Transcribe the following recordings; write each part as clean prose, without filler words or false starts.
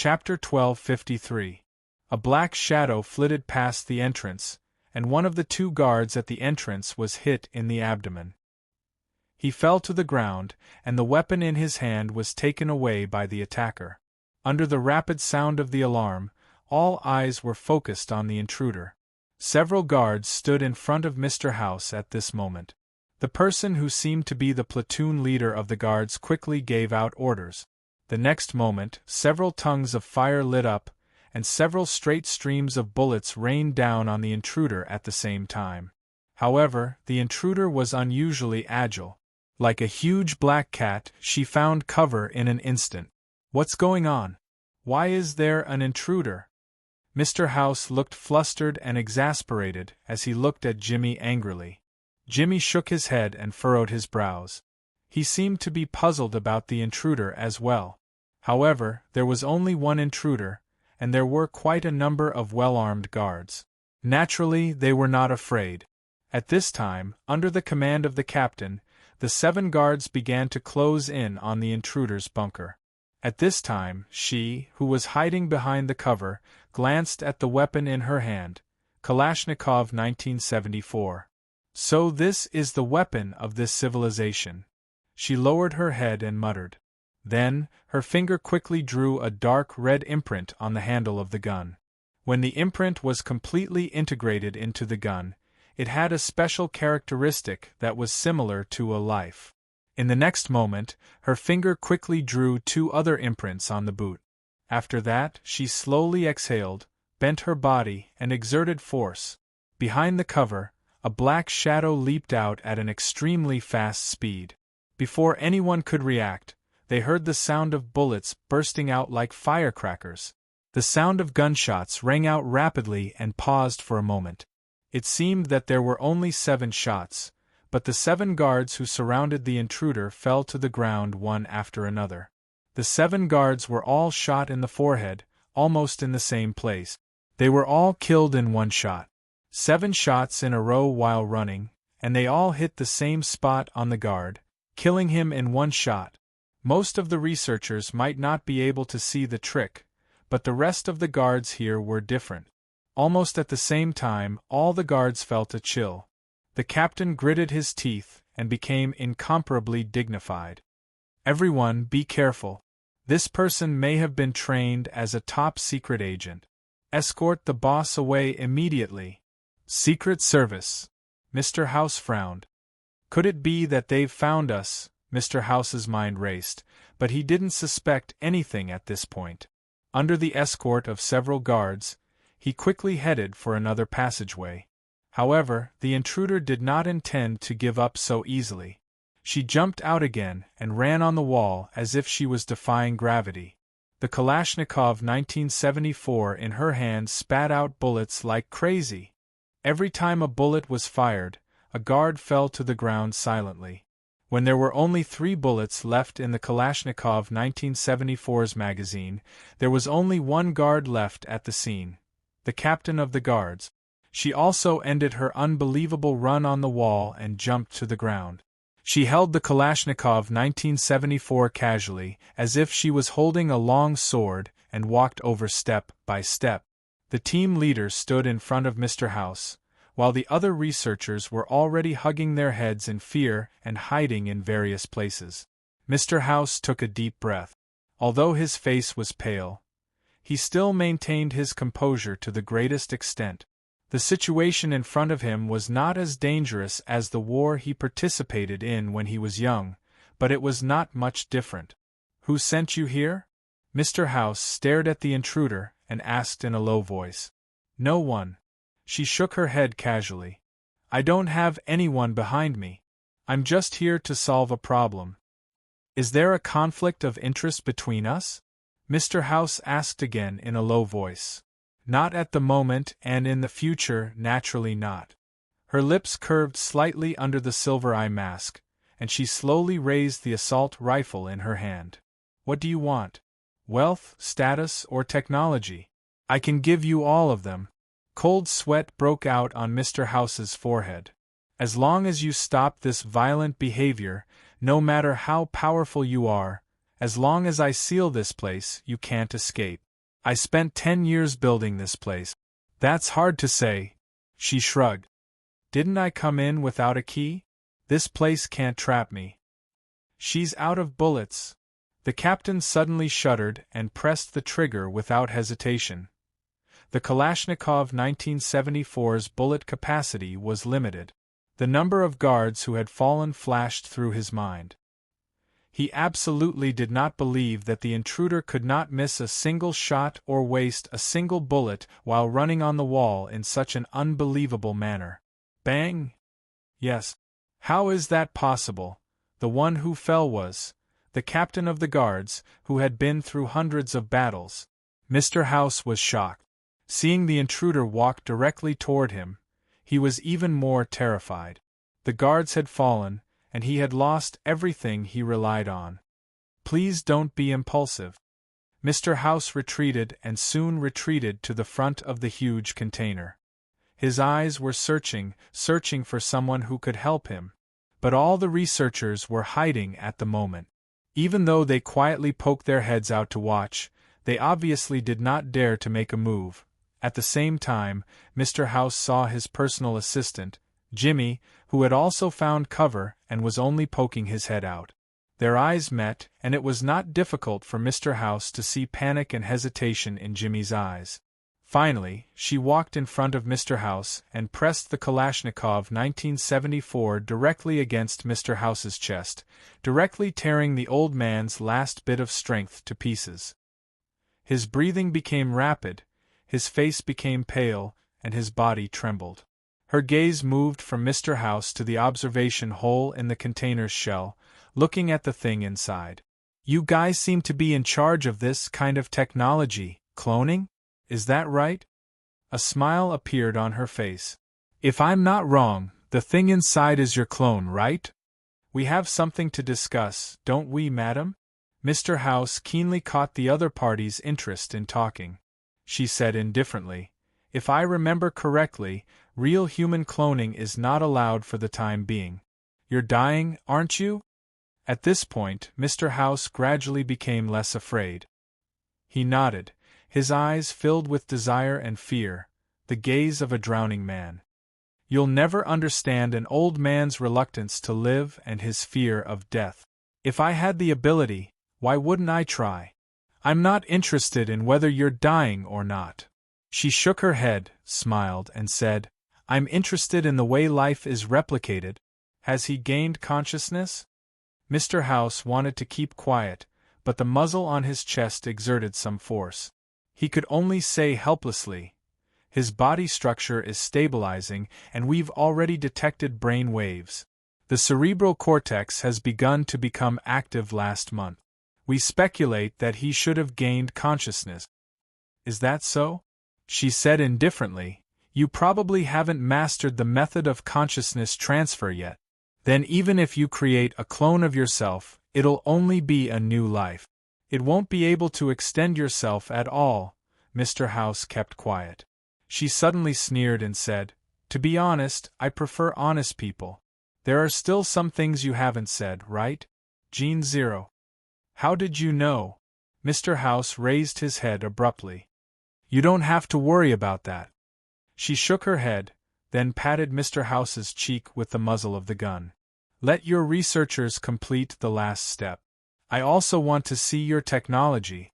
Chapter 1253. A black shadow flitted past the entrance, and one of the two guards at the entrance was hit in the abdomen. He fell to the ground, and the weapon in his hand was taken away by the attacker. Under the rapid sound of the alarm, all eyes were focused on the intruder. Several guards stood in front of Mr. House at this moment. The person who seemed to be the platoon leader of the guards quickly gave out orders. The next moment, several tongues of fire lit up, and several straight streams of bullets rained down on the intruder at the same time. However, the intruder was unusually agile. Like a huge black cat, she found cover in an instant. "What's going on? Why is there an intruder?" Mr. House looked flustered and exasperated as he looked at Jimmy angrily. Jimmy shook his head and furrowed his brows. He seemed to be puzzled about the intruder as well. However, there was only one intruder, and there were quite a number of well-armed guards. Naturally, they were not afraid. At this time, under the command of the captain, the 7 guards began to close in on the intruder's bunker. At this time, she, who was hiding behind the cover, glanced at the weapon in her hand, Kalashnikov 1974. So this is the weapon of this civilization. She lowered her head and muttered. Then, her finger quickly drew a dark red imprint on the handle of the gun. When the imprint was completely integrated into the gun, it had a special characteristic that was similar to a life. In the next moment, her finger quickly drew 2 other imprints on the boot. After that, she slowly exhaled, bent her body, and exerted force. Behind the cover, a black shadow leaped out at an extremely fast speed. Before anyone could react, they heard the sound of bullets bursting out like firecrackers. The sound of gunshots rang out rapidly and paused for a moment. It seemed that there were only 7 shots, but the 7 guards who surrounded the intruder fell to the ground one after another. The 7 guards were all shot in the forehead, almost in the same place. They were all killed in one shot. 7 shots in a row while running, and they all hit the same spot on the guard, killing him in one shot. Most of the researchers might not be able to see the trick, but the rest of the guards here were different. Almost at the same time, all the guards felt a chill. The captain gritted his teeth and became incomparably dignified. "Everyone, be careful. This person may have been trained as a top-secret agent. Escort the boss away immediately." "Secret Service." Mr. House frowned. "Could it be that they've found us?" Mr. House's mind raced, but he didn't suspect anything at this point. Under the escort of several guards, he quickly headed for another passageway. However, the intruder did not intend to give up so easily. She jumped out again and ran on the wall as if she was defying gravity. The Kalashnikov 1974 in her hand spat out bullets like crazy. Every time a bullet was fired, a guard fell to the ground silently. When there were only 3 bullets left in the Kalashnikov 1974's magazine, there was only 1 guard left at the scene, the captain of the guards. She also ended her unbelievable run on the wall and jumped to the ground. She held the Kalashnikov 1974 casually, as if she was holding a long sword, and walked over step by step. The team leader stood in front of Mr. House, while the other researchers were already hugging their heads in fear and hiding in various places. Mr. House took a deep breath. Although his face was pale, he still maintained his composure to the greatest extent. The situation in front of him was not as dangerous as the war he participated in when he was young, but it was not much different. "Who sent you here?" Mr. House stared at the intruder and asked in a low voice. "No one." She shook her head casually. "I don't have anyone behind me. I'm just here to solve a problem." "Is there a conflict of interest between us?" Mr. House asked again in a low voice. "Not at the moment, and in the future, naturally not." Her lips curved slightly under the silver eye mask, and she slowly raised the assault rifle in her hand. "What do you want? Wealth, status, or technology? I can give you all of them." Cold sweat broke out on Mr. House's forehead. "As long as you stop this violent behavior, no matter how powerful you are, as long as I seal this place, you can't escape." I spent 10 years building this place. That's hard to say. She shrugged. Didn't I come in without a key? This place can't trap me. She's out of bullets. The captain suddenly shuddered and pressed the trigger without hesitation. The Kalashnikov 1974's bullet capacity was limited. The number of guards who had fallen flashed through his mind. He absolutely did not believe that the intruder could not miss a single shot or waste a single bullet while running on the wall in such an unbelievable manner. Bang! Yes. How is that possible? The one who fell was the captain of the guards, who had been through hundreds of battles. Mr. House was shocked. Seeing the intruder walk directly toward him, he was even more terrified. The guards had fallen, and he had lost everything he relied on. Please don't be impulsive. Mr. House retreated and soon retreated to the front of the huge container. His eyes were searching for someone who could help him. But all the researchers were hiding at the moment. Even though they quietly poked their heads out to watch, they obviously did not dare to make a move. At the same time, Mr. House saw his personal assistant, Jimmy, who had also found cover and was only poking his head out. Their eyes met, and it was not difficult for Mr. House to see panic and hesitation in Jimmy's eyes. Finally, she walked in front of Mr. House and pressed the Kalashnikov 1974 directly against Mr. House's chest, directly tearing the old man's last bit of strength to pieces. His breathing became rapid, his face became pale, and his body trembled. Her gaze moved from Mr. House to the observation hole in the container's shell, looking at the thing inside. You guys seem to be in charge of this kind of technology, cloning? Is that right? A smile appeared on her face. If I'm not wrong, the thing inside is your clone, right? We have something to discuss, don't we, madam? Mr. House keenly caught the other party's interest in talking. She said indifferently, If I remember correctly, real human cloning is not allowed for the time being. You're dying, aren't you? At this point, Mr. House gradually became less afraid. He nodded, his eyes filled with desire and fear, the gaze of a drowning man. You'll never understand an old man's reluctance to live and his fear of death. If I had the ability, why wouldn't I try? I'm not interested in whether you're dying or not. She shook her head, smiled, and said, I'm interested in the way life is replicated. Has he gained consciousness? Mr. House wanted to keep quiet, but the muzzle on his chest exerted some force. He could only say helplessly, His body structure is stabilizing, and we've already detected brain waves. The cerebral cortex has begun to become active last month. We speculate that he should have gained consciousness. Is that so? She said indifferently, You probably haven't mastered the method of consciousness transfer yet. Then even if you create a clone of yourself, it'll only be a new life. It won't be able to extend yourself at all. Mr. House kept quiet. She suddenly sneered and said, To be honest, I prefer honest people. There are still some things you haven't said, right? Gene Zero. How did you know? Mr. House raised his head abruptly. You don't have to worry about that. She shook her head, then patted Mr. House's cheek with the muzzle of the gun. Let your researchers complete the last step. I also want to see your technology.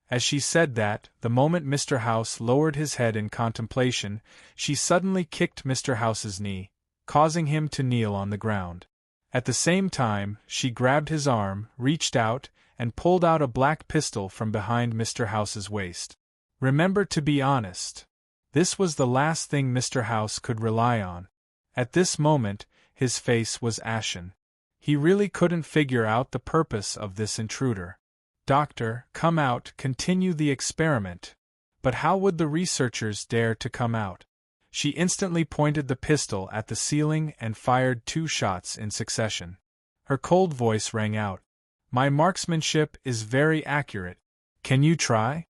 As she said that, the moment Mr. House lowered his head in contemplation, she suddenly kicked Mr. House's knee, causing him to kneel on the ground. At the same time, she grabbed his arm, reached out, and pulled out a black pistol from behind Mr. House's waist. Remember to be honest. This was the last thing Mr. House could rely on. At this moment, his face was ashen. He really couldn't figure out the purpose of this intruder. Doctor, come out, continue the experiment. But how would the researchers dare to come out? She instantly pointed the pistol at the ceiling and fired 2 shots in succession. Her cold voice rang out. My marksmanship is very accurate. Can you try?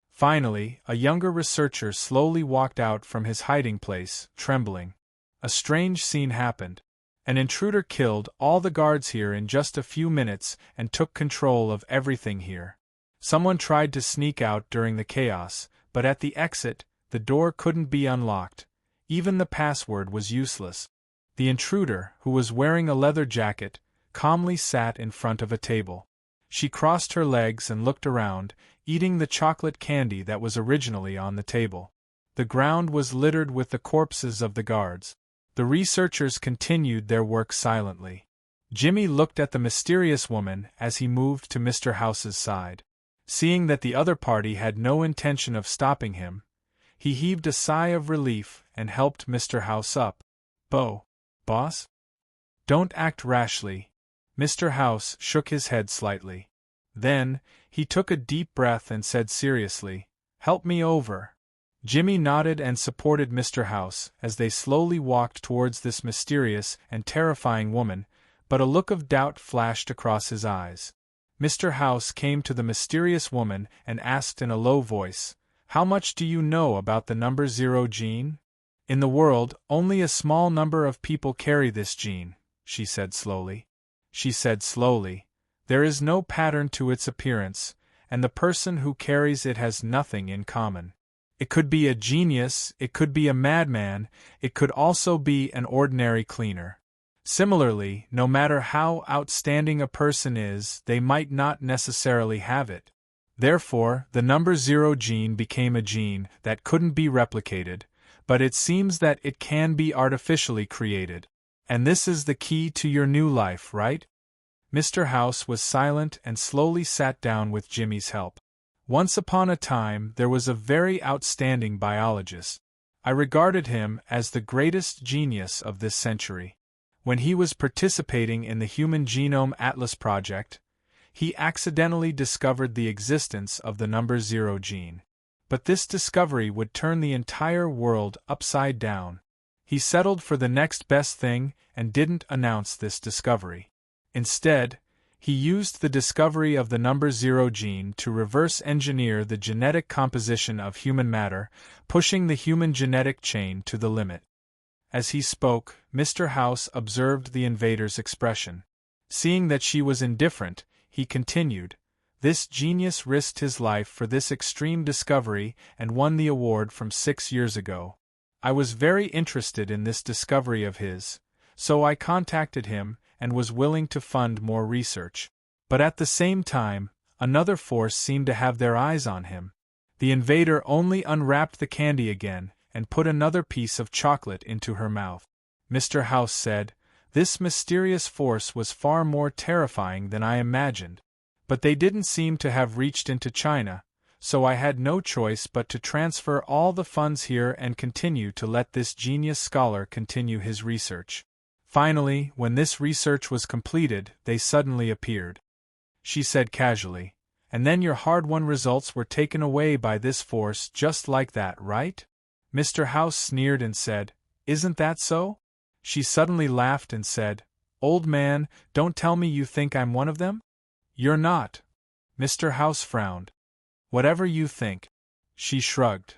Finally, a younger researcher slowly walked out from his hiding place, trembling. A strange scene happened. An intruder killed all the guards here in just a few minutes and took control of everything here. Someone tried to sneak out during the chaos, but at the exit, the door couldn't be unlocked. Even the password was useless. The intruder, who was wearing a leather jacket, calmly sat in front of a table. She crossed her legs and looked around, eating the chocolate candy that was originally on the table. The ground was littered with the corpses of the guards. The researchers continued their work silently. Jimmy looked at the mysterious woman as he moved to Mr. House's side. Seeing that the other party had no intention of stopping him, he heaved a sigh of relief and helped Mr. House up. Boss? Don't act rashly. Mr. House shook his head slightly. Then, he took a deep breath and said seriously, "Help me over." Jimmy nodded and supported Mr. House as they slowly walked towards this mysterious and terrifying woman, but a look of doubt flashed across his eyes. Mr. House came to the mysterious woman and asked in a low voice, "How much do you know about the number 0 gene?" "In the world, only a small number of people carry this gene," she said slowly. "There is no pattern to its appearance, and the person who carries it has nothing in common. It could be a genius, it could be a madman, it could also be an ordinary cleaner. Similarly, no matter how outstanding a person is, they might not necessarily have it. Therefore, the number 0 gene became a gene that couldn't be replicated, but it seems that it can be artificially created. And this is the key to your new life, right?" Mr. House was silent and slowly sat down with Jimmy's help. "Once upon a time, there was a very outstanding biologist. I regarded him as the greatest genius of this century. When he was participating in the Human Genome Atlas project, he accidentally discovered the existence of the number 0 gene. But this discovery would turn the entire world upside down. He settled for the next best thing and didn't announce this discovery. Instead, he used the discovery of the number 0 gene to reverse engineer the genetic composition of human matter, pushing the human genetic chain to the limit." As he spoke, Mr. House observed the invader's expression. Seeing that she was indifferent, he continued, "This genius risked his life for this extreme discovery and won the award from 6 years ago. I was very interested in this discovery of his, so I contacted him and was willing to fund more research. But at the same time, another force seemed to have their eyes on him." The invader only unwrapped the candy again and put another piece of chocolate into her mouth. Mr. House said, "This mysterious force was far more terrifying than I imagined. But they didn't seem to have reached into China, so I had no choice but to transfer all the funds here and continue to let this genius scholar continue his research. Finally, when this research was completed, they suddenly appeared," she said casually, "and then your hard-won results were taken away by this force just like that, right?" Mr. House sneered and said, "Isn't that so?" She suddenly laughed and said, "Old man, don't tell me you think I'm one of them?" "You're not." Mr. House frowned. "Whatever you think." She shrugged.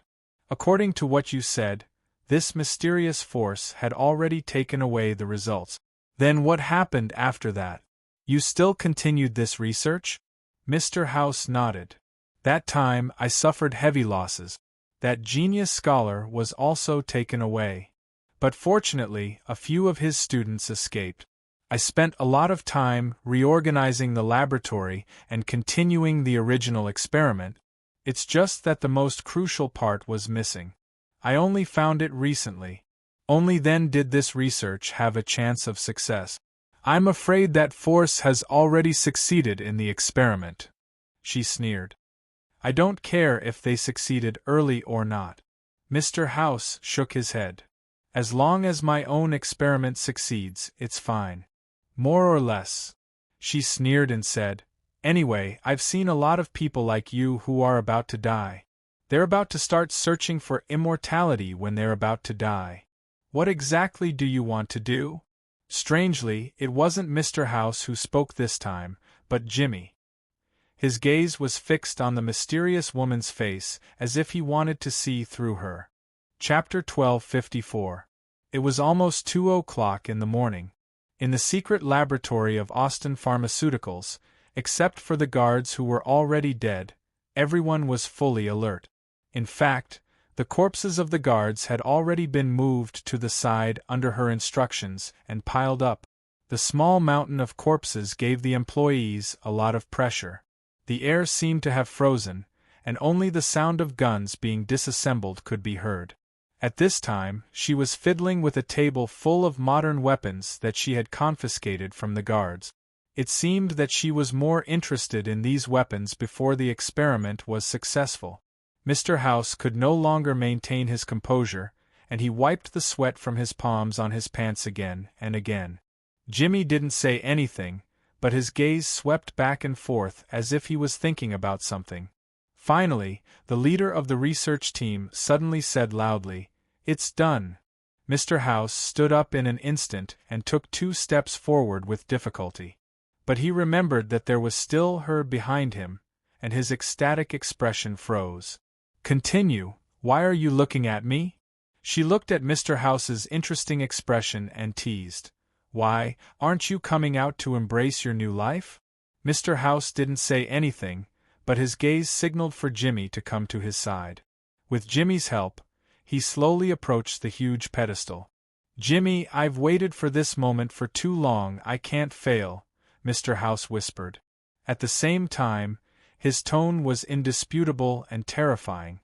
"According to what you said, this mysterious force had already taken away the results. Then what happened after that? You still continued this research?" Mr. House nodded. "That time I suffered heavy losses. That genius scholar was also taken away. But fortunately, a few of his students escaped. I spent a lot of time reorganizing the laboratory and continuing the original experiment. It's just that the most crucial part was missing. I only found it recently. Only then did this research have a chance of success. I'm afraid that force has already succeeded in the experiment." She sneered. "I don't care if they succeeded early or not." Mr. House shook his head. "As long as my own experiment succeeds, it's fine. More or less." She sneered and said, "Anyway, I've seen a lot of people like you who are about to die. They're about to start searching for immortality when they're about to die. What exactly do you want to do?" Strangely, it wasn't Mr. House who spoke this time, but Jimmy. His gaze was fixed on the mysterious woman's face as if he wanted to see through her. Chapter 1254. It was almost 2 o'clock in the morning. In the secret laboratory of Austin Pharmaceuticals, Except for the guards who were already dead, everyone was fully alert. In fact, the corpses of the guards had already been moved to the side under her instructions and piled up. The small mountain of corpses gave the employees a lot of pressure. The air seemed to have frozen, and only the sound of guns being disassembled could be heard. At this time, she was fiddling with a table full of modern weapons that she had confiscated from the guards. It seemed that she was more interested in these weapons before the experiment was successful. Mr. House could no longer maintain his composure, and he wiped the sweat from his palms on his pants again and again. Jimmy didn't say anything, but his gaze swept back and forth as if he was thinking about something. Finally, the leader of the research team suddenly said loudly, "It's done." Mr. House stood up in an instant and took 2 steps forward with difficulty. But he remembered that there was still her behind him, and his ecstatic expression froze. "Continue, why are you looking at me?" She looked at Mr. House's interesting expression and teased, "Why, aren't you coming out to embrace your new life?" Mr. House didn't say anything, but his gaze signaled for Jimmy to come to his side. With Jimmy's help, he slowly approached the huge pedestal. "Jimmy, I've waited for this moment for too long, I can't fail," Mr. House whispered. At the same time, his tone was indisputable and terrifying.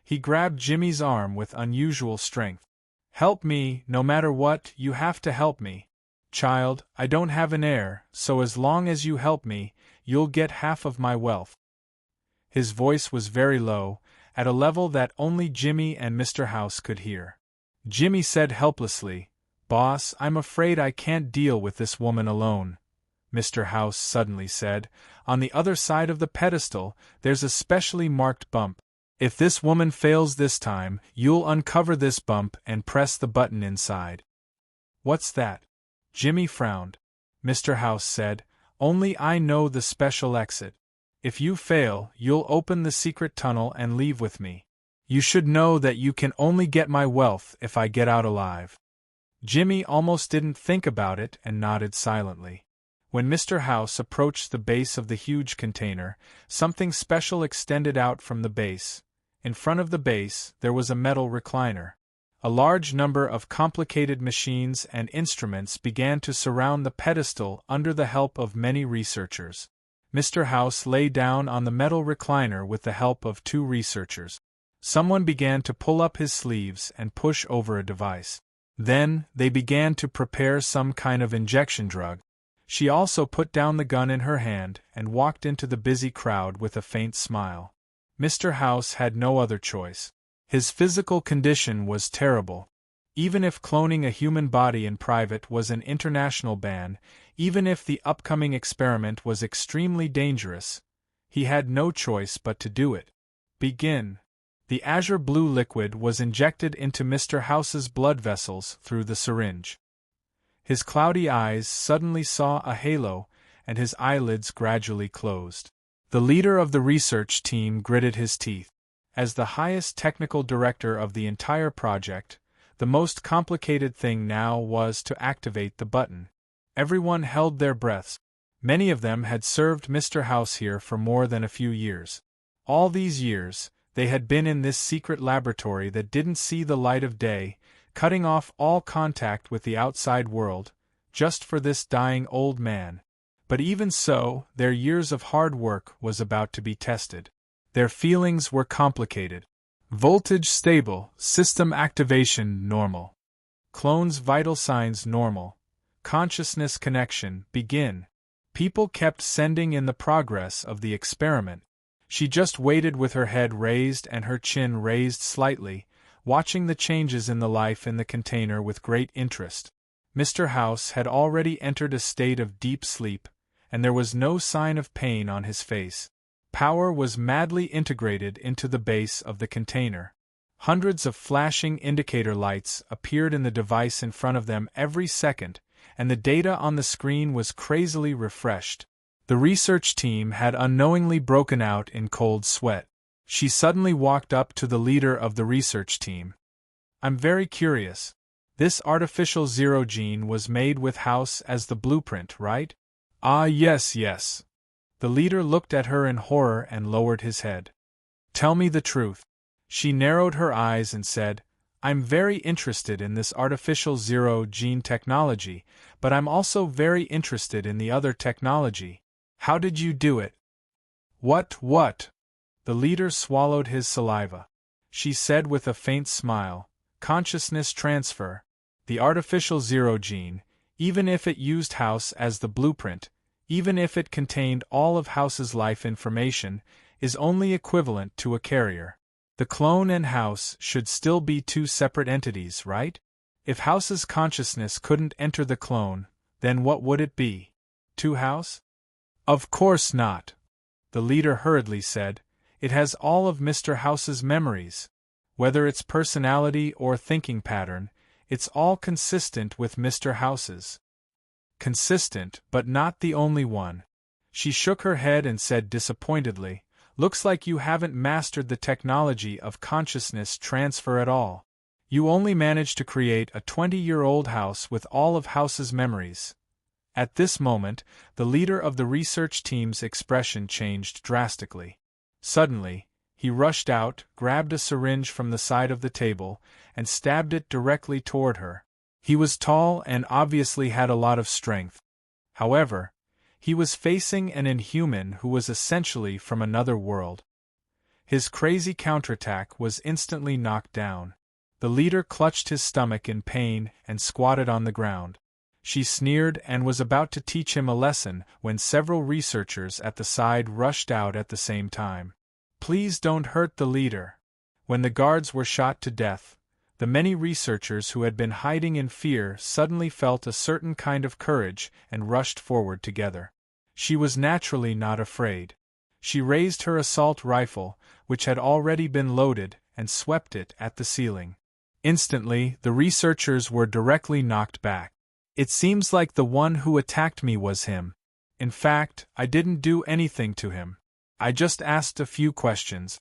He grabbed Jimmy's arm with unusual strength. "Help me, no matter what, you have to help me. Child, I don't have an heir, so as long as you help me, you'll get half of my wealth." His voice was very low, at a level that only Jimmy and Mr. House could hear. Jimmy said helplessly, "Boss, I'm afraid I can't deal with this woman alone." Mr. House suddenly said, "On the other side of the pedestal, there's a specially marked bump. If this woman fails this time, you'll uncover this bump and press the button inside." "What's that?" Jimmy frowned. Mr. House said, "Only I know the special exit. If you fail, you'll open the secret tunnel and leave with me. You should know that you can only get my wealth if I get out alive." Jimmy almost didn't think about it and nodded silently. When Mr. House approached the base of the huge container, something special extended out from the base. In front of the base, there was a metal recliner. A large number of complicated machines and instruments began to surround the pedestal under the help of many researchers. Mr. House lay down on the metal recliner with the help of 2 researchers. Someone began to pull up his sleeves and push over a device. Then, they began to prepare some kind of injection drug. She also put down the gun in her hand and walked into the busy crowd with a faint smile. Mr. House had no other choice. His physical condition was terrible. Even if cloning a human body in private was an international ban, even if the upcoming experiment was extremely dangerous, he had no choice but to do it. Begin. The azure blue liquid was injected into Mr. House's blood vessels through the syringe. His cloudy eyes suddenly saw a halo, and his eyelids gradually closed. The leader of the research team gritted his teeth. As the highest technical director of the entire project, the most complicated thing now was to activate the button. Everyone held their breaths. Many of them had served Mr. House here for more than a few years. All these years, they had been in this secret laboratory that didn't see the light of day, cutting off all contact with the outside world, just for this dying old man. But even so, their years of hard work was about to be tested. Their feelings were complicated. Voltage stable, system activation normal. Clone's vital signs normal. Consciousness connection begin. People kept sending in the progress of the experiment. She just waited with her head raised and her chin raised slightly, watching the changes in the life in the container with great interest. Mr. House had already entered a state of deep sleep, and there was no sign of pain on his face. Power was madly integrated into the base of the container. Hundreds of flashing indicator lights appeared in the device in front of them every second, and the data on the screen was crazily refreshed. The research team had unknowingly broken out in cold sweat. She suddenly walked up to the leader of the research team. "I'm very curious. This artificial zero gene was made with House as the blueprint, right?" "Ah, yes. The leader looked at her in horror and lowered his head. Tell me the truth. She narrowed her eyes and said, I'm very interested in this artificial zero-gene technology, but I'm also very interested in the other technology. How did you do it? What? The leader swallowed his saliva. She said with a faint smile, consciousness transfer. The artificial zero-gene, even if it used House as the blueprint, even if it contained all of House's life information, is only equivalent to a carrier. The clone and House should still be two separate entities, right? If House's consciousness couldn't enter the clone, then what would it be? Two House? Of course not. The leader hurriedly said, it has all of Mr. House's memories. Whether it's personality or thinking pattern, it's all consistent with Mr. House's. Consistent, but not the only one. She shook her head and said disappointedly, looks like you haven't mastered the technology of consciousness transfer at all. You only managed to create a 20-year-old House with all of House's memories. At this moment, the leader of the research team's expression changed drastically. Suddenly, he rushed out, grabbed a syringe from the side of the table, and stabbed it directly toward her. He was tall and obviously had a lot of strength. However, he was facing an inhuman who was essentially from another world. His crazy counterattack was instantly knocked down. The leader clutched his stomach in pain and squatted on the ground. She sneered and was about to teach him a lesson when several researchers at the side rushed out at the same time. Please don't hurt the leader. When the guards were shot to death, the many researchers who had been hiding in fear suddenly felt a certain kind of courage and rushed forward together. She was naturally not afraid. She raised her assault rifle, which had already been loaded, and swept it at the ceiling. Instantly, the researchers were directly knocked back. It seems like the one who attacked me was him. In fact, I didn't do anything to him. I just asked a few questions.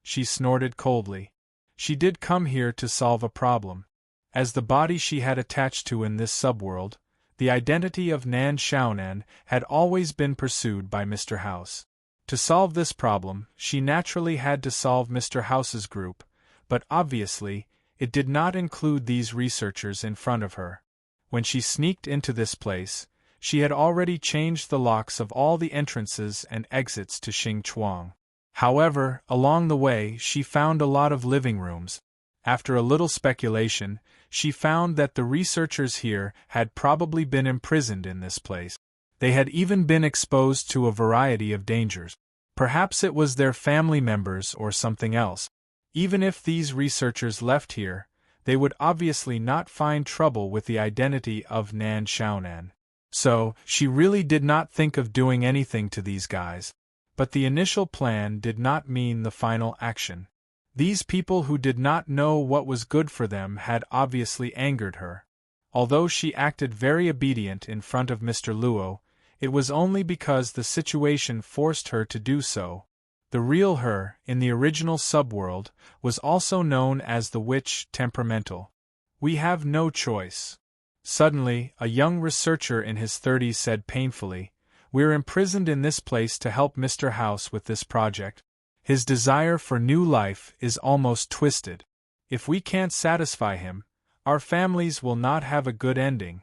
She snorted coldly. She did come here to solve a problem. As the body she had attached to in this subworld, the identity of Nan Xiaonan had always been pursued by Mr. House. To solve this problem, she naturally had to solve Mr. House's group, but obviously, it did not include these researchers in front of her. When she sneaked into this place, she had already changed the locks of all the entrances and exits to Xing Chuang. However, along the way she found a lot of living rooms. After a little speculation, she found that the researchers here had probably been imprisoned in this place. They had even been exposed to a variety of dangers. Perhaps it was their family members or something else. Even if these researchers left here, they would obviously not find trouble with the identity of Nan Xiaonan. So, she really did not think of doing anything to these guys. But the initial plan did not mean the final action. These people who did not know what was good for them had obviously angered her. Although she acted very obedient in front of Mr. Luo, it was only because the situation forced her to do so. The real her, in the original subworld, was also known as the witch temperamental. We have no choice. Suddenly, a young researcher in his 30s said painfully, we're imprisoned in this place to help Mr. House with this project. His desire for new life is almost twisted. If we can't satisfy him, our families will not have a good ending.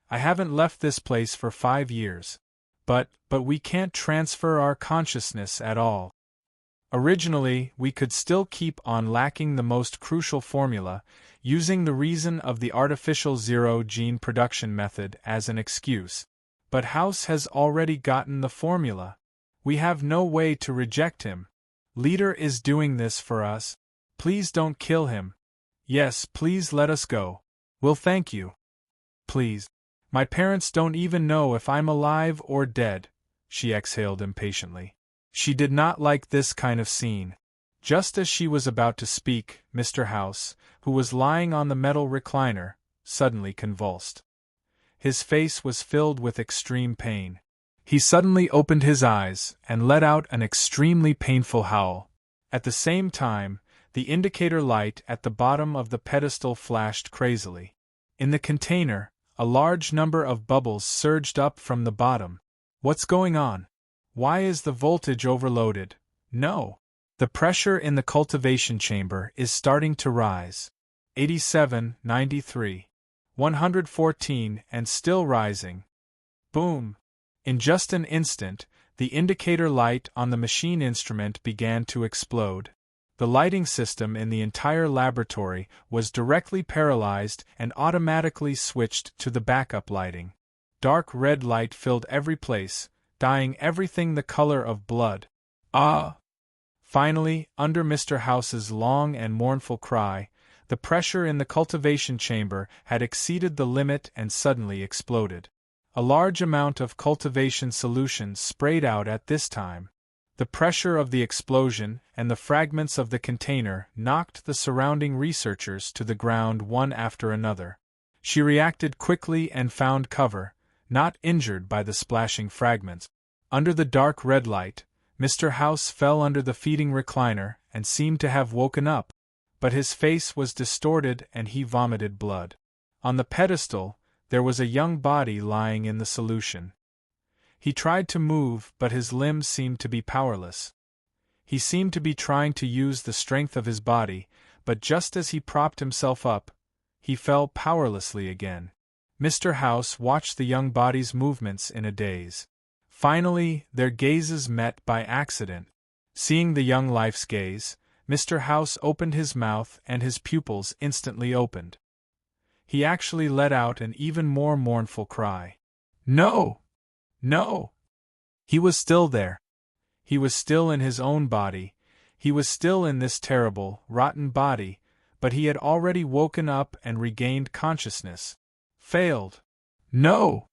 I haven't left this place for 5 years. But we can't transfer our consciousness at all. Originally, we could still keep on lacking the most crucial formula, using the reason of the artificial zero-gene production method as an excuse. But House has already gotten the formula. We have no way to reject him. Leader is doing this for us. Please don't kill him. Yes, please let us go. We'll thank you. Please. My parents don't even know if I'm alive or dead, she exhaled impatiently. She did not like this kind of scene. Just as she was about to speak, Mr. House, who was lying on the metal recliner, suddenly convulsed. His face was filled with extreme pain. He suddenly opened his eyes and let out an extremely painful howl. At the same time, the indicator light at the bottom of the pedestal flashed crazily. In the container, a large number of bubbles surged up from the bottom. What's going on? Why is the voltage overloaded? No. The pressure in the cultivation chamber is starting to rise. 87, 93. 114 and still rising. Boom! In just an instant, the indicator light on the machine instrument began to explode. The lighting system in the entire laboratory was directly paralyzed and automatically switched to the backup lighting. Dark red light filled every place, dyeing everything the color of blood. Ah! Finally, under Mr. House's long and mournful cry, the pressure in the cultivation chamber had exceeded the limit and suddenly exploded. A large amount of cultivation solution sprayed out at this time. The pressure of the explosion and the fragments of the container knocked the surrounding researchers to the ground one after another. She reacted quickly and found cover, not injured by the splashing fragments. Under the dark red light, Mr. House fell under the feeding recliner and seemed to have woken up, but his face was distorted and he vomited blood. On the pedestal, there was a young body lying in the solution. He tried to move, but his limbs seemed to be powerless. He seemed to be trying to use the strength of his body, but just as he propped himself up, he fell powerlessly again. Mr. House watched the young body's movements in a daze. Finally, their gazes met by accident. Seeing the young life's gaze, Mr. House opened his mouth and his pupils instantly opened. He actually let out an even more mournful cry. No! No! He was still there. He was still in his own body. He was still in this terrible, rotten body, but he had already woken up and regained consciousness. Failed! No!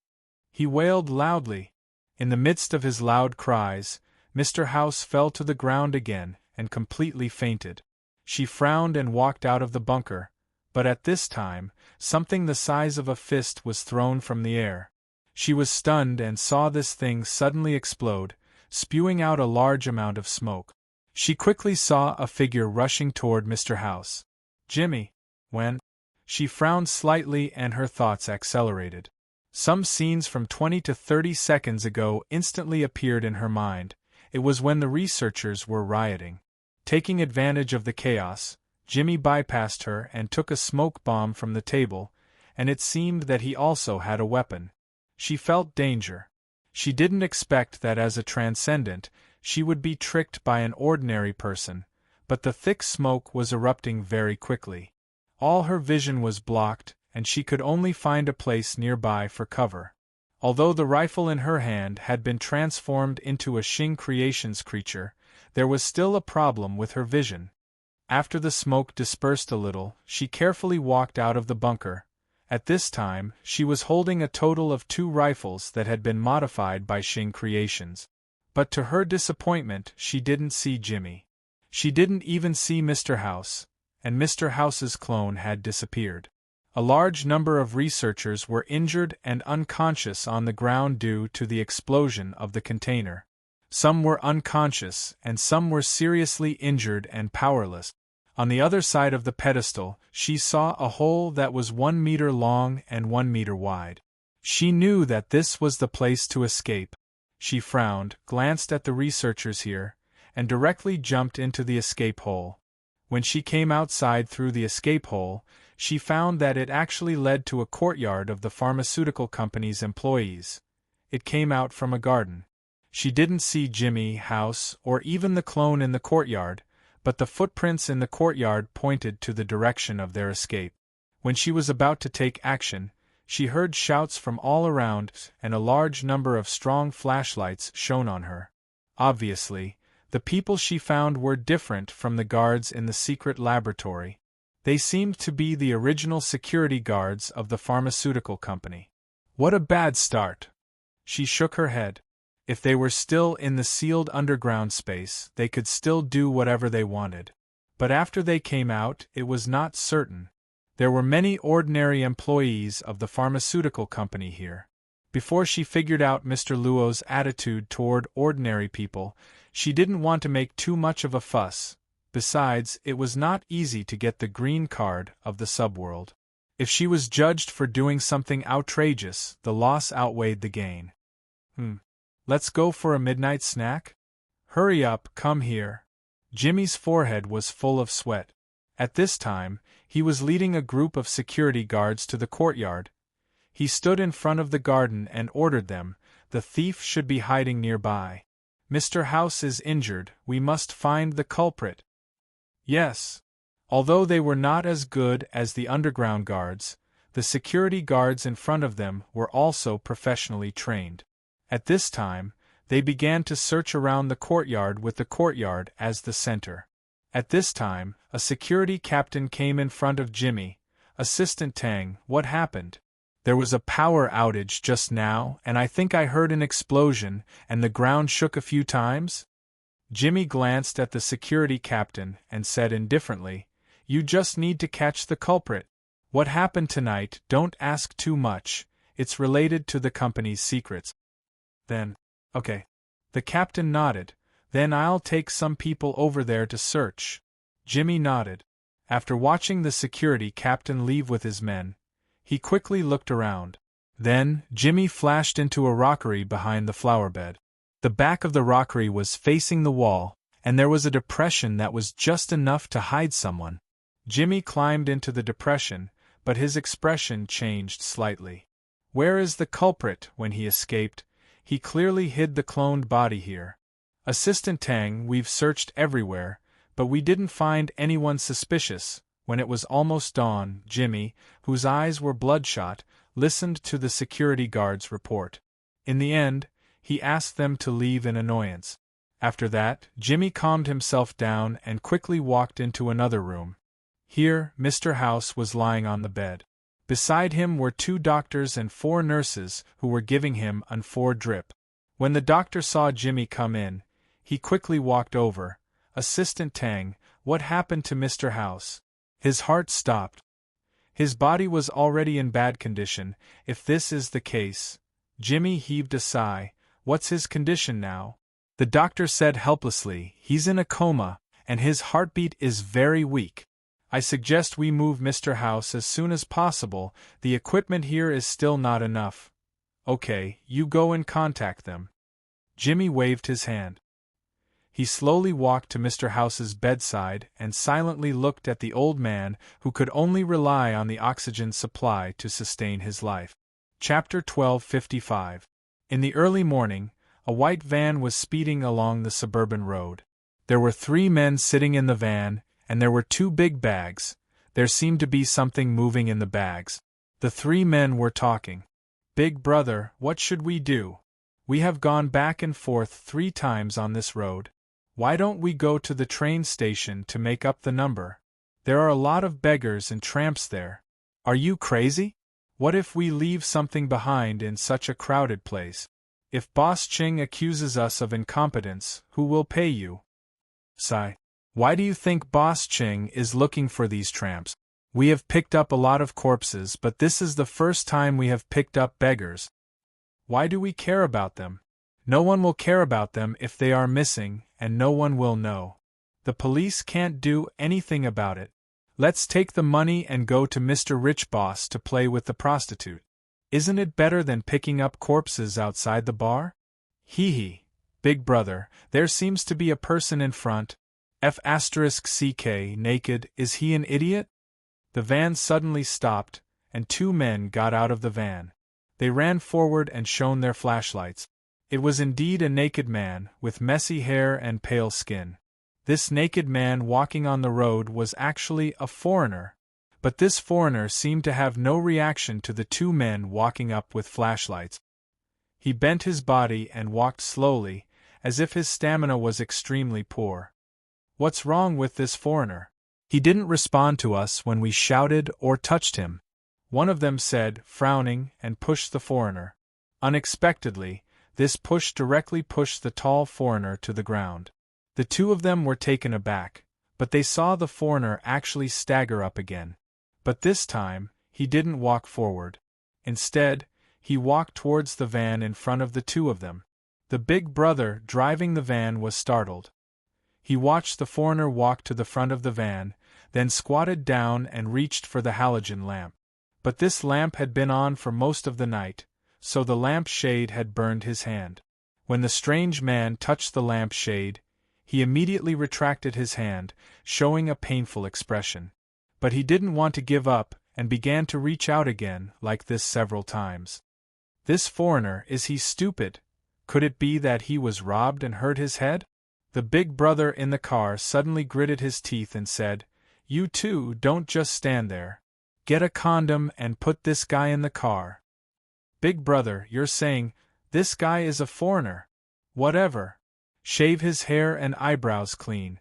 He wailed loudly. In the midst of his loud cries, Mr. House fell to the ground again and completely fainted. She frowned and walked out of the bunker, but at this time, something the size of a fist was thrown from the air. She was stunned and saw this thing suddenly explode, spewing out a large amount of smoke. She quickly saw a figure rushing toward Mr. House. Jimmy, when? She frowned slightly and her thoughts accelerated. Some scenes from 20 to 30 seconds ago instantly appeared in her mind. It was when the researchers were rioting. Taking advantage of the chaos, Jimmy bypassed her and took a smoke bomb from the table, and it seemed that he also had a weapon. She felt danger. She didn't expect that as a transcendent, she would be tricked by an ordinary person, but the thick smoke was erupting very quickly. All her vision was blocked, and she could only find a place nearby for cover. Although the rifle in her hand had been transformed into a Xing Creations creature, there was still a problem with her vision. After the smoke dispersed a little, she carefully walked out of the bunker. At this time, she was holding a total of 2 rifles that had been modified by Xing Creations. But to her disappointment, she didn't see Jimmy. She didn't even see Mr. House, and Mr. House's clone had disappeared. A large number of researchers were injured and unconscious on the ground due to the explosion of the container. Some were unconscious and some were seriously injured and powerless. On the other side of the pedestal, she saw a hole that was 1 meter long and 1 meter wide. She knew that this was the place to escape. She frowned, glanced at the researchers here, and directly jumped into the escape hole. When she came outside through the escape hole, she found that it actually led to a courtyard of the pharmaceutical company's employees. It came out from a garden. She didn't see Jimmy, House, or even the clone in the courtyard, but the footprints in the courtyard pointed to the direction of their escape. When she was about to take action, she heard shouts from all around, and a large number of strong flashlights shone on her. Obviously, the people she found were different from the guards in the secret laboratory. They seemed to be the original security guards of the pharmaceutical company. What a bad start! She shook her head. If they were still in the sealed underground space, they could still do whatever they wanted. But after they came out, it was not certain. There were many ordinary employees of the pharmaceutical company here. Before she figured out Mr. Luo's attitude toward ordinary people, she didn't want to make too much of a fuss. Besides, it was not easy to get the green card of the subworld. If she was judged for doing something outrageous, the loss outweighed the gain. Let's go for a midnight snack? Hurry up, come here. Jimmy's forehead was full of sweat. At this time, he was leading a group of security guards to the courtyard. He stood in front of the garden and ordered them. The thief should be hiding nearby. Mr. House is injured, we must find the culprit. Yes. Although they were not as good as the underground guards, the security guards in front of them were also professionally trained. At this time, they began to search around the courtyard with the courtyard as the center. At this time, a security captain came in front of Jimmy. Assistant Tang, what happened? There was a power outage just now, and I think I heard an explosion, and the ground shook a few times? Jimmy glanced at the security captain and said indifferently, You just need to catch the culprit. What happened tonight, don't ask too much, it's related to the company's secrets. Then, okay. The captain nodded. Then I'll take some people over there to search. Jimmy nodded. After watching the security captain leave with his men, he quickly looked around. Then, Jimmy flashed into a rockery behind the flower bed. The back of the rockery was facing the wall, and there was a depression that was just enough to hide someone. Jimmy climbed into the depression, but his expression changed slightly. Where is the culprit? When he escaped, he clearly hid the cloned body here. Assistant Tang, we've searched everywhere, but we didn't find anyone suspicious. When it was almost dawn, Jimmy, whose eyes were bloodshot, listened to the security guard's report. In the end, he asked them to leave in annoyance. After that, Jimmy calmed himself down and quickly walked into another room. Here, Mr. House was lying on the bed. Beside him were 2 doctors and 4 nurses who were giving him an 4 drip. When the doctor saw Jimmy come in, he quickly walked over. Assistant Tang, what happened to Mr. House? His heart stopped. His body was already in bad condition. If this is the case, Jimmy heaved a sigh. What's his condition now? The doctor said helplessly, he's in a coma, and his heartbeat is very weak. I suggest we move Mr. House as soon as possible. The equipment here is still not enough. Okay, you go and contact them. Jimmy waved his hand. He slowly walked to Mr. House's bedside and silently looked at the old man who could only rely on the oxygen supply to sustain his life. Chapter 1255. In the early morning, a white van was speeding along the suburban road. There were 3 men sitting in the van, and there were 2 big bags. There seemed to be something moving in the bags. The 3 men were talking. Big brother, what should we do? We have gone back and forth 3 times on this road. Why don't we go to the train station to make up the number? There are a lot of beggars and tramps there. Are you crazy? What if we leave something behind in such a crowded place? If Boss Ching accuses us of incompetence, who will pay you? Sigh. Why do you think Boss Ching is looking for these tramps? We have picked up a lot of corpses, but this is the first time we have picked up beggars. Why do we care about them? No one will care about them if they are missing, and no one will know. The police can't do anything about it. Let's take the money and go to Mr. Rich Boss to play with the prostitute. Isn't it better than picking up corpses outside the bar? Hee hee. Big brother, there seems to be a person in front. F***ck naked, is he an idiot? The van suddenly stopped, and 2 men got out of the van. They ran forward and shone their flashlights. It was indeed a naked man, with messy hair and pale skin. This naked man walking on the road was actually a foreigner. But this foreigner seemed to have no reaction to the 2 men walking up with flashlights. He bent his body and walked slowly, as if his stamina was extremely poor. What's wrong with this foreigner? He didn't respond to us when we shouted or touched him. One of them said, frowning, and pushed the foreigner. Unexpectedly, this push directly pushed the tall foreigner to the ground. The 2 of them were taken aback, but they saw the foreigner actually stagger up again. But this time, he didn't walk forward. Instead, he walked towards the van in front of the 2 of them. The big brother driving the van was startled. He watched the foreigner walk to the front of the van, then squatted down and reached for the halogen lamp. But this lamp had been on for most of the night, so the lamp shade had burned his hand. When the strange man touched the lamp shade, he immediately retracted his hand, showing a painful expression. But he didn't want to give up, and began to reach out again, like this several times. This foreigner, is he stupid? Could it be that he was robbed and hurt his head? The big brother in the car suddenly gritted his teeth and said, "You two don't just stand there. Get a condom and put this guy in the car." "Big brother, you're saying, this guy is a foreigner? Whatever. Shave his hair and eyebrows clean."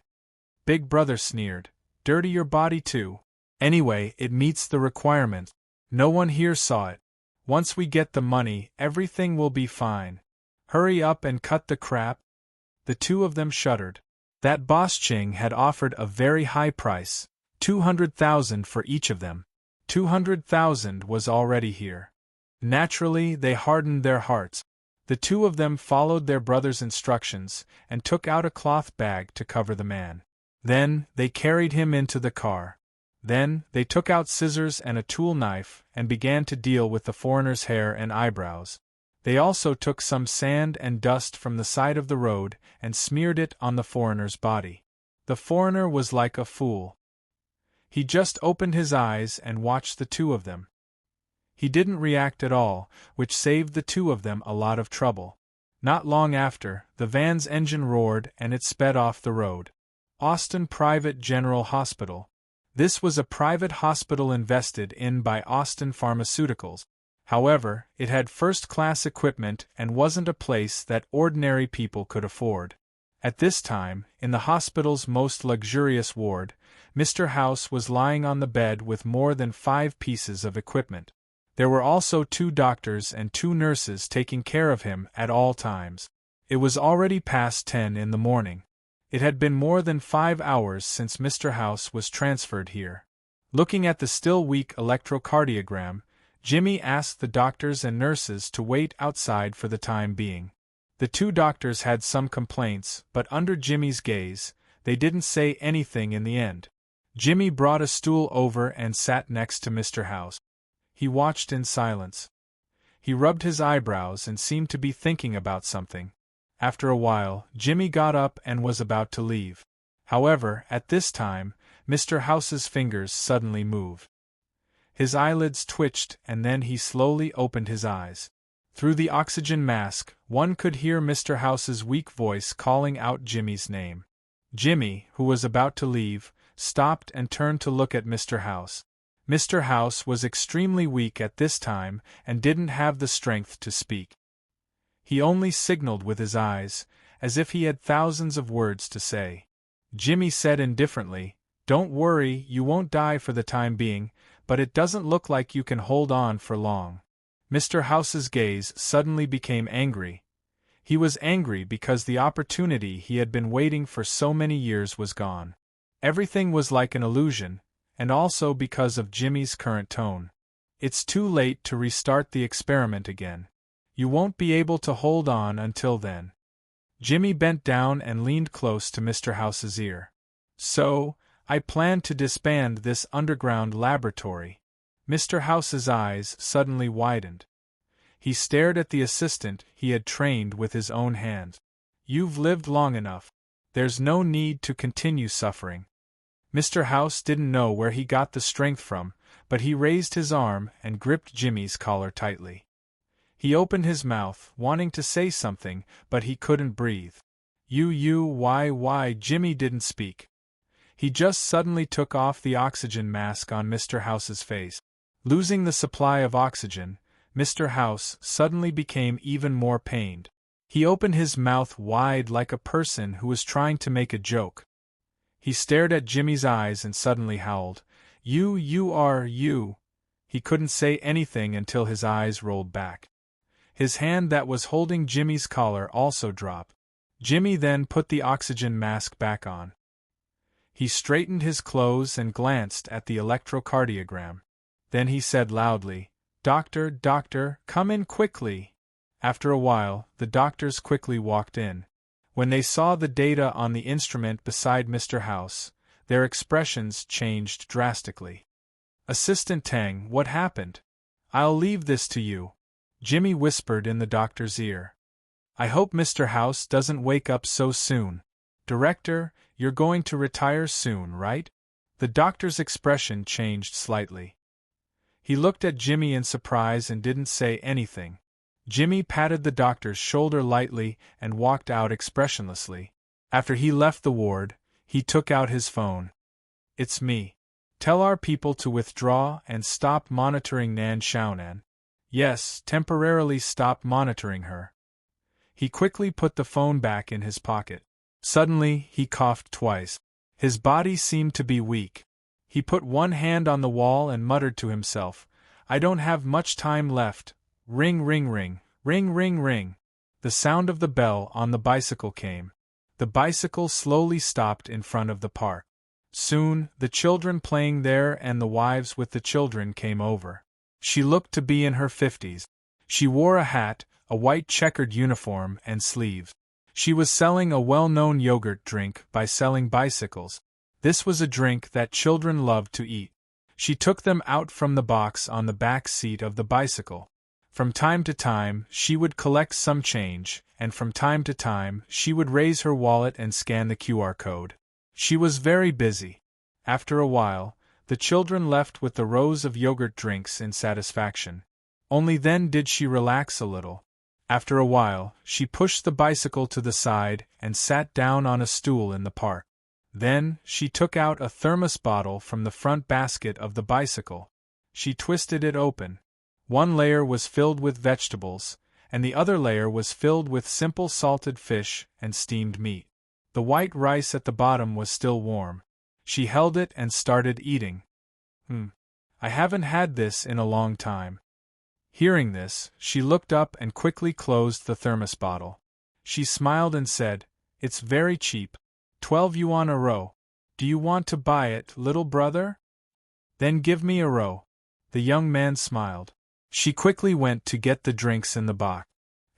Big brother sneered, "Dirty your body too. Anyway, it meets the requirements. No one here saw it. Once we get the money, everything will be fine. Hurry up and cut the crap." The two of them shuddered. That boss Ching had offered a very high price, 200,000 for each of them. 200,000 was already here. Naturally, they hardened their hearts. The two of them followed their brother's instructions, and took out a cloth bag to cover the man. Then, they carried him into the car. Then, they took out scissors and a tool knife, and began to deal with the foreigner's hair and eyebrows. They also took some sand and dust from the side of the road, and smeared it on the foreigner's body. The foreigner was like a fool. He just opened his eyes and watched the two of them. He didn't react at all, which saved the two of them a lot of trouble. Not long after, the van's engine roared and it sped off the road. Austin Private General Hospital. This was a private hospital invested in by Austin Pharmaceuticals. However, it had first-class equipment and wasn't a place that ordinary people could afford. At this time, in the hospital's most luxurious ward, Mr. House was lying on the bed with more than 5 pieces of equipment. There were also 2 doctors and 2 nurses taking care of him at all times. It was already past 10 in the morning. It had been more than 5 hours since Mr. House was transferred here. Looking at the still weak electrocardiogram, Jimmy asked the doctors and nurses to wait outside for the time being. The 2 doctors had some complaints, but under Jimmy's gaze, they didn't say anything in the end. Jimmy brought a stool over and sat next to Mr. House. He watched in silence. He rubbed his eyebrows and seemed to be thinking about something. After a while, Jimmy got up and was about to leave. However, at this time, Mr. House's fingers suddenly moved. His eyelids twitched and then he slowly opened his eyes. Through the oxygen mask, one could hear Mr. House's weak voice calling out Jimmy's name. Jimmy, who was about to leave, stopped and turned to look at Mr. House. Mr. House was extremely weak at this time and didn't have the strength to speak. He only signaled with his eyes, as if he had thousands of words to say. Jimmy said indifferently, "Don't worry, you won't die for the time being, but it doesn't look like you can hold on for long." Mr. House's gaze suddenly became angry. He was angry because the opportunity he had been waiting for so many years was gone. Everything was like an illusion, and also because of Jimmy's current tone. "It's too late to restart the experiment again. You won't be able to hold on until then." Jimmy bent down and leaned close to Mr. House's ear. "So, I plan to disband this underground laboratory." Mr. House's eyes suddenly widened. He stared at the assistant he had trained with his own hands. "You've lived long enough. There's no need to continue suffering." Mr. House didn't know where he got the strength from, but he raised his arm and gripped Jimmy's collar tightly. He opened his mouth, wanting to say something, but he couldn't breathe. Why, Jimmy didn't speak. He just suddenly took off the oxygen mask on Mr. House's face. Losing the supply of oxygen, Mr. House suddenly became even more pained. He opened his mouth wide like a person who was trying to make a joke. He stared at Jimmy's eyes and suddenly howled, You. He couldn't say anything until his eyes rolled back. His hand that was holding Jimmy's collar also dropped. Jimmy then put the oxygen mask back on. He straightened his clothes and glanced at the electrocardiogram. Then he said loudly, Doctor, come in quickly." After a while, the doctors quickly walked in. When they saw the data on the instrument beside Mr. House, their expressions changed drastically. "Assistant Tang, what happened? I'll leave this to you," Jimmy whispered in the doctor's ear. I hope Mr. House doesn't wake up so soon. Director, you're going to retire soon, right? The doctor's expression changed slightly. He looked at Jimmy in surprise and didn't say anything. Jimmy patted the doctor's shoulder lightly and walked out expressionlessly. After he left the ward, he took out his phone. It's me. Tell our people to withdraw and stop monitoring Nan Xiaonan. Yes, temporarily stop monitoring her. He quickly put the phone back in his pocket. Suddenly, he coughed twice. His body seemed to be weak. He put one hand on the wall and muttered to himself, I don't have much time left. Ring, ring, ring, ring, ring, ring. The sound of the bell on the bicycle came. The bicycle slowly stopped in front of the park. Soon, the children playing there and the wives with the children came over. She looked to be in her 50s. She wore a hat, a white checkered uniform, and sleeves. She was selling a well-known yogurt drink by selling bicycles. This was a drink that children loved to eat. She took them out from the box on the back seat of the bicycle. From time to time, she would collect some change, and from time to time, she would raise her wallet and scan the QR code. She was very busy. After a while, the children left with the rows of yogurt drinks in satisfaction. Only then did she relax a little. After a while, she pushed the bicycle to the side and sat down on a stool in the park. Then, she took out a thermos bottle from the front basket of the bicycle. She twisted it open. One layer was filled with vegetables, and the other layer was filled with simple salted fish and steamed meat. The white rice at the bottom was still warm. She held it and started eating. I haven't had this in a long time. Hearing this, she looked up and quickly closed the thermos bottle. She smiled and said, It's very cheap. 12 yuan a row. Do you want to buy it, little brother? Then give me a row. The young man smiled. She quickly went to get the drinks in the box.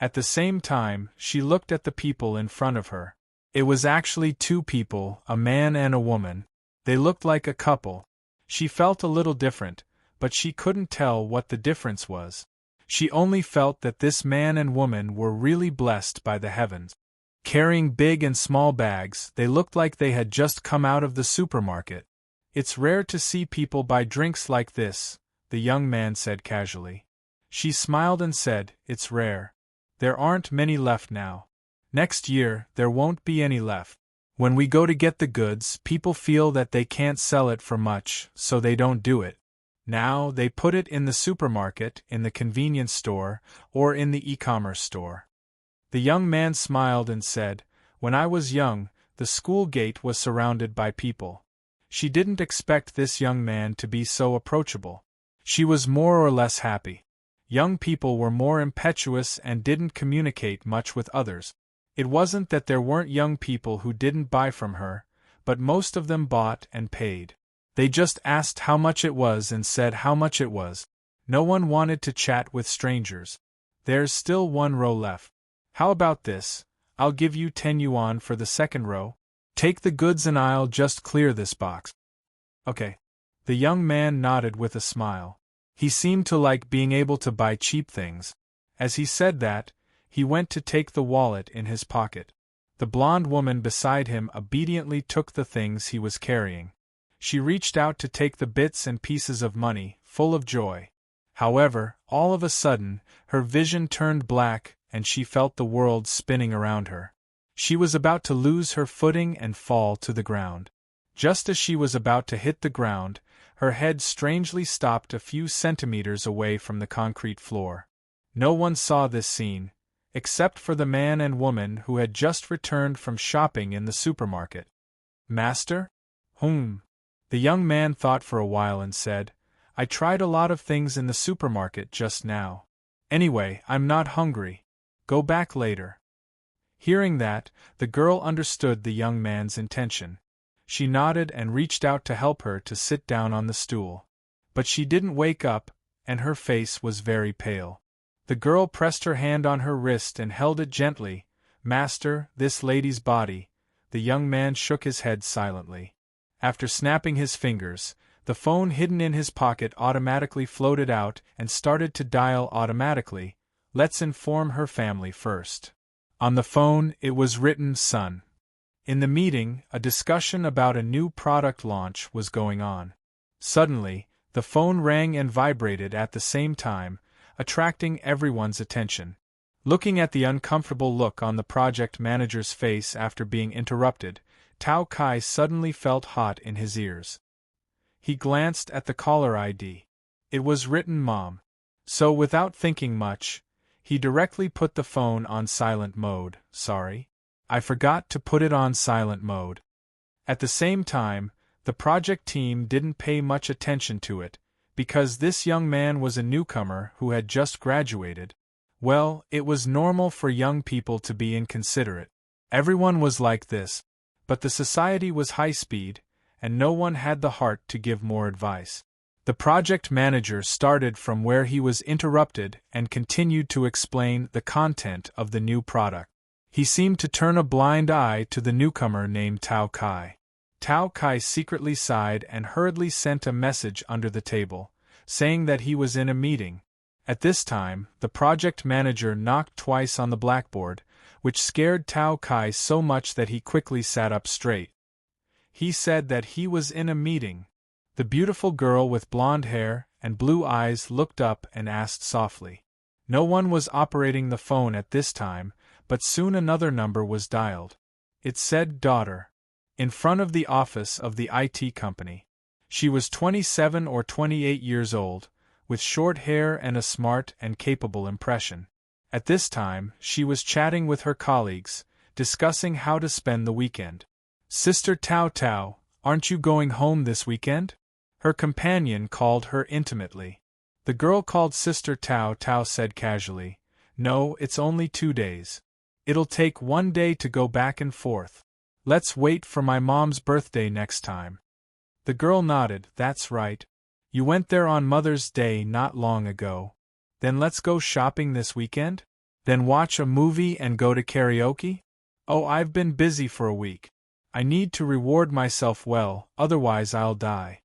At the same time, she looked at the people in front of her. It was actually two people, a man and a woman. They looked like a couple. She felt a little different, but she couldn't tell what the difference was. She only felt that this man and woman were really blessed by the heavens. Carrying big and small bags, they looked like they had just come out of the supermarket. It's rare to see people buy drinks like this, the young man said casually. She smiled and said, It's rare. There aren't many left now. Next year, there won't be any left. When we go to get the goods, people feel that they can't sell it for much, so they don't do it. Now, they put it in the supermarket, in the convenience store, or in the e-commerce store. The young man smiled and said, When I was young, the school gate was surrounded by people. She didn't expect this young man to be so approachable. She was more or less happy. Young people were more impetuous and didn't communicate much with others. It wasn't that there weren't young people who didn't buy from her, but most of them bought and paid. They just asked how much it was and said how much it was. No one wanted to chat with strangers. There's still one row left. How about this? I'll give you 10 yuan for the second row. Take the goods and I'll just clear this box. Okay. The young man nodded with a smile. He seemed to like being able to buy cheap things. As he said that, he went to take the wallet in his pocket. The blonde woman beside him obediently took the things he was carrying. She reached out to take the bits and pieces of money, full of joy. However, all of a sudden, her vision turned black and she felt the world spinning around her. She was about to lose her footing and fall to the ground. Just as she was about to hit the ground, her head strangely stopped a few centimeters away from the concrete floor. No one saw this scene, except for the man and woman who had just returned from shopping in the supermarket. Master? The young man thought for a while and said, I tried a lot of things in the supermarket just now. Anyway, I'm not hungry. Go back later. Hearing that, the girl understood the young man's intention. She nodded and reached out to help her to sit down on the stool. But she didn't wake up, and her face was very pale. The girl pressed her hand on her wrist and held it gently. Master, this lady's body. The young man shook his head silently. After snapping his fingers, the phone hidden in his pocket automatically floated out and started to dial automatically. Let's inform her family first. On the phone, it was written, "Son." In the meeting, a discussion about a new product launch was going on. Suddenly, the phone rang and vibrated at the same time, attracting everyone's attention. Looking at the uncomfortable look on the project manager's face after being interrupted, Tao Kai suddenly felt hot in his ears. He glanced at the caller ID. It was written Mom. So without thinking much, he directly put the phone on silent mode. Sorry, I forgot to put it on silent mode. At the same time, the project team didn't pay much attention to it, because this young man was a newcomer who had just graduated. Well, it was normal for young people to be inconsiderate. Everyone was like this, but the society was high-speed, and no one had the heart to give more advice. The project manager started from where he was interrupted and continued to explain the content of the new product. He seemed to turn a blind eye to the newcomer named Tao Kai. Tao Kai secretly sighed and hurriedly sent a message under the table, saying that he was in a meeting. At this time, the project manager knocked twice on the blackboard, which scared Tao Kai so much that he quickly sat up straight. He said that he was in a meeting. The beautiful girl with blonde hair and blue eyes looked up and asked softly. No one was operating the phone at this time, but soon another number was dialed. It said daughter. In front of the office of the IT company. She was 27 or 28 years old, with short hair and a smart and capable impression. At this time, she was chatting with her colleagues, discussing how to spend the weekend. Sister Tao Tao, aren't you going home this weekend? Her companion called her intimately. The girl called Sister Tao Tao said casually, No, it's only 2 days. It'll take 1 day to go back and forth. Let's wait for my mom's birthday next time. The girl nodded, That's right. You went there on Mother's Day not long ago. Then let's go shopping this weekend? Then watch a movie and go to karaoke? Oh, I've been busy for a week. I need to reward myself well, otherwise I'll die.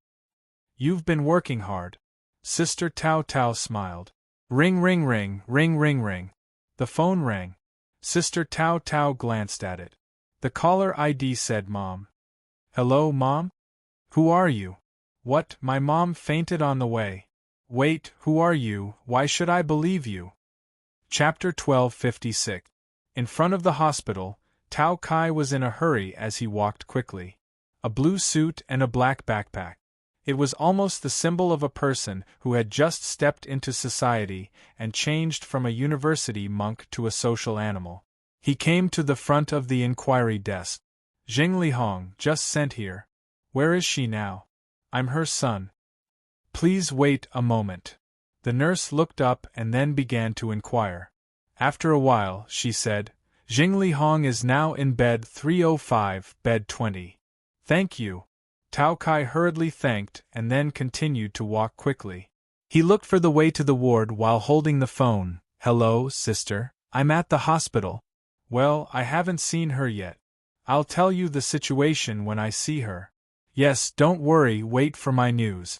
You've been working hard. Sister Tao Tao smiled. Ring ring ring, ring ring ring. The phone rang. Sister Tao Tao glanced at it. The caller ID said Mom. Hello, Mom? Who are you? What, my mom fainted on the way. Wait, who are you? Why should I believe you? Chapter 1256. In front of the hospital, Tao Kai was in a hurry as he walked quickly. A blue suit and a black backpack. It was almost the symbol of a person who had just stepped into society and changed from a university monk to a social animal. He came to the front of the inquiry desk. Jing Hong, just sent here. Where is she now? I'm her son. Please wait a moment. The nurse looked up and then began to inquire. After a while, she said, Jing Hong is now in bed 305, bed 20. Thank you. Tao Kai hurriedly thanked and then continued to walk quickly. He looked for the way to the ward while holding the phone. Hello, sister. I'm at the hospital. Well, I haven't seen her yet. I'll tell you the situation when I see her. Yes, don't worry, wait for my news.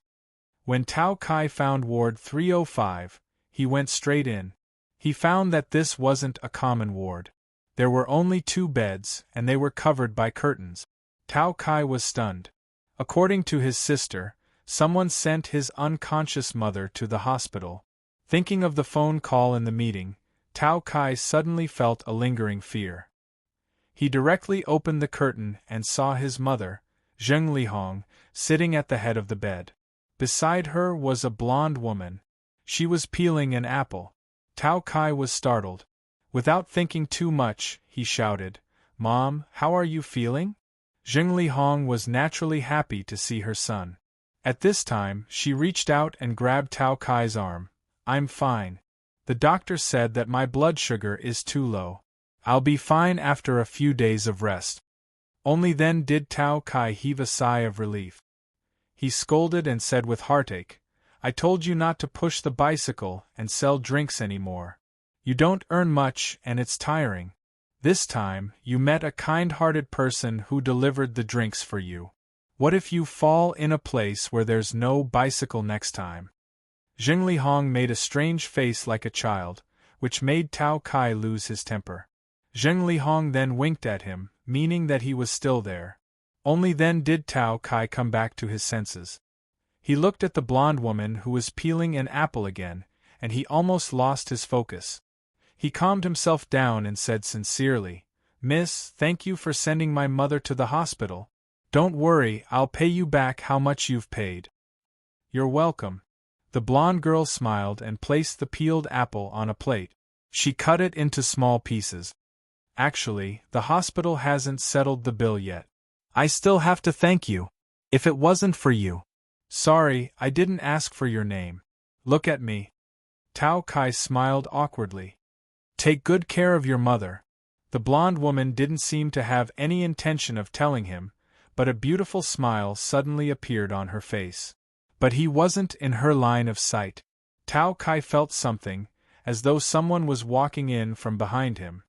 When Tao Kai found Ward 305, he went straight in. He found that this wasn't a common ward. There were only 2 beds, and they were covered by curtains. Tao Kai was stunned. According to his sister, someone sent his unconscious mother to the hospital. Thinking of the phone call in the meeting, Tao Kai suddenly felt a lingering fear. He directly opened the curtain and saw his mother, Zheng Lihong, sitting at the head of the bed. Beside her was a blonde woman. She was peeling an apple. Tao Kai was startled. Without thinking too much, he shouted, Mom, how are you feeling? Zheng Lihong was naturally happy to see her son. At this time, she reached out and grabbed Tao Kai's arm. I'm fine. The doctor said that my blood sugar is too low. I'll be fine after a few days of rest. Only then did Tao Kai heave a sigh of relief. He scolded and said with heartache, I told you not to push the bicycle and sell drinks anymore. You don't earn much and it's tiring. This time, you met a kind-hearted person who delivered the drinks for you. What if you fall in a place where there's no bicycle next time? Zheng Lihong made a strange face like a child, which made Tao Kai lose his temper. Zheng Lihong then winked at him, meaning that he was still there. Only then did Tao Kai come back to his senses. He looked at the blonde woman who was peeling an apple again, and he almost lost his focus. He calmed himself down and said sincerely, "Miss, thank you for sending my mother to the hospital. Don't worry, I'll pay you back how much you've paid." "You're welcome." The blonde girl smiled and placed the peeled apple on a plate. She cut it into small pieces. "Actually, the hospital hasn't settled the bill yet. I still have to thank you. If it wasn't for you." "Sorry, I didn't ask for your name. Look at me." Tao Kai smiled awkwardly. "Take good care of your mother." The blonde woman didn't seem to have any intention of telling him, but a beautiful smile suddenly appeared on her face. But he wasn't in her line of sight. Tao Kai felt something, as though someone was walking in from behind him.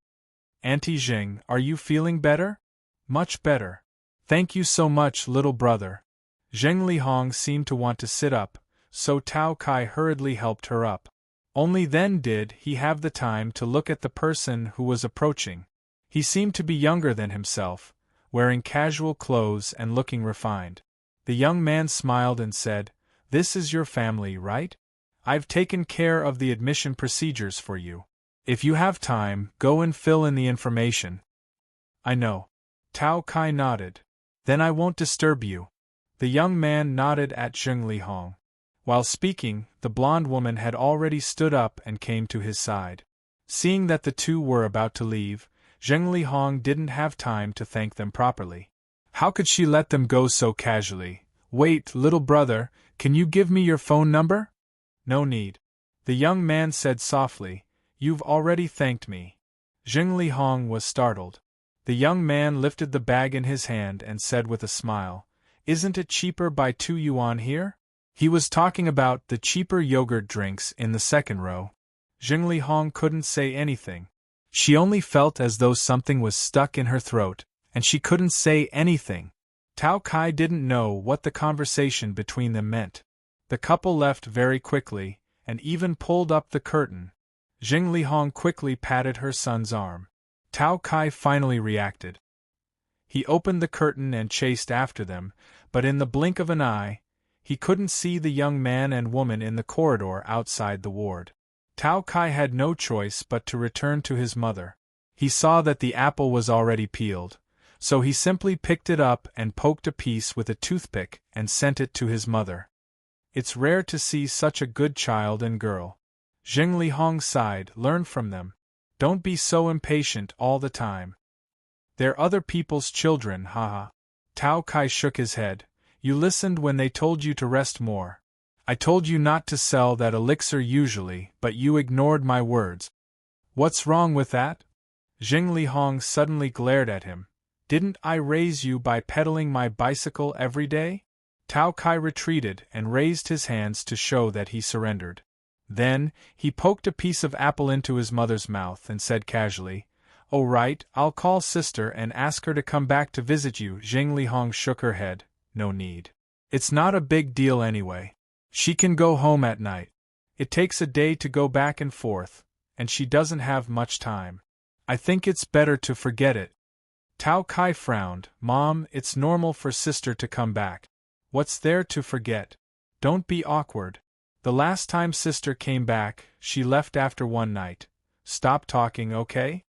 "Auntie Jing, are you feeling better?" "Much better. Thank you so much, little brother." Zheng Lihong seemed to want to sit up, so Tao Kai hurriedly helped her up. Only then did he have the time to look at the person who was approaching. He seemed to be younger than himself, wearing casual clothes and looking refined. The young man smiled and said, "This is your family, right? I've taken care of the admission procedures for you. If you have time, go and fill in the information." "I know." Tao Kai nodded. "Then I won't disturb you." The young man nodded at Zheng Lihong. While speaking, the blonde woman had already stood up and came to his side. Seeing that the two were about to leave, Zheng Lihong didn't have time to thank them properly. How could she let them go so casually? "Wait, little brother, can you give me your phone number?" "No need." The young man said softly, "You've already thanked me." Zheng Lihong was startled. The young man lifted the bag in his hand and said with a smile, "Isn't it cheaper by 2 yuan here?" He was talking about the cheaper yogurt drinks in the second row. Zheng Lihong couldn't say anything. She only felt as though something was stuck in her throat, and she couldn't say anything. Tao Kai didn't know what the conversation between them meant. The couple left very quickly, and even pulled up the curtain. Zheng Lihong quickly patted her son's arm. Tao Kai finally reacted. He opened the curtain and chased after them, but in the blink of an eye, he couldn't see the young man and woman in the corridor outside the ward. Tao Kai had no choice but to return to his mother. He saw that the apple was already peeled, so he simply picked it up and poked a piece with a toothpick and sent it to his mother. It's rare to see such a good child and girl. Zheng Lihong sighed, "Learn from them. Don't be so impatient all the time. They're other people's children, haha." Tao Kai shook his head. "You listened when they told you to rest more. I told you not to sell that elixir usually, but you ignored my words." "What's wrong with that?" Zheng Lihong suddenly glared at him. "Didn't I raise you by pedaling my bicycle every day?" Tao Kai retreated and raised his hands to show that he surrendered. Then, he poked a piece of apple into his mother's mouth and said casually, "Oh right, I'll call sister and ask her to come back to visit you." Zheng Lihong shook her head. "No need. It's not a big deal anyway. She can go home at night. It takes a day to go back and forth, and she doesn't have much time. I think it's better to forget it." Tao Kai frowned. "Mom, it's normal for sister to come back. What's there to forget? Don't be awkward. The last time sister came back, she left after one night. Stop talking, okay?"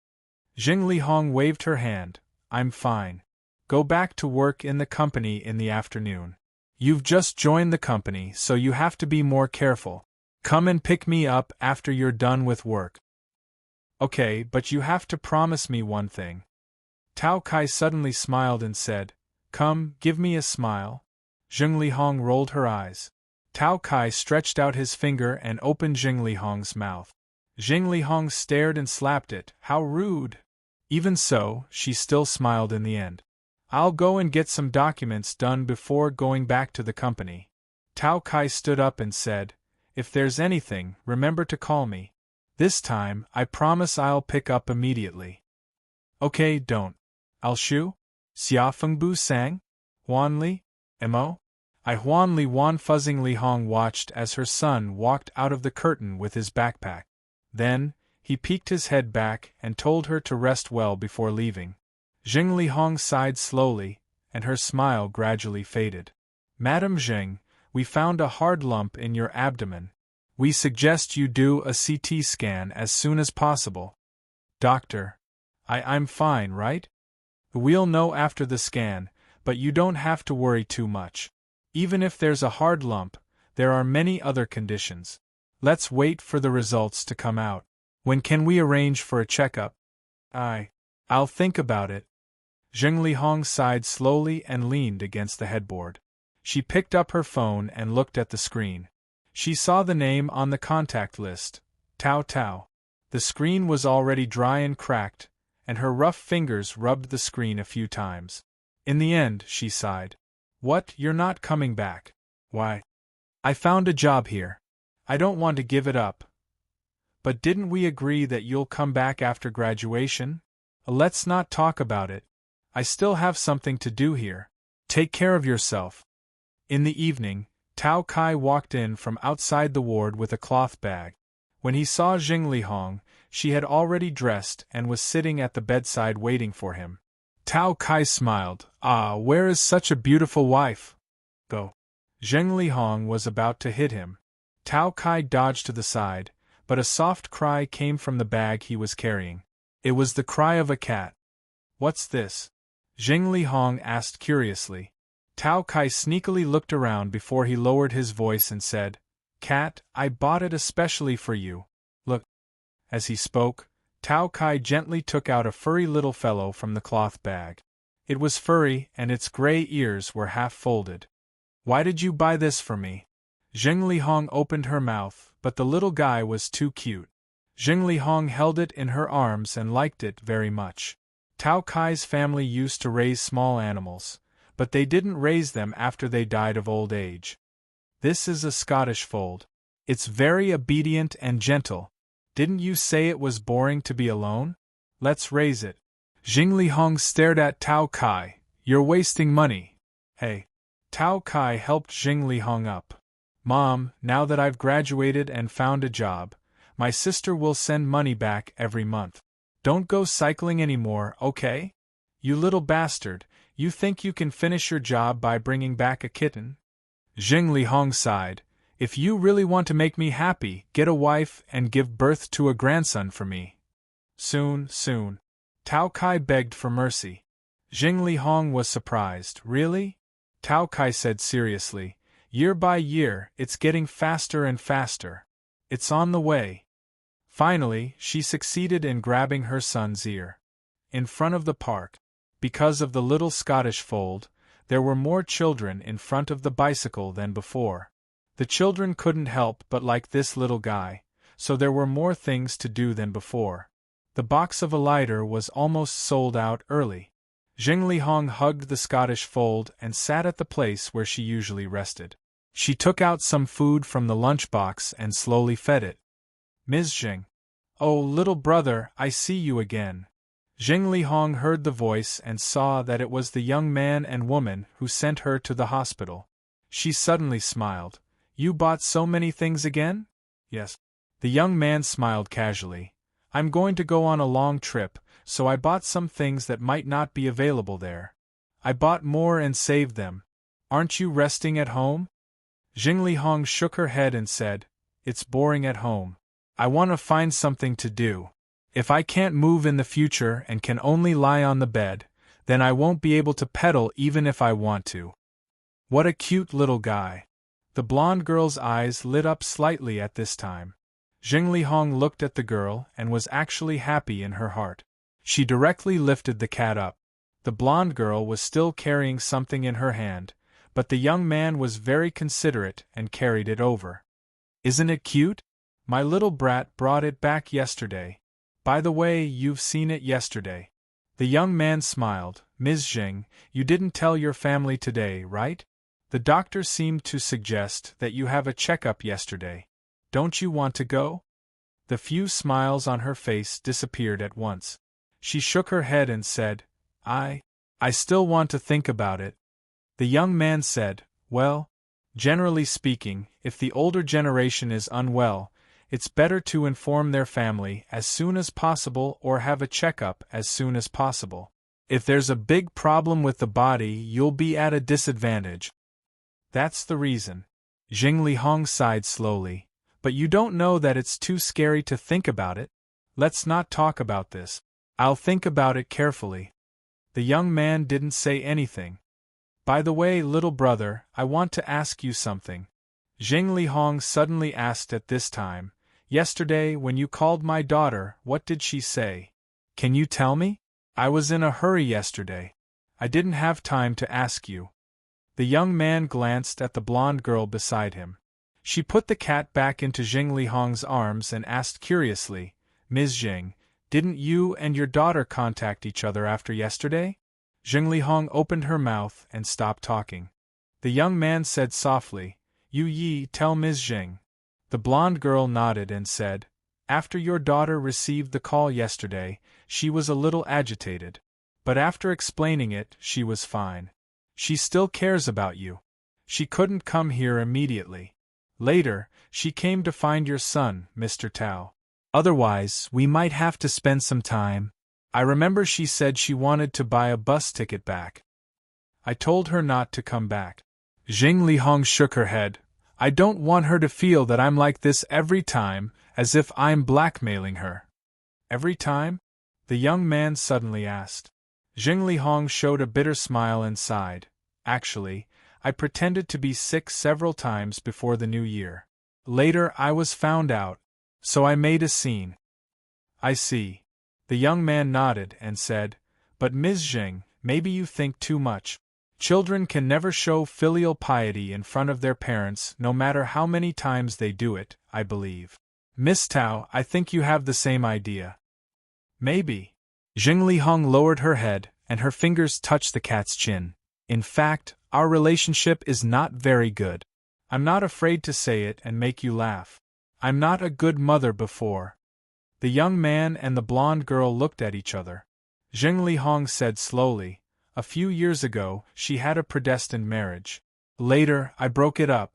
Zheng Lihong waved her hand. "I'm fine. Go back to work in the company in the afternoon. You've just joined the company, so you have to be more careful. Come and pick me up after you're done with work." "Okay, but you have to promise me one thing." Tao Kai suddenly smiled and said, "Come, give me a smile." Zheng Lihong rolled her eyes. Tao Kai stretched out his finger and opened Zheng Lihong's mouth. Zheng Lihong stared and slapped it. How rude! Even so, she still smiled in the end. "I'll go and get some documents done before going back to the company." Tao Kai stood up and said, "If there's anything, remember to call me. This time, I promise I'll pick up immediately." "Okay, don't. I'll shu? Xia Fengbu sang? Huan Li? Mo? I Huan Li Wan." Fuzzing Li Hong watched as her son walked out of the curtain with his backpack. Then, He peeked his head back and told her to rest well before leaving. Zheng Lihong sighed slowly, and her smile gradually faded. Madam Zheng, we found a hard lump in your abdomen. We suggest you do a CT scan as soon as possible. Doctor, I'm fine, right? We'll know after the scan, but you don't have to worry too much. Even if there's a hard lump, there are many other conditions. Let's wait for the results to come out. When can we arrange for a checkup? I'll think about it. Zheng Lihong sighed slowly and leaned against the headboard. She picked up her phone and looked at the screen. She saw the name on the contact list, Tao Tao. The screen was already dry and cracked, and her rough fingers rubbed the screen a few times. In the end, she sighed. What, you're not coming back? Why? I found a job here. I don't want to give it up. But didn't we agree that you'll come back after graduation? Let's not talk about it. I still have something to do here. Take care of yourself. In the evening, Tao Kai walked in from outside the ward with a cloth bag. When he saw Zheng Lihong, she had already dressed and was sitting at the bedside waiting for him. Tao Kai smiled. Where is such a beautiful wife? Go. Zheng Lihong was about to hit him. Tao Kai dodged to the side, but a soft cry came from the bag he was carrying. It was the cry of a cat. What's this? Zheng Lihong asked curiously. Tao Kai sneakily looked around before he lowered his voice and said, Cat, I bought it especially for you. Look. As he spoke, Tao Kai gently took out a furry little fellow from the cloth bag. It was furry, and its gray ears were half folded. Why did you buy this for me? Zheng Lihong opened her mouth, but the little guy was too cute. Zheng Lihong held it in her arms and liked it very much. Tao Kai's family used to raise small animals, but they didn't raise them after they died of old age. This is a Scottish fold. It's very obedient and gentle. Didn't you say it was boring to be alone? Let's raise it. Zheng Lihong stared at Tao Kai. You're wasting money. Hey. Tao Kai helped Zheng Lihong up. Mom, now that I've graduated and found a job, my sister will send money back every month. Don't go cycling anymore, okay? You little bastard, you think you can finish your job by bringing back a kitten? Zheng Lihong sighed. If you really want to make me happy, get a wife and give birth to a grandson for me. Soon. Tao Kai begged for mercy. Zheng Lihong was surprised. Really? Tao Kai said seriously. Year by year, it's getting faster and faster. It's on the way. Finally, she succeeded in grabbing her son's ear. In front of the park, because of the little Scottish fold, there were more children in front of the bicycle than before. The children couldn't help but like this little guy, so there were more things to do than before. The box of a lighter was almost sold out early. Zheng Lihong hugged the Scottish fold and sat at the place where she usually rested. She took out some food from the lunchbox and slowly fed it. Ms. Zheng. Oh, little brother, I see you again. Zheng Lihong heard the voice and saw that it was the young man and woman who sent her to the hospital. She suddenly smiled. You bought so many things again? Yes. The young man smiled casually. I'm going to go on a long trip, so I bought some things that might not be available there. I bought more and saved them. Aren't you resting at home? Zheng Lihong shook her head and said, It's boring at home. I want to find something to do. If I can't move in the future and can only lie on the bed, then I won't be able to pedal even if I want to. What a cute little guy. The blonde girl's eyes lit up slightly at this time. Zheng Lihong looked at the girl and was actually happy in her heart. She directly lifted the cat up. The blonde girl was still carrying something in her hand, but the young man was very considerate and carried it over. Isn't it cute? My little brat brought it back yesterday. By the way, you've seen it yesterday. The young man smiled. Ms. Zheng, you didn't tell your family today, right? The doctor seemed to suggest that you have a checkup yesterday. Don't you want to go? The few smiles on her face disappeared at once. She shook her head and said, I still want to think about it. The young man said, Well, generally speaking, if the older generation is unwell, it's better to inform their family as soon as possible or have a checkup as soon as possible. If there's a big problem with the body, you'll be at a disadvantage. That's the reason. Jing Lihong sighed slowly. But you don't know that it's too scary to think about it? Let's not talk about this. I'll think about it carefully. The young man didn't say anything. By the way, little brother, I want to ask you something. Jing Lihong suddenly asked at this time. Yesterday, when you called my daughter, what did she say? Can you tell me? I was in a hurry yesterday. I didn't have time to ask you. The young man glanced at the blonde girl beside him. She put the cat back into Jing Lihong's arms and asked curiously, Ms. Jing, didn't you and your daughter contact each other after yesterday? Jing Lihong opened her mouth and stopped talking. The young man said softly, You Yi, tell Ms. Jing. The blonde girl nodded and said, After your daughter received the call yesterday, she was a little agitated. But after explaining it, she was fine. She still cares about you. She couldn't come here immediately. Later, she came to find your son, Mr. Tao. Otherwise, we might have to spend some time. I remember she said she wanted to buy a bus ticket back. I told her not to come back. Jing Lihong shook her head. I don't want her to feel that I'm like this every time, as if I'm blackmailing her. Every time? The young man suddenly asked. Jing Lihong showed a bitter smile and sighed. Actually, I pretended to be sick several times before the new year. Later I was found out, so I made a scene. I see. The young man nodded and said, But Ms. Jing, maybe you think too much. Children can never show filial piety in front of their parents no matter how many times they do it, I believe. Miss Tao, I think you have the same idea. Maybe. Jing Lihong lowered her head, and her fingers touched the cat's chin. In fact, our relationship is not very good. I'm not afraid to say it and make you laugh. I'm not a good mother before. The young man and the blonde girl looked at each other. Jing Lihong said slowly, A few years ago, she had a predestined marriage. Later, I broke it up.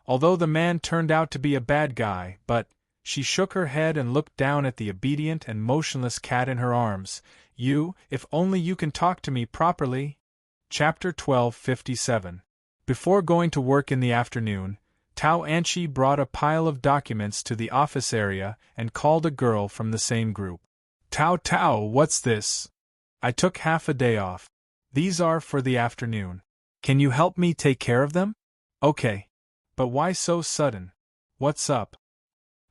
Although the man turned out to be a bad guy, but... She shook her head and looked down at the obedient and motionless cat in her arms. You, if only you can talk to me properly. Chapter 12:57. Before going to work in the afternoon, Tao Anchi brought a pile of documents to the office area and called a girl from the same group. Tao, what's this? I took half a day off. These are for the afternoon. Can you help me take care of them? Okay. But why so sudden? What's up?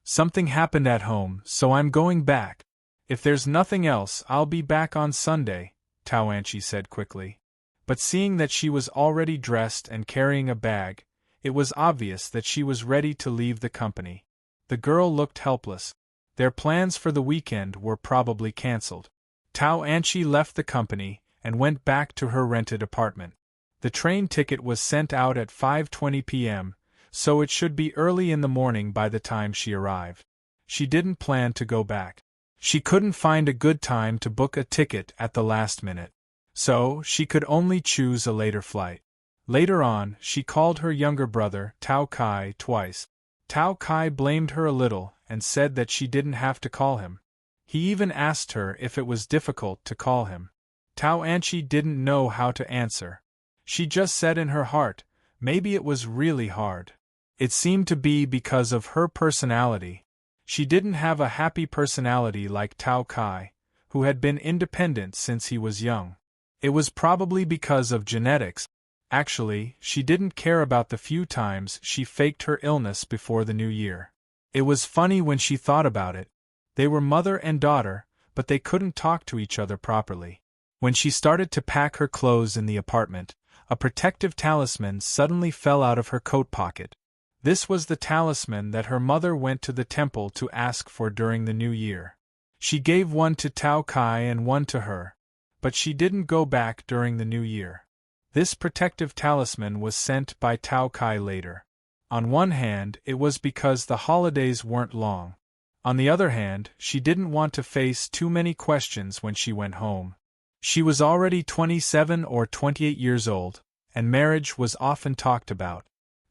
Something happened at home, so I'm going back. If there's nothing else, I'll be back on Sunday, Tao Anchi said quickly. But seeing that she was already dressed and carrying a bag, it was obvious that she was ready to leave the company. The girl looked helpless. Their plans for the weekend were probably cancelled. Tao Anchi left the company and went back to her rented apartment. The train ticket was sent out at 5:20 p.m., so it should be early in the morning by the time she arrived. She didn't plan to go back. She couldn't find a good time to book a ticket at the last minute. So, she could only choose a later flight. Later on, she called her younger brother, Tao Kai, twice. Tao Kai blamed her a little and said that she didn't have to call him. He even asked her if it was difficult to call him. Tao Anchi didn't know how to answer. She just said in her heart, maybe it was really hard. It seemed to be because of her personality. She didn't have a happy personality like Tao Kai, who had been independent since he was young. It was probably because of genetics. Actually, she didn't care about the few times she faked her illness before the new year. It was funny when she thought about it. They were mother and daughter, but they couldn't talk to each other properly. When she started to pack her clothes in the apartment, a protective talisman suddenly fell out of her coat pocket. This was the talisman that her mother went to the temple to ask for during the new year. She gave one to Tao Kai and one to her, but she didn't go back during the new year. This protective talisman was sent by Tao Kai later. On one hand, it was because the holidays weren't long. On the other hand, she didn't want to face too many questions when she went home. She was already 27 or 28 years old, and marriage was often talked about.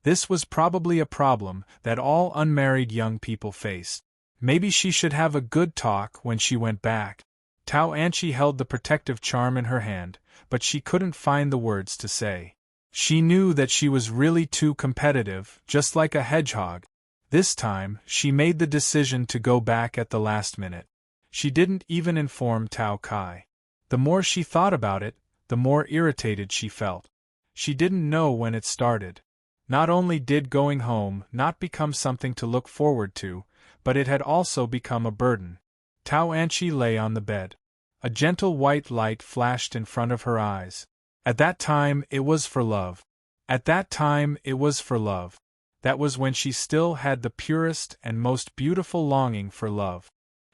This was probably a problem that all unmarried young people faced. Maybe she should have a good talk when she went back. Tao Anchi held the protective charm in her hand, but she couldn't find the words to say. She knew that she was really too competitive, just like a hedgehog. This time, she made the decision to go back at the last minute. She didn't even inform Tao Kai. The more she thought about it, the more irritated she felt. She didn't know when it started. Not only did going home not become something to look forward to, but it had also become a burden. Tao Anchi lay on the bed. A gentle white light flashed in front of her eyes. At that time, it was for love. At that time, it was for love. That was when she still had the purest and most beautiful longing for love.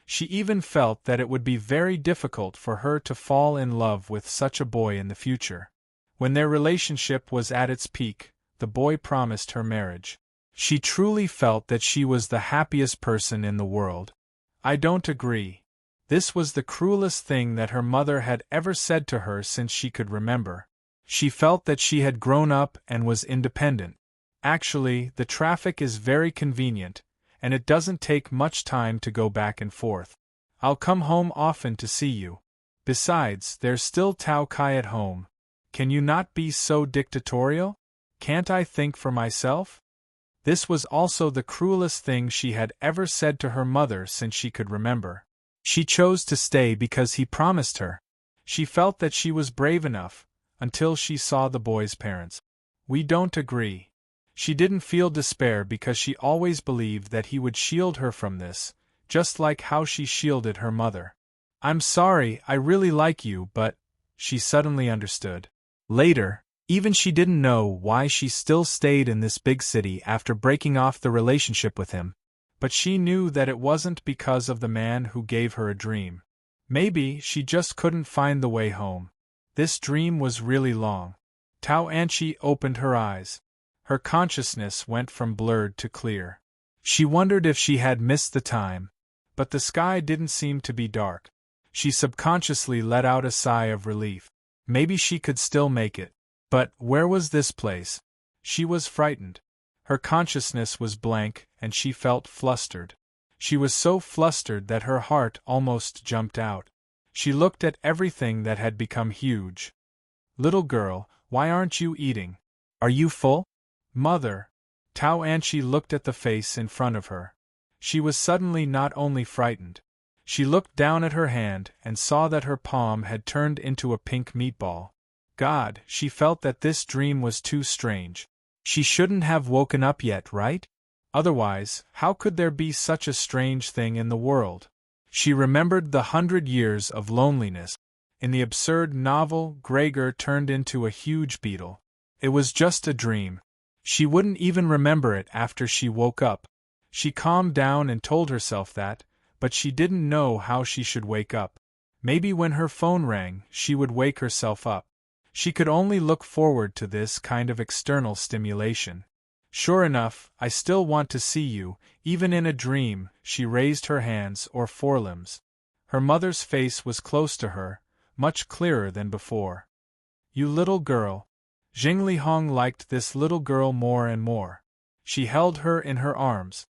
She even felt that it would be very difficult for her to fall in love with such a boy in the future. When their relationship was at its peak, the boy promised her marriage. She truly felt that she was the happiest person in the world. I don't agree. This was the cruelest thing that her mother had ever said to her since she could remember. She felt that she had grown up and was independent. Actually, the traffic is very convenient, and it doesn't take much time to go back and forth. I'll come home often to see you. Besides, there's still Tao Kai at home. Can you not be so dictatorial? Can't I think for myself? This was also the cruelest thing she had ever said to her mother since she could remember. She chose to stay because he promised her. She felt that she was brave enough, until she saw the boy's parents. We don't agree. She didn't feel despair because she always believed that he would shield her from this, just like how she shielded her mother. I'm sorry, I really like you, but… She suddenly understood. Later, even she didn't know why she still stayed in this big city after breaking off the relationship with him. But she knew that it wasn't because of the man who gave her a dream. Maybe she just couldn't find the way home. This dream was really long. Tao Anchi opened her eyes. Her consciousness went from blurred to clear. She wondered if she had missed the time, but the sky didn't seem to be dark. She subconsciously let out a sigh of relief. Maybe she could still make it. But where was this place? She was frightened. Her consciousness was blank, and she felt flustered. She was so flustered that her heart almost jumped out. She looked at everything that had become huge. Little girl, why aren't you eating? Are you full? Mother. Tao Anchi looked at the face in front of her. She was suddenly not only frightened. She looked down at her hand and saw that her palm had turned into a pink meatball. God, she felt that this dream was too strange. She shouldn't have woken up yet, right? Otherwise, how could there be such a strange thing in the world? She remembered the 100 years of loneliness. In the absurd novel, Gregor turned into a huge beetle. It was just a dream. She wouldn't even remember it after she woke up. She calmed down and told herself that, but she didn't know how she should wake up. Maybe when her phone rang, she would wake herself up. She could only look forward to this kind of external stimulation. Sure enough, I still want to see you, even in a dream. She raised her hands or forelimbs. Her mother's face was close to her, much clearer than before. You little girl. Jing Lihong liked this little girl more and more. She held her in her arms.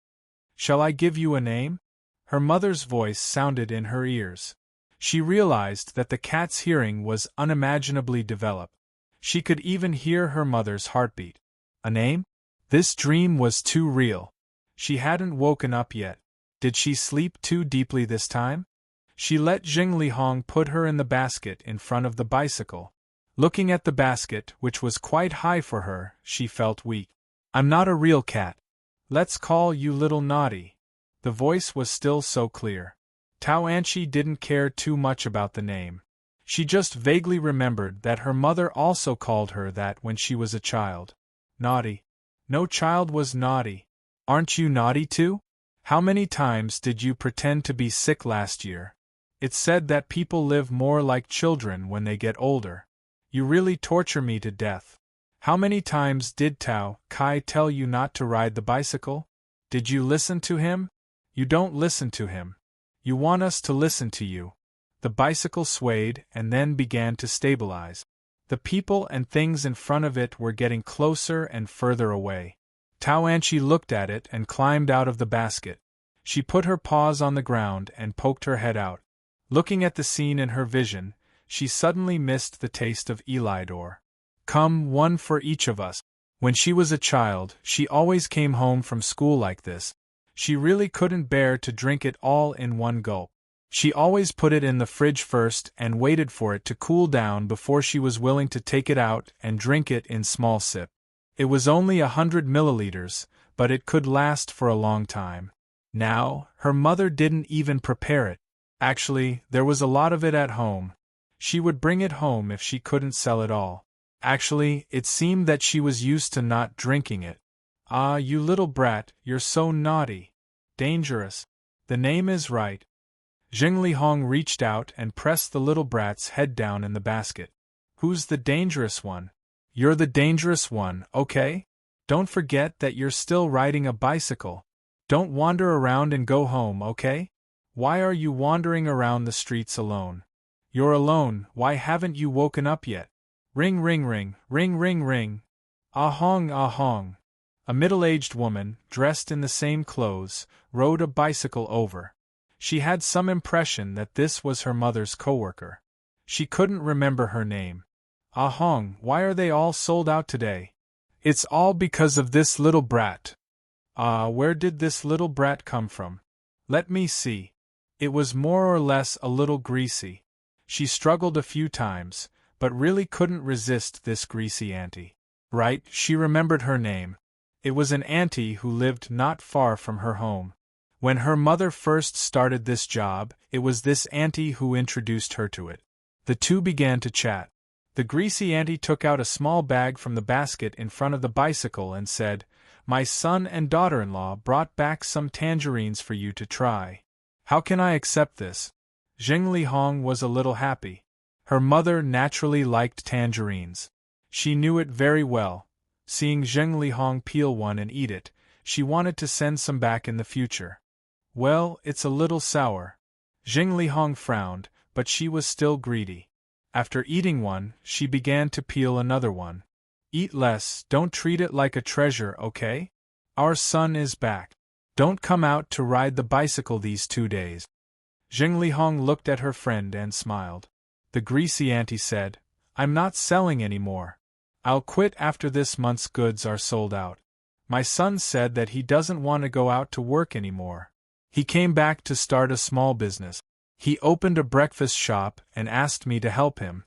Shall I give you a name? Her mother's voice sounded in her ears. She realized that the cat's hearing was unimaginably developed. She could even hear her mother's heartbeat. A name? This dream was too real. She hadn't woken up yet. Did she sleep too deeply this time? She let Jing Lihong put her in the basket in front of the bicycle. Looking at the basket, which was quite high for her, she felt weak. I'm not a real cat. Let's call you Little Naughty. The voice was still so clear. Tao Anchi didn't care too much about the name. She just vaguely remembered that her mother also called her that when she was a child. Naughty. No child was naughty. Aren't you naughty too? How many times did you pretend to be sick last year? It's said that people live more like children when they get older. You really torture me to death. How many times did Tao Kai tell you not to ride the bicycle? Did you listen to him? You don't listen to him. You want us to listen to you. The bicycle swayed and then began to stabilize. The people and things in front of it were getting closer and further away. Tao Anchi looked at it and climbed out of the basket. She put her paws on the ground and poked her head out. Looking at the scene in her vision, she suddenly missed the taste of Elidor. Come, one for each of us. When she was a child, she always came home from school like this. She really couldn't bear to drink it all in one gulp. She always put it in the fridge first and waited for it to cool down before she was willing to take it out and drink it in small sips. It was only 100 milliliters, but it could last for a long time. Now, her mother didn't even prepare it. Actually, there was a lot of it at home. She would bring it home if she couldn't sell it all. Actually, it seemed that she was used to not drinking it. Ah, you little brat, you're so naughty. Dangerous. The name is right. Zheng Hong reached out and pressed the little brat's head down in the basket. Who's the dangerous one? You're the dangerous one, okay? Don't forget that you're still riding a bicycle. Don't wander around and go home, okay? Why are you wandering around the streets alone? You're alone, why haven't you woken up yet? Ring ring ring, ring ring ring. Ah hong ah hong. A middle-aged woman, dressed in the same clothes, rode a bicycle over. She had some impression that this was her mother's coworker. She couldn't remember her name. Ah hong, why are they all sold out today? It's all because of this little brat. Ah, where did this little brat come from? Let me see. It was more or less a little greasy. She struggled a few times, but really couldn't resist this greasy auntie. Right, she remembered her name. It was an auntie who lived not far from her home. When her mother first started this job, it was this auntie who introduced her to it. The two began to chat. The greasy auntie took out a small bag from the basket in front of the bicycle and said, "My son and daughter-in-law brought back some tangerines for you to try. How can I accept this?" Zheng Hong was a little happy. Her mother naturally liked tangerines. She knew it very well. Seeing Zheng Hong peel one and eat it, she wanted to send some back in the future. Well, it's a little sour. Zheng Hong frowned, but she was still greedy. After eating one, she began to peel another one. Eat less, don't treat it like a treasure, okay? Our son is back. Don't come out to ride the bicycle these 2 days. Zheng Hong looked at her friend and smiled. The greasy auntie said, "I'm not selling anymore. I'll quit after this month's goods are sold out. My son said that he doesn't want to go out to work anymore. He came back to start a small business. He opened a breakfast shop and asked me to help him."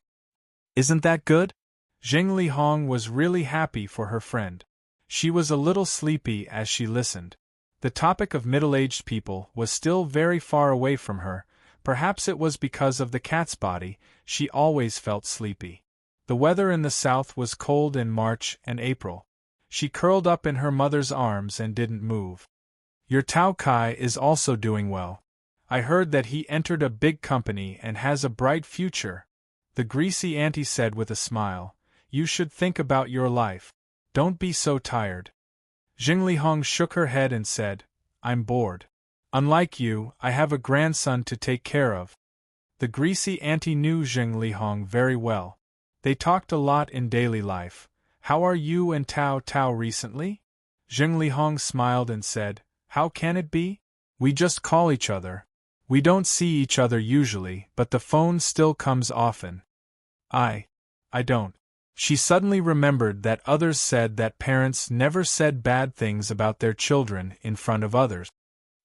Isn't that good? Zheng Hong was really happy for her friend. She was a little sleepy as she listened. The topic of middle-aged people was still very far away from her. Perhaps it was because of the cat's body, she always felt sleepy. The weather in the south was cold in March and April. She curled up in her mother's arms and didn't move. Your Tao Kai is also doing well. I heard that he entered a big company and has a bright future. The greasy auntie said with a smile, "You should think about your life. Don't be so tired." Zheng Hong shook her head and said, "I'm bored. Unlike you, I have a grandson to take care of." The greasy auntie knew Zheng Hong very well. They talked a lot in daily life. "How are you and Tao Tao recently?" Zheng Hong smiled and said, "How can it be? We just call each other. We don't see each other usually, but the phone still comes often." I don't. She suddenly remembered that others said that parents never said bad things about their children in front of others.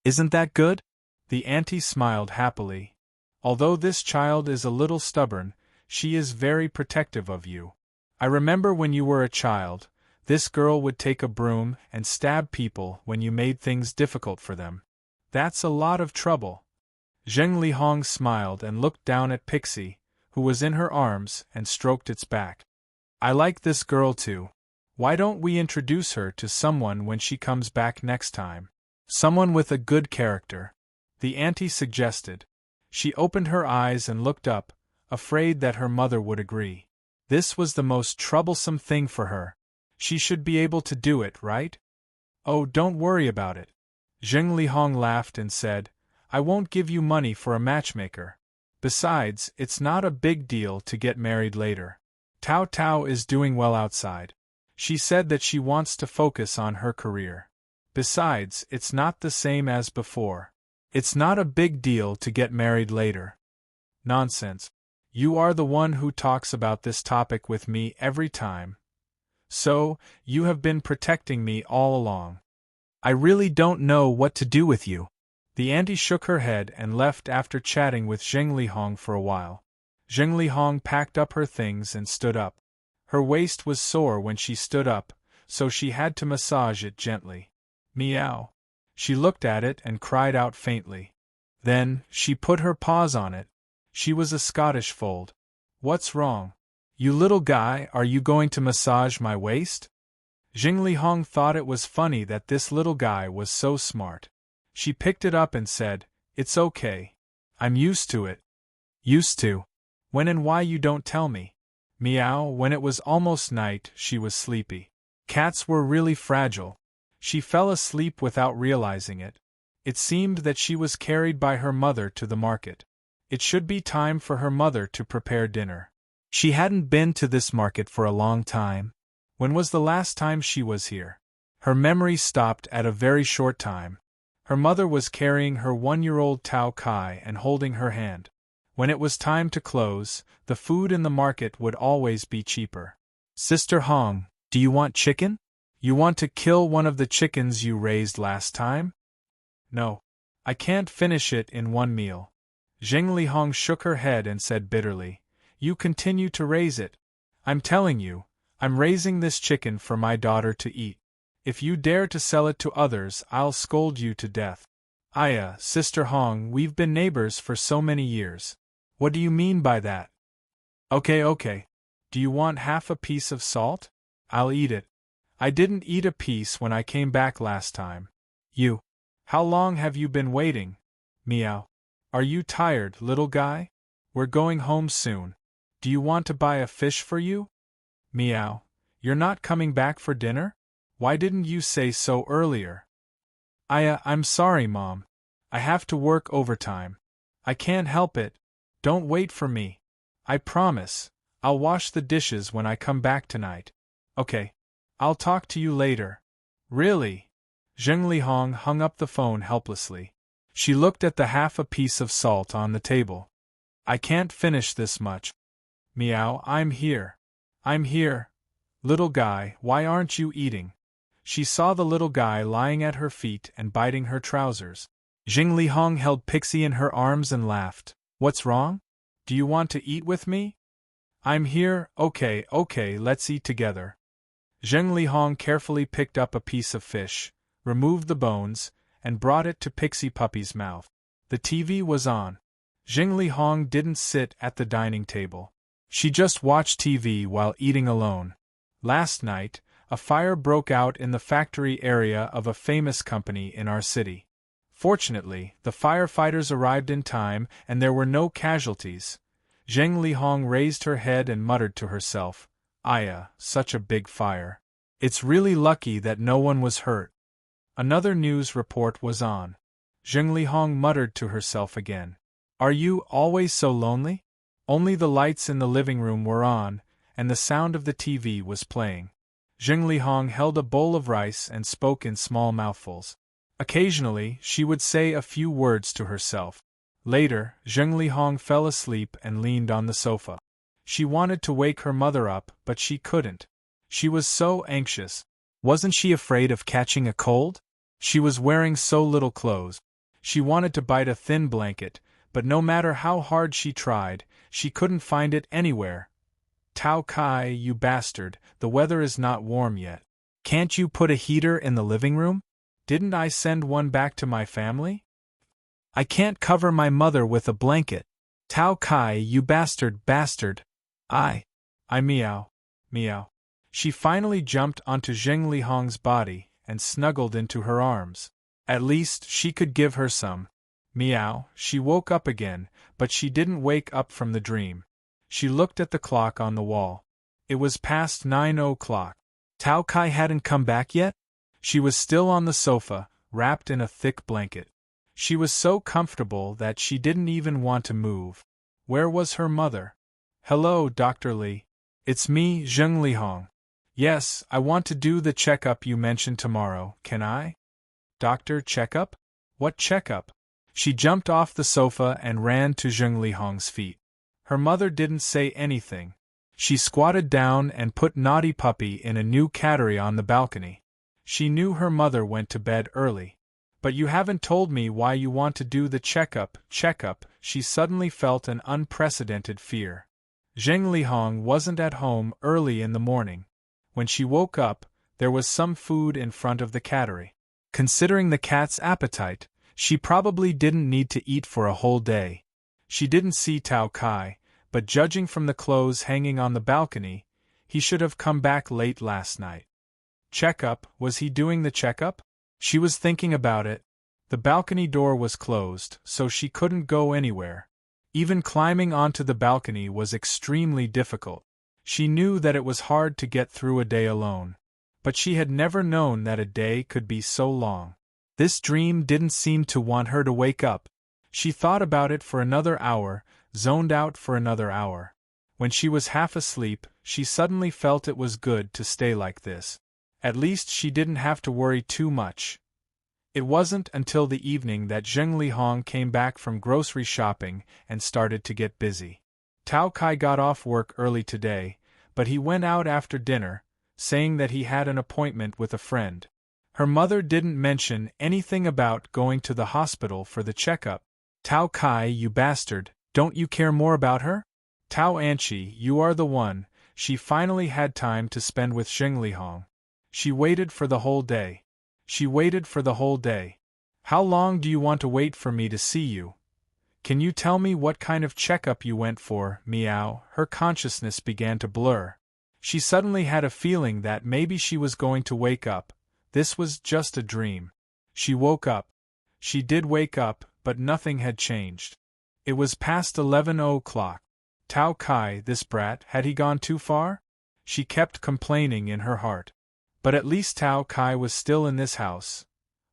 Isn't that good? The auntie smiled happily. Although this child is a little stubborn, she is very protective of you. I remember when you were a child, this girl would take a broom and stab people when you made things difficult for them. That's a lot of trouble. Zheng Hong smiled and looked down at Pixie, who was in her arms, and stroked its back. I like this girl too. Why don't we introduce her to someone when she comes back next time? Someone with a good character. The auntie suggested. She opened her eyes and looked up, afraid that her mother would agree. This was the most troublesome thing for her. She should be able to do it, right? Oh, don't worry about it. Zheng Hong laughed and said, "I won't give you money for a matchmaker. Besides, it's not a big deal to get married later. Tao Tao is doing well outside. She said that she wants to focus on her career. Besides, it's not the same as before. It's not a big deal to get married later. Nonsense. You are the one who talks about this topic with me every time. So, you have been protecting me all along. I really don't know what to do with you. The auntie shook her head and left after chatting with Zheng Lihong for a while. Zheng Lihong packed up her things and stood up. Her waist was sore when she stood up, so she had to massage it gently. Meow. She looked at it and cried out faintly. Then, she put her paws on it. She was a Scottish fold. What's wrong? You little guy, are you going to massage my waist? Zheng Lihong thought it was funny that this little guy was so smart. She picked it up and said, It's okay. I'm used to it. Used to? When and why you don't tell me? Meow. When it was almost night, she was sleepy. Cats were really fragile. She fell asleep without realizing it. It seemed that she was carried by her mother to the market. It should be time for her mother to prepare dinner. She hadn't been to this market for a long time. When was the last time she was here? Her memory stopped at a very short time. Her mother was carrying her 1-year-old Tao Kai and holding her hand. When it was time to close, the food in the market would always be cheaper. Sister Hong, do you want chicken? You want to kill one of the chickens you raised last time? No. I can't finish it in one meal. Zheng Lihong shook her head and said bitterly, You continue to raise it. I'm telling you, I'm raising this chicken for my daughter to eat. If you dare to sell it to others, I'll scold you to death. Aya, Sister Hong, we've been neighbors for so many years. What do you mean by that? Okay. Do you want half a piece of salt? I'll eat it. I didn't eat a piece when I came back last time. You. How long have you been waiting? Meow. Are you tired, little guy? We're going home soon. Do you want to buy a fish for you? Meow. You're not coming back for dinner? Why didn't you say so earlier? Aya, I'm sorry, Mom. I have to work overtime. I can't help it. Don't wait for me. I promise. I'll wash the dishes when I come back tonight. Okay. I'll talk to you later. Really? Zheng Lihong hung up the phone helplessly. She looked at the half a piece of salt on the table. I can't finish this much. Meow, I'm here. I'm here. Little guy, why aren't you eating? She saw the little guy lying at her feet and biting her trousers. Zheng Lihong held Pixie in her arms and laughed. What's wrong? Do you want to eat with me? I'm here. Okay, let's eat together. Zheng Lihong carefully picked up a piece of fish, removed the bones, and brought it to Pixie Puppy's mouth. The TV was on. Zheng Lihong didn't sit at the dining table. She just watched TV while eating alone. Last night, a fire broke out in the factory area of a famous company in our city. Fortunately, the firefighters arrived in time and there were no casualties. Zheng Lihong raised her head and muttered to herself, Aya, such a big fire. It's really lucky that no one was hurt. Another news report was on. Zheng Lihong muttered to herself again. Are you always so lonely? Only the lights in the living room were on, and the sound of the TV was playing. Zheng Lihong held a bowl of rice and spoke in small mouthfuls. Occasionally, she would say a few words to herself. Later, Zheng Lihong fell asleep and leaned on the sofa. She wanted to wake her mother up, but she couldn't. She was so anxious. Wasn't she afraid of catching a cold? She was wearing so little clothes. She wanted to bite a thin blanket, but no matter how hard she tried, she couldn't find it anywhere. Tao Kai, you bastard, the weather is not warm yet. Can't you put a heater in the living room? Didn't I send one back to my family? I can't cover my mother with a blanket. Tao Kai, you bastard. I meow. She finally jumped onto Zheng Lihong's body and snuggled into her arms. At least, she could give her some. Meow. She woke up again, but she didn't wake up from the dream. She looked at the clock on the wall. It was past 9 o'clock. Tao Kai hadn't come back yet? She was still on the sofa, wrapped in a thick blanket. She was so comfortable that she didn't even want to move. Where was her mother? Hello, Dr. Li. It's me, Zheng Lihong. Yes, I want to do the checkup you mentioned tomorrow, can I? Doctor, checkup? What checkup? She jumped off the sofa and ran to Zheng Lihong's feet. Her mother didn't say anything. She squatted down and put Naughty Puppy in a new cattery on the balcony. She knew her mother went to bed early. But you haven't told me why you want to do the checkup. She suddenly felt an unprecedented fear. Zheng Lihong wasn't at home early in the morning. When she woke up, there was some food in front of the cattery. Considering the cat's appetite, she probably didn't need to eat for a whole day. She didn't see Tao Kai, but judging from the clothes hanging on the balcony, he should have come back late last night. Checkup? Was he doing the checkup? She was thinking about it. The balcony door was closed, so she couldn't go anywhere. Even climbing onto the balcony was extremely difficult. She knew that it was hard to get through a day alone. But she had never known that a day could be so long. This dream didn't seem to want her to wake up. She thought about it for another hour, zoned out for another hour. When she was half asleep, she suddenly felt it was good to stay like this. At least she didn't have to worry too much. It wasn't until the evening that Zheng Lihong came back from grocery shopping and started to get busy. Tao Kai got off work early today, but he went out after dinner, saying that he had an appointment with a friend. Her mother didn't mention anything about going to the hospital for the checkup. Tao Kai, you bastard, don't you care more about her? Tao Anchi, you are the one. She finally had time to spend with Zheng Lihong. She waited for the whole day. She waited for the whole day. How long do you want to wait for me to see you? Can you tell me what kind of checkup you went for? Meow. Her consciousness began to blur. She suddenly had a feeling that maybe she was going to wake up. This was just a dream. She woke up. She did wake up, but nothing had changed. It was past 11 o'clock. Tao Kai, this brat, had he gone too far? She kept complaining in her heart. But at least Tao Kai was still in this house.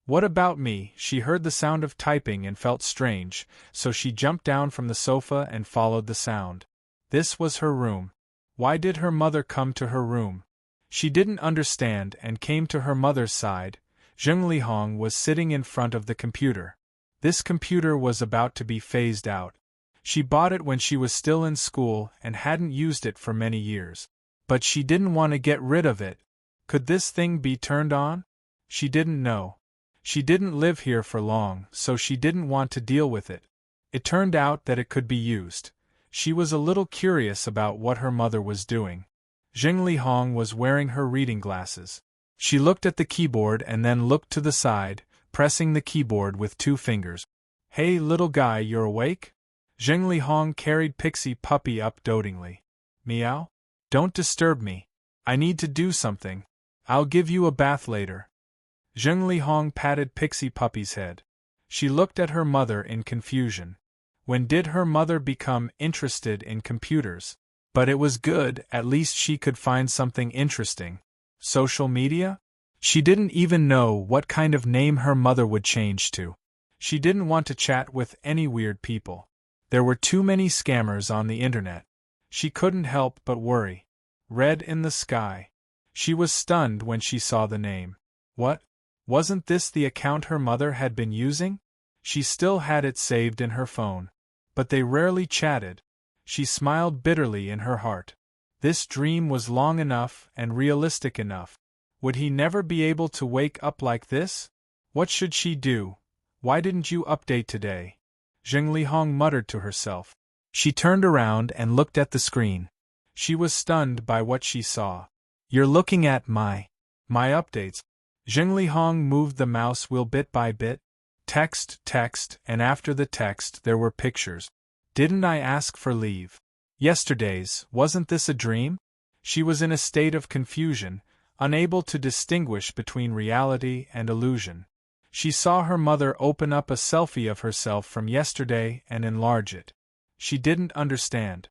What about me? She heard the sound of typing and felt strange, so she jumped down from the sofa and followed the sound. This was her room. Why did her mother come to her room? She didn't understand and came to her mother's side. Zheng Lihong was sitting in front of the computer. This computer was about to be phased out. She bought it when she was still in school and hadn't used it for many years. But she didn't want to get rid of it. Could this thing be turned on? She didn't know. She didn't live here for long, so she didn't want to deal with it. It turned out that it could be used. She was a little curious about what her mother was doing. Zheng Lihong was wearing her reading glasses. She looked at the keyboard and then looked to the side, pressing the keyboard with 2 fingers. Hey little guy, you're awake? Zheng Lihong carried Pixie Puppy up dotingly. Meow? Don't disturb me. I need to do something. I'll give you a bath later. Zheng Lihong patted Pixie Puppy's head. She looked at her mother in confusion. When did her mother become interested in computers? But it was good, at least she could find something interesting. Social media? She didn't even know what kind of name her mother would change to. She didn't want to chat with any weird people. There were too many scammers on the internet. She couldn't help but worry. Red in the sky. She was stunned when she saw the name. What? Wasn't this the account her mother had been using? She still had it saved in her phone. But they rarely chatted. She smiled bitterly in her heart. This dream was long enough and realistic enough. Would he never be able to wake up like this? What should she do? Why didn't you update today? Zheng Lihong muttered to herself. She turned around and looked at the screen. She was stunned by what she saw. You're looking at my updates. Zheng Lihong moved the mouse wheel bit by bit. Text, and after the text there were pictures. Didn't I ask for leave? Yesterday's, wasn't this a dream? She was in a state of confusion, unable to distinguish between reality and illusion. She saw her mother open up a selfie of herself from yesterday and enlarge it. She didn't understand.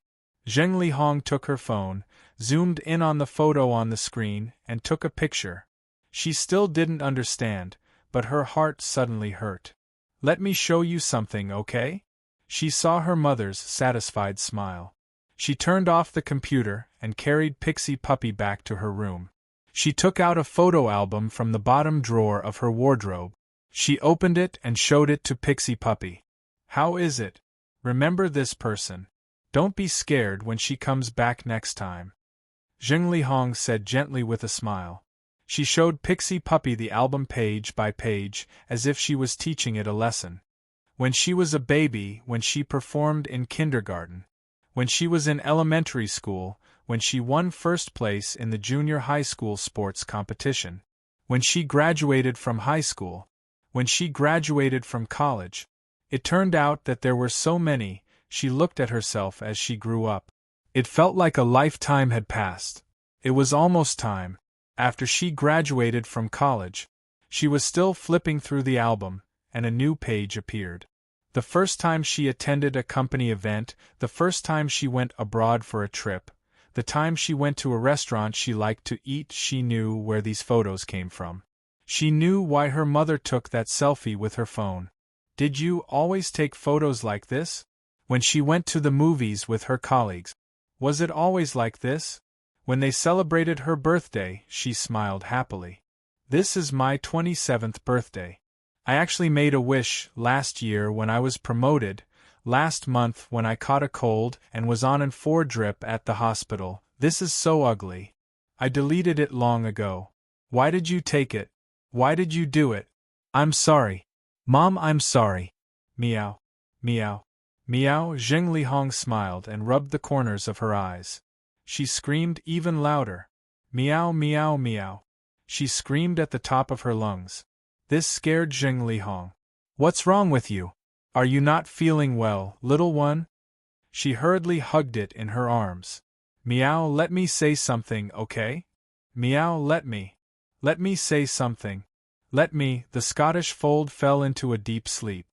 Zheng Lihong took her phone, zoomed in on the photo on the screen, and took a picture. She still didn't understand, but her heart suddenly hurt. Let me show you something, okay? She saw her mother's satisfied smile. She turned off the computer and carried Pixie Puppy back to her room. She took out a photo album from the bottom drawer of her wardrobe. She opened it and showed it to Pixie Puppy. How is it? Remember this person. Don't be scared when she comes back next time. Zheng Lihong said gently with a smile. She showed Pixie Puppy the album page by page, as if she was teaching it a lesson. When she was a baby, when she performed in kindergarten, when she was in elementary school, when she won first place in the junior high school sports competition, when she graduated from high school, when she graduated from college. It turned out that there were so many. She looked at herself as she grew up. It felt like a lifetime had passed. It was almost time. After she graduated from college, she was still flipping through the album, and a new page appeared. The first time she attended a company event, the first time she went abroad for a trip, the time she went to a restaurant she liked to eat. She knew where these photos came from. She knew why her mother took that selfie with her phone. Did you always take photos like this? When she went to the movies with her colleagues, was it always like this? When they celebrated her birthday, she smiled happily. This is my 27th birthday. I actually made a wish last year when I was promoted, last month when I caught a cold and was on an 4 drip at the hospital. This is so ugly. I deleted it long ago. Why did you take it? Why did you do it? I'm sorry. Mom, I'm sorry. Meow. Meow. Meow. Zheng Lihong smiled and rubbed the corners of her eyes. She screamed even louder. Meow, meow, meow. She screamed at the top of her lungs. This scared Zheng Lihong. What's wrong with you? Are you not feeling well, little one? She hurriedly hugged it in her arms. Meow, let me say something, okay? Meow, let me. Let me say something. Let me. The Scottish fold fell into a deep sleep.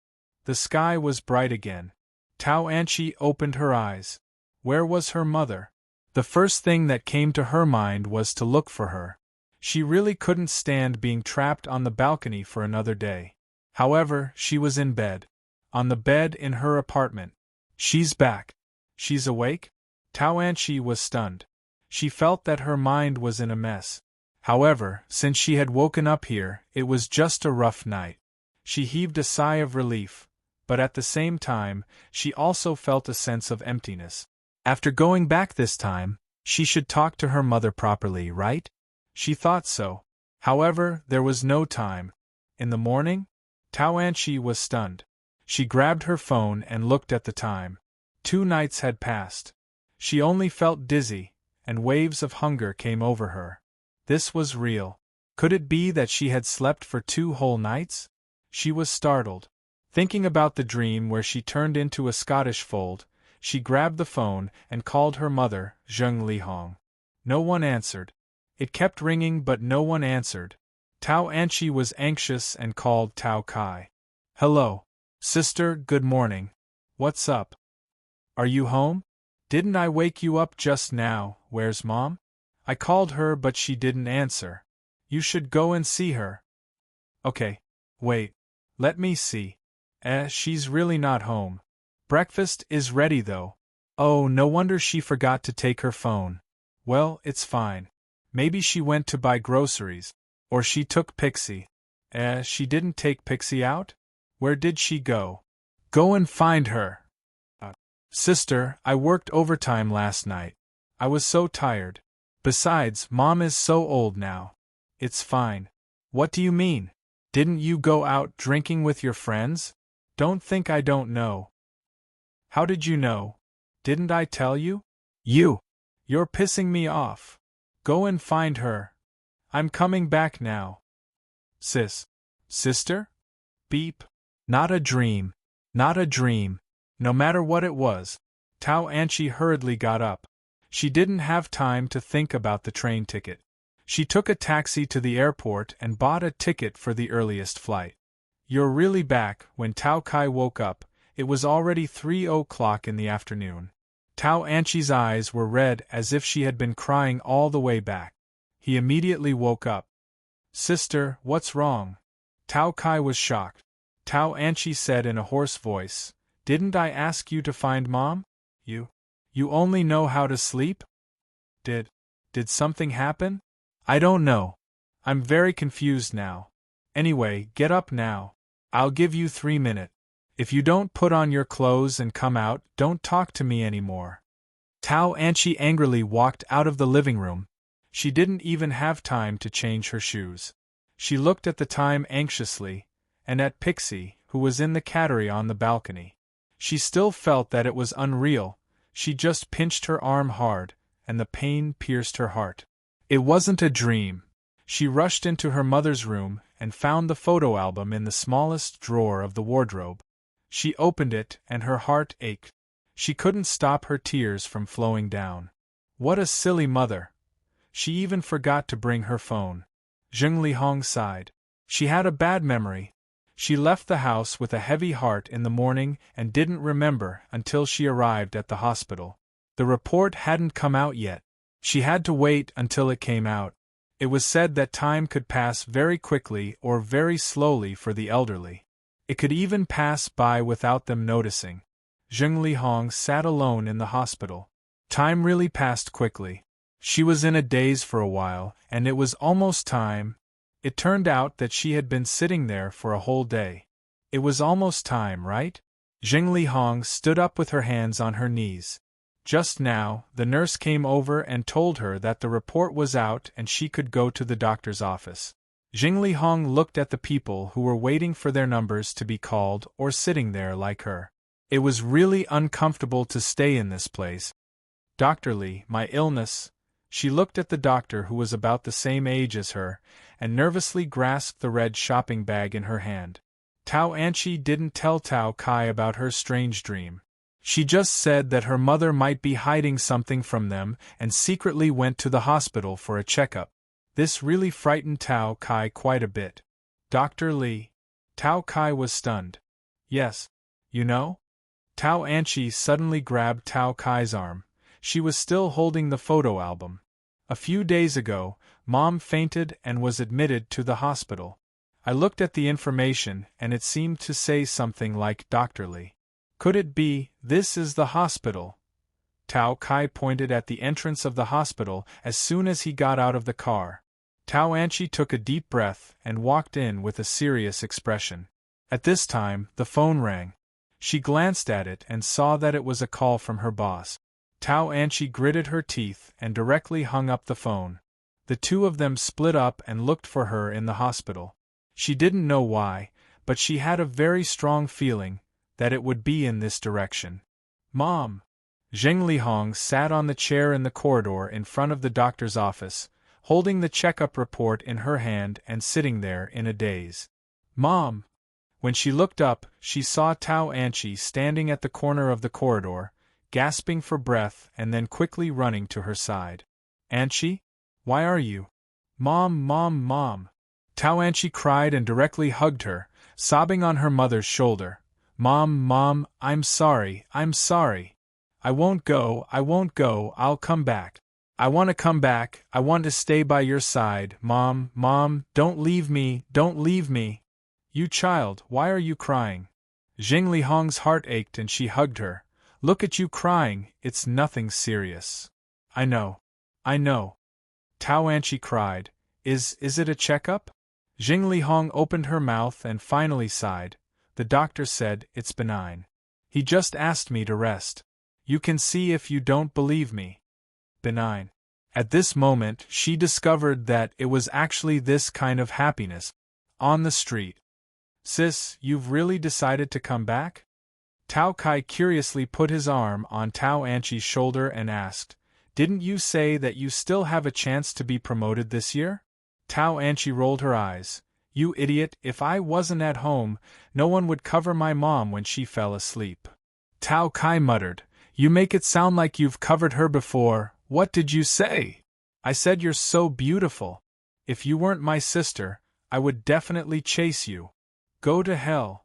The sky was bright again. Tao Anchi opened her eyes. Where was her mother? The first thing that came to her mind was to look for her. She really couldn't stand being trapped on the balcony for another day. However, she was in bed. On the bed in her apartment. She's back. She's awake? Tao Anchi was stunned. She felt that her mind was in a mess. However, since she had woken up here, it was just a rough night. She heaved a sigh of relief, but at the same time, she also felt a sense of emptiness. After going back this time, she should talk to her mother properly, right? She thought so. However, there was no time. In the morning? Tao Anchi was stunned. She grabbed her phone and looked at the time. 2 nights had passed. She only felt dizzy, and waves of hunger came over her. This was real. Could it be that she had slept for 2 whole nights? She was startled. Thinking about the dream where she turned into a Scottish fold, she grabbed the phone and called her mother, Zheng Lihong. No one answered. It kept ringing but no one answered. Tao Anchi was anxious and called Tao Kai. Hello. Sister, good morning. What's up? Are you home? Didn't I wake you up just now? Where's Mom? I called her but she didn't answer. You should go and see her. Okay. Wait. Let me see. She's really not home. Breakfast is ready though. Oh, no wonder she forgot to take her phone. Well, it's fine. Maybe she went to buy groceries. Or she took Pixie. She didn't take Pixie out? Where did she go? Go and find her. Sister, I worked overtime last night. I was so tired. Besides, Mom is so old now. It's fine. What do you mean? Didn't you go out drinking with your friends? Don't think I don't know. How did you know? Didn't I tell you? You're pissing me off. Go and find her. I'm coming back now. Sister? Beep. Not a dream. Not a dream. No matter what it was. Tao Anchi hurriedly got up. She didn't have time to think about the train ticket. She took a taxi to the airport and bought a ticket for the earliest flight. You're really back. When Tao Kai woke up, it was already 3:00 in the afternoon. Tao Anchi's eyes were red as if she had been crying all the way back. He immediately woke up. Sister, what's wrong? Tao Kai was shocked. Tao Anchi said in a hoarse voice, Didn't I ask you to find Mom? You only know how to sleep? Did something happen? I don't know. I'm very confused now. Anyway, get up now. I'll give you 3 minutes. If you don't put on your clothes and come out, don't talk to me anymore. Tao Anchi angrily walked out of the living room. She didn't even have time to change her shoes. She looked at the time anxiously, and at Pixie, who was in the cattery on the balcony. She still felt that it was unreal. She just pinched her arm hard, and the pain pierced her heart. It wasn't a dream. She rushed into her mother's room and found the photo album in the smallest drawer of the wardrobe. She opened it and her heart ached. She couldn't stop her tears from flowing down. What a silly mother! She even forgot to bring her phone. Zheng Lihong sighed. She had a bad memory. She left the house with a heavy heart in the morning and didn't remember until she arrived at the hospital. The report hadn't come out yet. She had to wait until it came out. It was said that time could pass very quickly or very slowly for the elderly. It could even pass by without them noticing. Zheng Lihong sat alone in the hospital. Time really passed quickly. She was in a daze for a while, and it was almost time. It turned out that she had been sitting there for a whole day. It was almost time, right? Zheng Lihong stood up with her hands on her knees. Just now, the nurse came over and told her that the report was out and she could go to the doctor's office. Zheng Lihong looked at the people who were waiting for their numbers to be called or sitting there like her. It was really uncomfortable to stay in this place. Dr. Li, my illness. She looked at the doctor who was about the same age as her, and nervously grasped the red shopping bag in her hand. Tao Anchi didn't tell Tao Kai about her strange dream. She just said that her mother might be hiding something from them and secretly went to the hospital for a checkup. This really frightened Tao Kai quite a bit. Dr. Li. Tao Kai was stunned. Yes. You know? Tao Anchi suddenly grabbed Tao Kai's arm. She was still holding the photo album. A few days ago, Mom fainted and was admitted to the hospital. I looked at the information and it seemed to say something like Dr. Li. Could it be, this is the hospital? Tao Kai pointed at the entrance of the hospital as soon as he got out of the car. Tao Anchi took a deep breath and walked in with a serious expression. At this time, the phone rang. She glanced at it and saw that it was a call from her boss. Tao Anchi gritted her teeth and directly hung up the phone. The two of them split up and looked for her in the hospital. She didn't know why, but she had a very strong feeling that it would be in this direction. Mom! Zheng Lihong sat on the chair in the corridor in front of the doctor's office, holding the checkup report in her hand and sitting there in a daze. Mom! When she looked up, she saw Tao Anchi standing at the corner of the corridor, gasping for breath and then quickly running to her side. Anchi? Why are you? Mom, Mom, Mom! Tao Anchi cried and directly hugged her, sobbing on her mother's shoulder. Mom, Mom, I'm sorry, I'm sorry. I won't go, I'll come back. I want to come back, I want to stay by your side, Mom, Mom, don't leave me, don't leave me. You child, why are you crying? Zheng Lihong's heart ached and she hugged her. Look at you crying, it's nothing serious. I know. I know. Tao Anchi cried. Is it a checkup? Zheng Lihong opened her mouth and finally sighed. The doctor said, it's benign. He just asked me to rest. You can see if you don't believe me. Benign. At this moment, she discovered that it was actually this kind of happiness. On the street. Sis, you've really decided to come back? Tao Kai curiously put his arm on Tao Anchi's shoulder and asked, didn't you say that you still have a chance to be promoted this year? Tao Anchi rolled her eyes. You idiot, if I wasn't at home, no one would cover my mom when she fell asleep. Tao Kai muttered, you make it sound like you've covered her before. What did you say? I said you're so beautiful. If you weren't my sister, I would definitely chase you. Go to hell.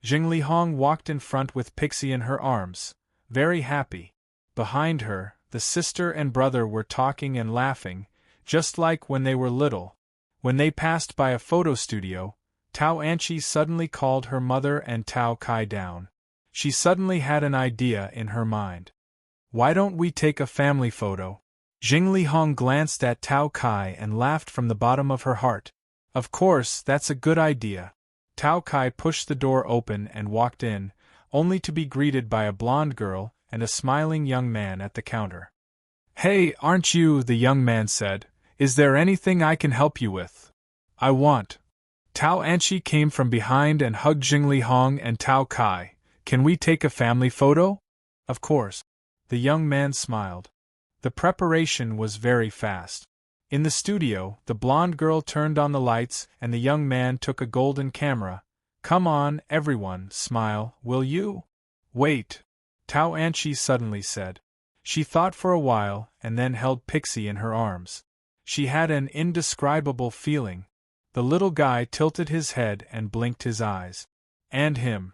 Zheng Lihong walked in front with Pixie in her arms, very happy. Behind her, the sister and brother were talking and laughing, just like when they were little. When they passed by a photo studio, Tao Anchi suddenly called her mother and Tao Kai down. She suddenly had an idea in her mind. Why don't we take a family photo? Jing Hong glanced at Tao Kai and laughed from the bottom of her heart. Of course, that's a good idea. Tao Kai pushed the door open and walked in, only to be greeted by a blonde girl and a smiling young man at the counter. Hey, aren't you? The young man said. Is there anything I can help you with? I want. Tao Anchi came from behind and hugged Jing Hong and Tao Kai. Can we take a family photo? Of course. The young man smiled. The preparation was very fast. In the studio, the blonde girl turned on the lights and the young man took a golden camera. Come on, everyone, smile, will you? Wait. Tao Anchi suddenly said. She thought for a while and then held Pixie in her arms. She had an indescribable feeling. The little guy tilted his head and blinked his eyes. And him.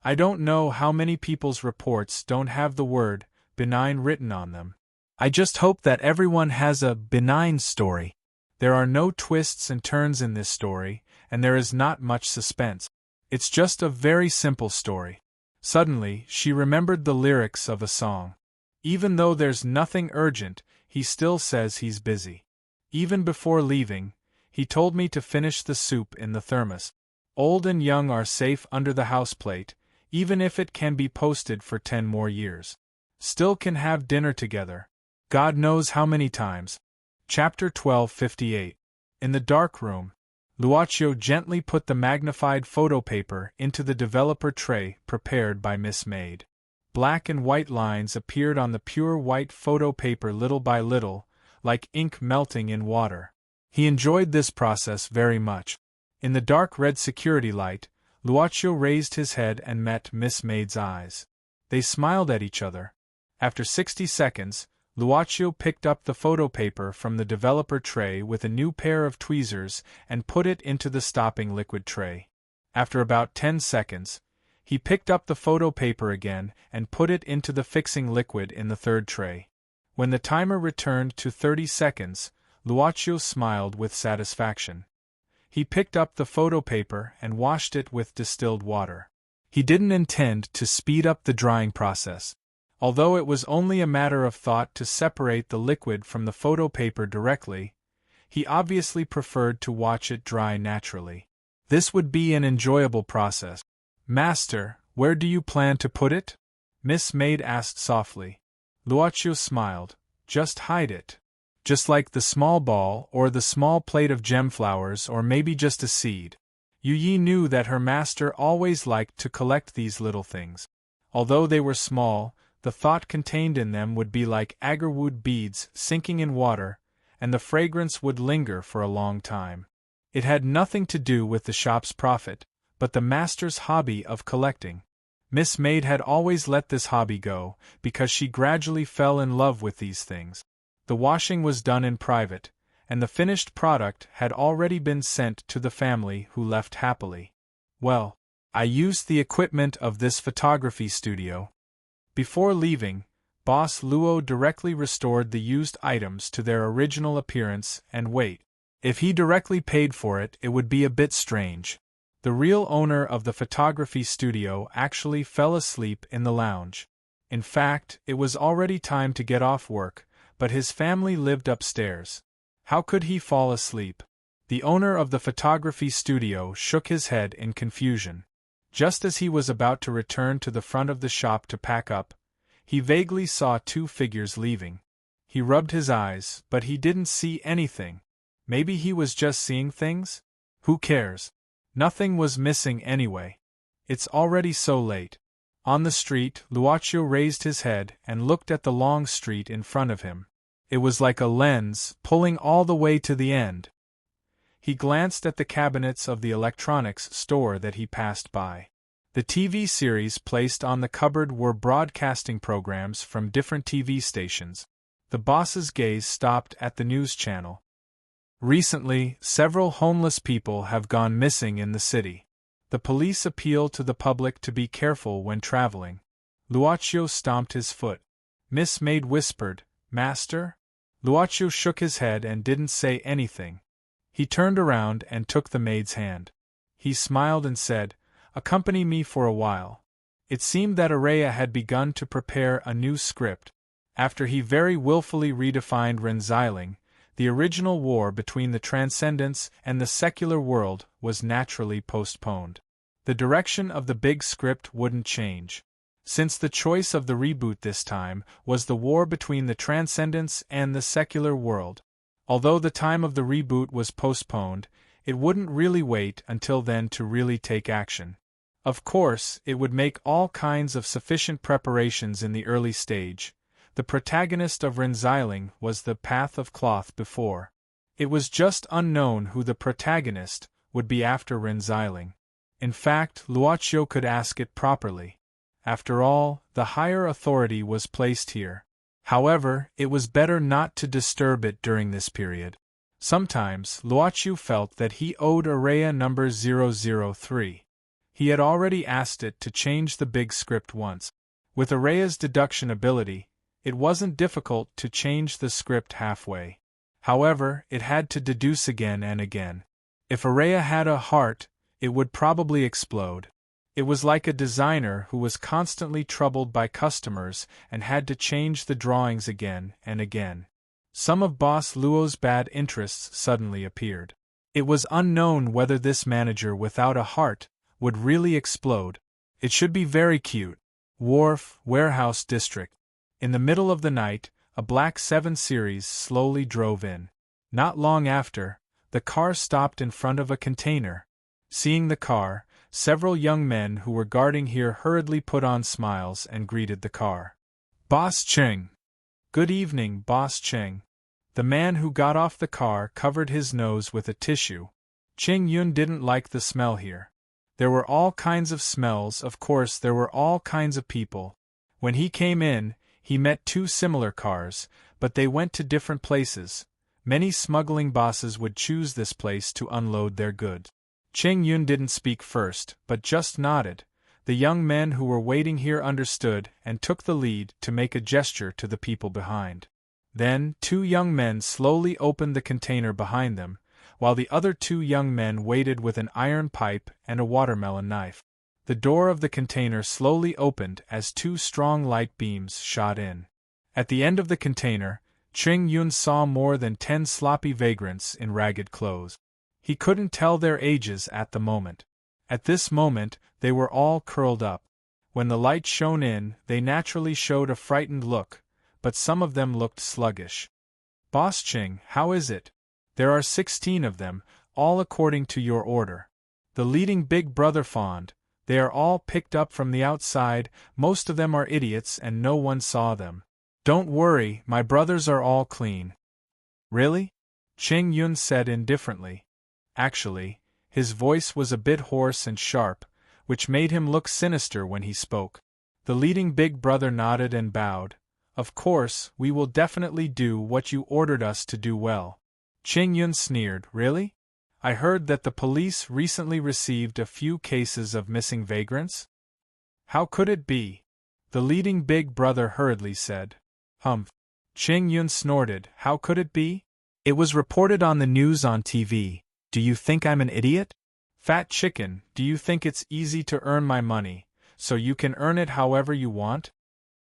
I don't know how many people's reports don't have the word benign written on them. I just hope that everyone has a benign story. There are no twists and turns in this story, and there is not much suspense. It's just a very simple story. Suddenly, she remembered the lyrics of a song. Even though there's nothing urgent, he still says he's busy. Even before leaving, he told me to finish the soup in the thermos. Old and young are safe under the houseplate, even if it can be posted for 10 more years. Still can have dinner together. God knows how many times. Chapter 1258. In the dark room, Luocio gently put the magnified photo paper into the developer tray prepared by Miss Maid. Black and white lines appeared on the pure white photo paper little by little, like ink melting in water. He enjoyed this process very much. In the dark red security light, Luocio raised his head and met Miss Maid's eyes. They smiled at each other. After 60 seconds, Luocio picked up the photo paper from the developer tray with a new pair of tweezers and put it into the stopping liquid tray. After about 10 seconds, he picked up the photo paper again and put it into the fixing liquid in the third tray. When the timer returned to 30 seconds, Luocio smiled with satisfaction. He picked up the photo paper and washed it with distilled water. He didn't intend to speed up the drying process. Although it was only a matter of thought to separate the liquid from the photo paper directly, he obviously preferred to watch it dry naturally. This would be an enjoyable process. Master, where do you plan to put it? Miss Maid asked softly. Luocio smiled. Just hide it. Just like the small ball or the small plate of gemflowers or maybe just a seed. Yu Yi knew that her master always liked to collect these little things. Although they were small, the thought contained in them would be like agarwood beads sinking in water, and the fragrance would linger for a long time. It had nothing to do with the shop's profit, but the master's hobby of collecting. Miss Maid had always let this hobby go, because she gradually fell in love with these things. The washing was done in private, and the finished product had already been sent to the family who left happily. Well, I used the equipment of this photography studio. Before leaving, Boss Luo directly restored the used items to their original appearance and weight. If he directly paid for it, it would be a bit strange. The real owner of the photography studio actually fell asleep in the lounge. In fact, it was already time to get off work, but his family lived upstairs. How could he fall asleep? The owner of the photography studio shook his head in confusion. Just as he was about to return to the front of the shop to pack up, he vaguely saw 2 figures leaving. He rubbed his eyes, but he didn't see anything. Maybe he was just seeing things? Who cares? Nothing was missing anyway. It's already so late. On the street, Luocio raised his head and looked at the long street in front of him. It was like a lens, pulling all the way to the end. He glanced at the cabinets of the electronics store that he passed by. The TV series placed on the cupboard were broadcasting programs from different TV stations. The boss's gaze stopped at the news channel. Recently, several homeless people have gone missing in the city. The police appeal to the public to be careful when traveling. Luocio stomped his foot. Miss Maid whispered, "Master?" Luocio shook his head and didn't say anything. He turned around and took the maid's hand. He smiled and said, "Accompany me for a while." It seemed that Araya had begun to prepare a new script. After he very willfully redefined renziling, the original war between the transcendence and the secular world was naturally postponed. The direction of the big script wouldn't change. Since the choice of the reboot this time was the war between the transcendence and the secular world. Although the time of the reboot was postponed, it wouldn't really wait until then to really take action. Of course, it would make all kinds of sufficient preparations in the early stage. The protagonist of renziling was the Path of Cloth before. It was just unknown who the protagonist would be after renziling. In fact, Luocio could ask it properly. After all, the higher authority was placed here. However, it was better not to disturb it during this period. Sometimes, Luocio felt that he owed Araya number 003. He had already asked it to change the big script once. With Araya's deduction ability, it wasn't difficult to change the script halfway. However, it had to deduce again and again. If Araya had a heart, it would probably explode. It was like a designer who was constantly troubled by customers and had to change the drawings again and again. Some of Boss Luo's bad interests suddenly appeared. It was unknown whether this manager without a heart would really explode. It should be very cute. Wharf, Warehouse District. In the middle of the night, a black 7 Series slowly drove in. Not long after, the car stopped in front of a container. Seeing the car, several young men who were guarding here hurriedly put on smiles and greeted the car. Boss Cheng. Good evening, Boss Cheng. The man who got off the car covered his nose with a tissue. Cheng Yun didn't like the smell here. There were all kinds of smells, of course there were all kinds of people. When he came in, he met 2 similar cars, but they went to different places. Many smuggling bosses would choose this place to unload their goods. Cheng Yun didn't speak first, but just nodded. The young men who were waiting here understood and took the lead to make a gesture to the people behind. Then, 2 young men slowly opened the container behind them, while the other 2 young men waited with an iron pipe and a watermelon knife. The door of the container slowly opened as 2 strong light beams shot in. At the end of the container, Cheng Yun saw more than 10 sloppy vagrants in ragged clothes. He couldn't tell their ages at the moment. At this moment, they were all curled up. When the light shone in, they naturally showed a frightened look, but some of them looked sluggish. Boss Cheng, how is it? There are 16 of them, all according to your order. The leading big brother fond. They are all picked up from the outside, most of them are idiots and no one saw them. Don't worry, my brothers are all clean. Really? Cheng Yun said indifferently. Actually, his voice was a bit hoarse and sharp, which made him look sinister when he spoke. The leading big brother nodded and bowed. Of course, we will definitely do what you ordered us to do well. Cheng Yun sneered, really? I heard that the police recently received a few cases of missing vagrants? How could it be? The leading big brother hurriedly said. Humph. Cheng Yun snorted, how could it be? It was reported on the news on TV. Do you think I'm an idiot? Fat chicken, do you think it's easy to earn my money, so you can earn it however you want?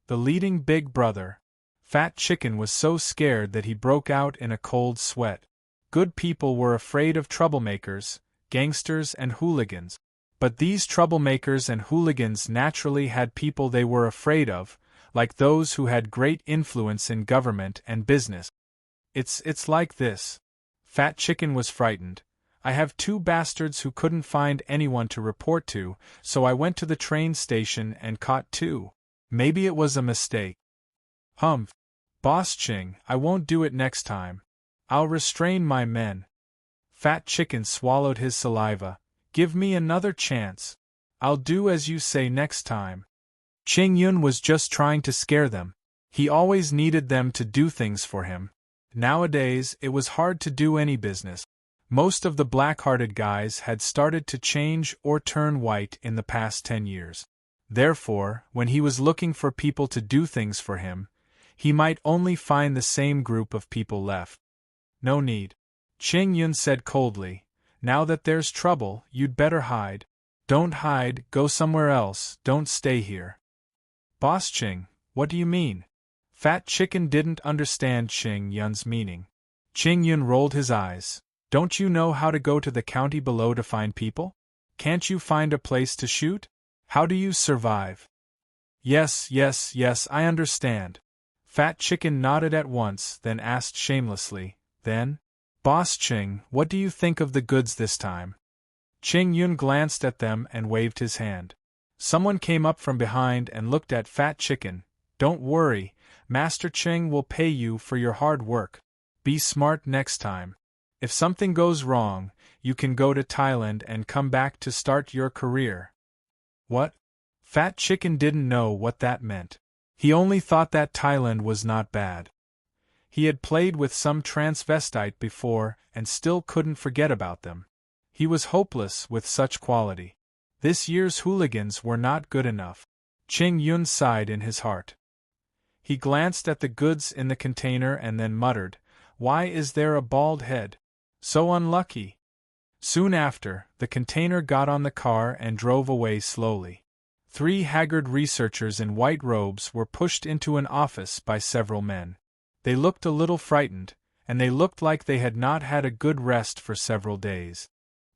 The leading big brother. Fat chicken was so scared that he broke out in a cold sweat. Good people were afraid of troublemakers, gangsters and hooligans. But these troublemakers and hooligans naturally had people they were afraid of, like those who had great influence in government and business. It's like this. Fat chicken was frightened. I have 2 bastards who couldn't find anyone to report to, so I went to the train station and caught 2. Maybe it was a mistake. Humph. Boss Ching, I won't do it next time. I'll restrain my men. Fat chicken swallowed his saliva. Give me another chance. I'll do as you say next time. Ching Yun was just trying to scare them. He always needed them to do things for him. Nowadays, it was hard to do any business. Most of the black-hearted guys had started to change or turn white in the past 10 years. Therefore, when he was looking for people to do things for him, he might only find the same group of people left. No need. Ching Yun said coldly, now that there's trouble, you'd better hide. Don't hide, go somewhere else, don't stay here. Boss Ching, what do you mean? Fat Chicken didn't understand Qing Yun's meaning. Qing Yun rolled his eyes. Don't you know how to go to the county below to find people? Can't you find a place to shoot? How do you survive? Yes, I understand. Fat Chicken nodded at once, then asked shamelessly, Then? Boss Qing, what do you think of the goods this time? Qing Yun glanced at them and waved his hand. Someone came up from behind and looked at Fat Chicken. Don't worry, Master Qing will pay you for your hard work. Be smart next time. If something goes wrong, you can go to Thailand and come back to start your career. What? Fat Chicken didn't know what that meant. He only thought that Thailand was not bad. He had played with some transvestite before and still couldn't forget about them. He was hopeless with such quality. This year's hooligans were not good enough. Qing Yun sighed in his heart. He glanced at the goods in the container and then muttered, Why is there a bald head? So unlucky. Soon after, the container got on the car and drove away slowly. 3 haggard researchers in white robes were pushed into an office by several men. They looked a little frightened, and they looked like they had not had a good rest for several days.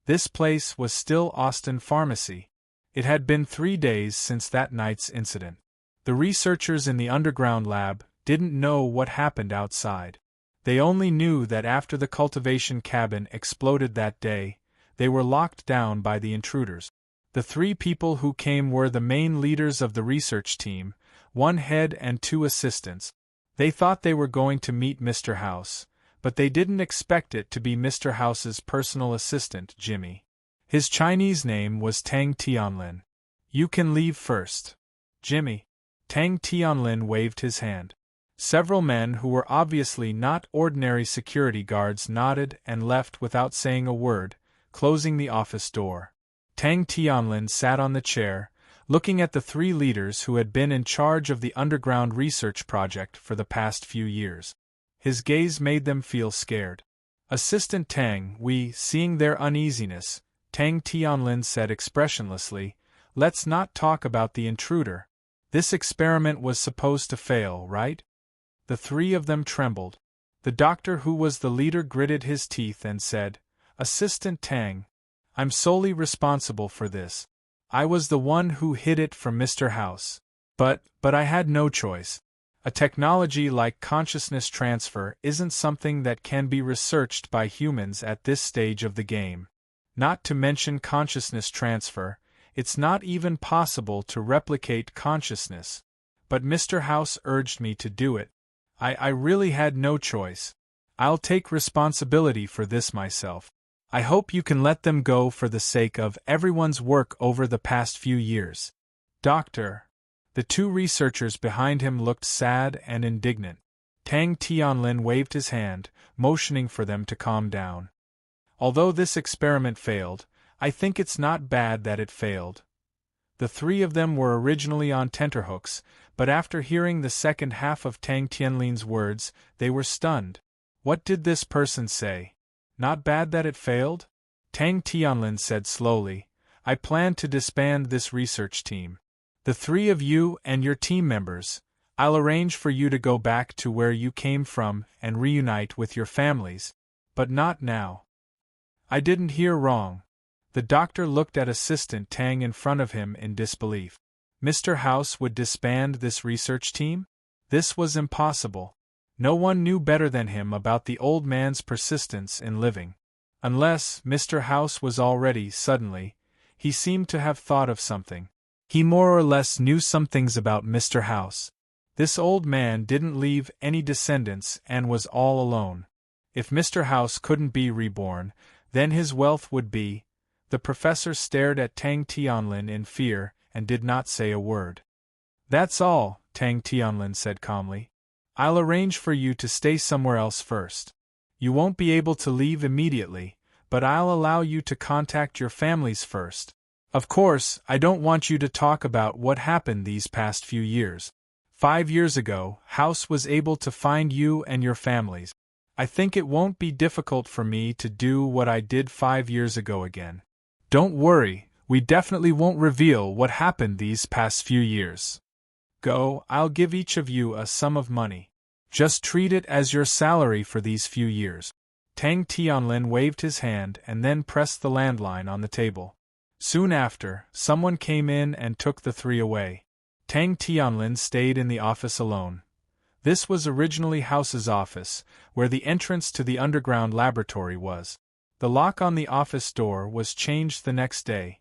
This place was still Austin Pharmacy. It had been 3 days since that night's incident. The researchers in the underground lab didn't know what happened outside. They only knew that after the cultivation cabin exploded that day, they were locked down by the intruders. The 3 people who came were the main leaders of the research team, 1 head and 2 assistants. They thought they were going to meet Mr. House, but they didn't expect it to be Mr. House's personal assistant, Jimmy. His Chinese name was Tang Tianlin. You can leave first. Jimmy. Tang Tianlin waved his hand. Several men who were obviously not ordinary security guards nodded and left without saying a word, closing the office door. Tang Tianlin sat on the chair, looking at the 3 leaders who had been in charge of the underground research project for the past few years. His gaze made them feel scared. Assistant Tang, seeing their uneasiness, Tang Tianlin said expressionlessly, Let's not talk about the intruder. This experiment was supposed to fail, right? The 3 of them trembled. The doctor who was the leader gritted his teeth and said, Assistant Tang, I'm solely responsible for this. I was the one who hid it from Mr. House. But I had no choice. A technology like consciousness transfer isn't something that can be researched by humans at this stage of the game. Not to mention consciousness transfer, it's not even possible to replicate consciousness. But Mr. House urged me to do it. I really had no choice. I'll take responsibility for this myself. I hope you can let them go for the sake of everyone's work over the past few years. Doctor. The 2 researchers behind him looked sad and indignant. Tang Tianlin waved his hand, motioning for them to calm down. Although this experiment failed, I think it's not bad that it failed. The 3 of them were originally on tenterhooks, but after hearing the second half of Tang Tianlin's words, they were stunned. What did this person say? Not bad that it failed? Tang Tianlin said slowly, I plan to disband this research team. The 3 of you and your team members, I'll arrange for you to go back to where you came from and reunite with your families. But not now. I didn't hear wrong. The doctor looked at Assistant Tang in front of him in disbelief. Mr. House would disband this research team? This was impossible. No one knew better than him about the old man's persistence in living. Unless Mr. House was already, suddenly, he seemed to have thought of something. He more or less knew some things about Mr. House. This old man didn't leave any descendants and was all alone. If Mr. House couldn't be reborn, then his wealth would be. The professor stared at Tang Tianlin in fear and did not say a word. That's all, Tang Tianlin said calmly. I'll arrange for you to stay somewhere else first. You won't be able to leave immediately, but I'll allow you to contact your families first. Of course, I don't want you to talk about what happened these past few years. 5 years ago, House was able to find you and your families. I think it won't be difficult for me to do what I did 5 years ago again. Don't worry, we definitely won't reveal what happened these past few years. Go, I'll give each of you a sum of money. Just treat it as your salary for these few years. Tang Tianlin waved his hand and then pressed the landline on the table. Soon after, someone came in and took the three away. Tang Tianlin stayed in the office alone. This was originally House's office, where the entrance to the underground laboratory was. The lock on the office door was changed the next day.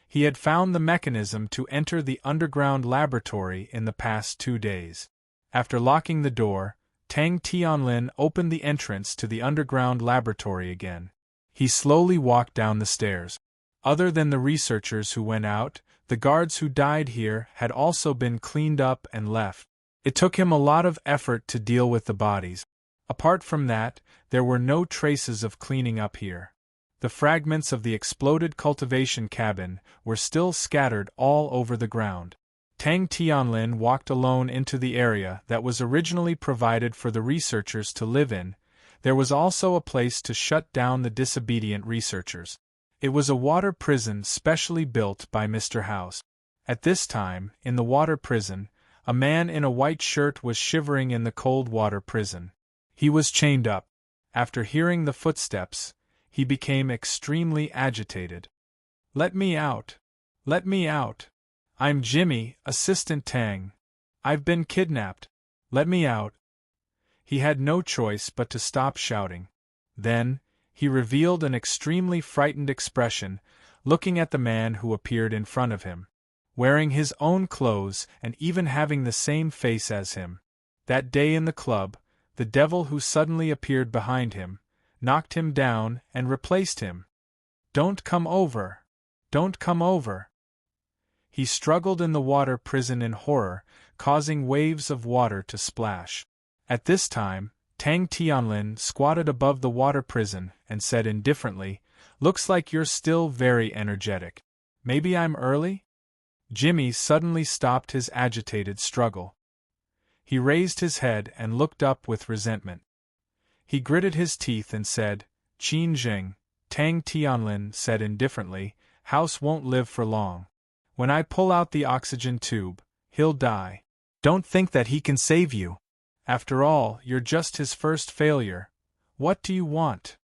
He had found the mechanism to enter the underground laboratory in the past 2 days. After locking the door, Tang Tianlin opened the entrance to the underground laboratory again. He slowly walked down the stairs. Other than the researchers who went out, the guards who died here had also been cleaned up and left. It took him a lot of effort to deal with the bodies. Apart from that, there were no traces of cleaning up here. The fragments of the exploded cultivation cabin were still scattered all over the ground. Tang Tianlin walked alone into the area that was originally provided for the researchers to live in. There was also a place to shut down the disobedient researchers. It was a water prison specially built by Mr. House. At this time, in the water prison, a man in a white shirt was shivering in the cold water prison. He was chained up. After hearing the footsteps, he became extremely agitated. "Let me out! Let me out! I'm Jimmy, Assistant Tang. I've been kidnapped. Let me out!" He had no choice but to stop shouting. Then, he revealed an extremely frightened expression, looking at the man who appeared in front of him. Wearing his own clothes and even having the same face as him. That day in the club, the devil who suddenly appeared behind him, knocked him down and replaced him. "Don't come over! Don't come over!" He struggled in the water prison in horror, causing waves of water to splash. At this time, Tang Tianlin squatted above the water prison and said indifferently, "Looks like you're still very energetic. Maybe I'm early?" Jimmy suddenly stopped his agitated struggle. He raised his head and looked up with resentment. He gritted his teeth and said, "Qin Zheng." Tang Tianlin said indifferently, "House won't live for long. When I pull out the oxygen tube, he'll die. Don't think that he can save you. After all, you're just his first failure. What do you want?"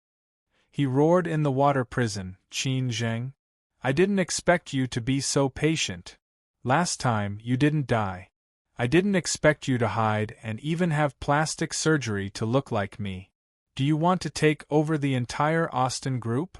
He roared in the water prison, "Qin Zheng. I didn't expect you to be so patient. Last time, you didn't die. I didn't expect you to hide and even have plastic surgery to look like me. Do you want to take over the entire Austin group?"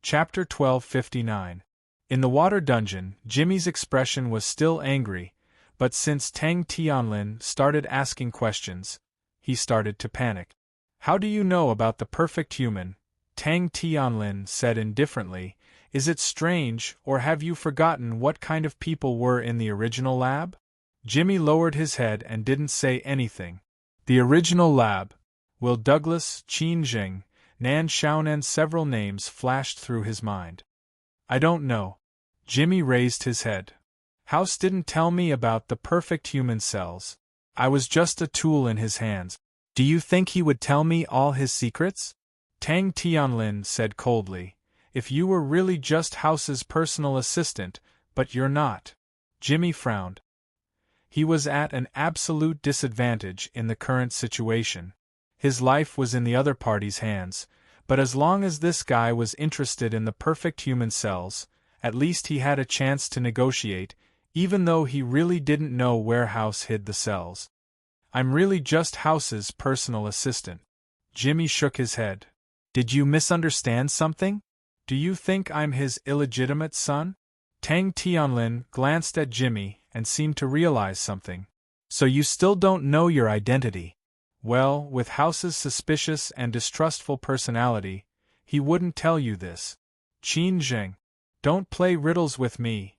Chapter 1259. In the water dungeon, Jimmy's expression was still angry, but since Tang Tianlin started asking questions, he started to panic. "How do you know about the perfect human?" Tang Tianlin said indifferently. "Is it strange, or have you forgotten what kind of people were in the original lab?" Jimmy lowered his head and didn't say anything. The original lab. Will Douglas, Qin Zheng, Nan Xiaonan, several names flashed through his mind. "I don't know." Jimmy raised his head. "House didn't tell me about the perfect human cells. I was just a tool in his hands. Do you think he would tell me all his secrets?" Tang Tianlin said coldly, "If you were really just House's personal assistant, but you're not." Jimmy frowned. He was at an absolute disadvantage in the current situation. His life was in the other party's hands, but as long as this guy was interested in the perfect human cells, at least he had a chance to negotiate, even though he really didn't know where House hid the cells. "I'm really just House's personal assistant." Jimmy shook his head. "Did you misunderstand something? Do you think I'm his illegitimate son?" Tang Tianlin glanced at Jimmy and seemed to realize something. "So you still don't know your identity?" Well, with House's suspicious and distrustful personality, he wouldn't tell you this. "Qin Zheng, don't play riddles with me!"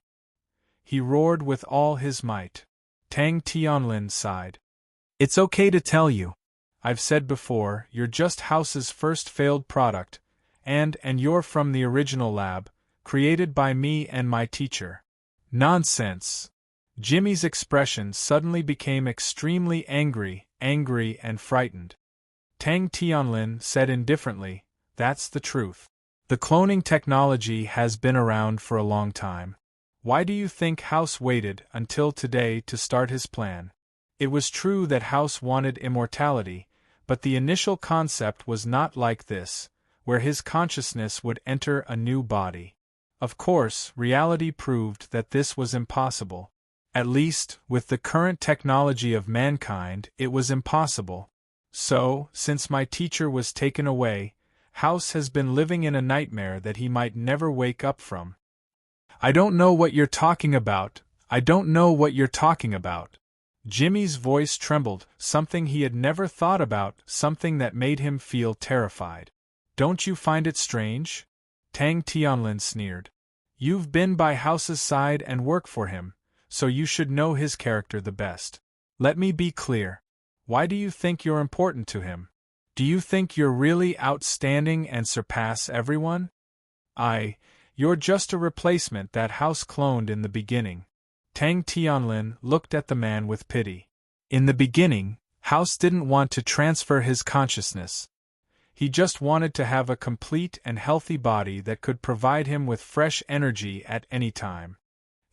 he roared with all his might. Tang Tianlin sighed. "It's okay to tell you. I've said before, you're just House's first failed product, and you're from the original lab, created by me and my teacher." "Nonsense!" Jimmy's expression suddenly became extremely angry and frightened. Tang Tianlin said indifferently, "That's the truth. The cloning technology has been around for a long time. Why do you think House waited until today to start his plan? It was true that House wanted immortality, but the initial concept was not like this, where his consciousness would enter a new body. Of course, reality proved that this was impossible. At least, with the current technology of mankind, it was impossible. So, since my teacher was taken away, House has been living in a nightmare that he might never wake up from. I don't know what you're talking about. I don't know what you're talking about. Jimmy's voice trembled, something he had never thought about, something that made him feel terrified. Don't you find it strange? Tang Tianlin sneered. You've been by House's side and work for him, so you should know his character the best. Let me be clear. Why do you think you're important to him? Do you think you're really outstanding and surpass everyone? You're just a replacement that House cloned in the beginning. Tang Tianlin looked at the man with pity. In the beginning, House didn't want to transfer his consciousness. He just wanted to have a complete and healthy body that could provide him with fresh energy at any time.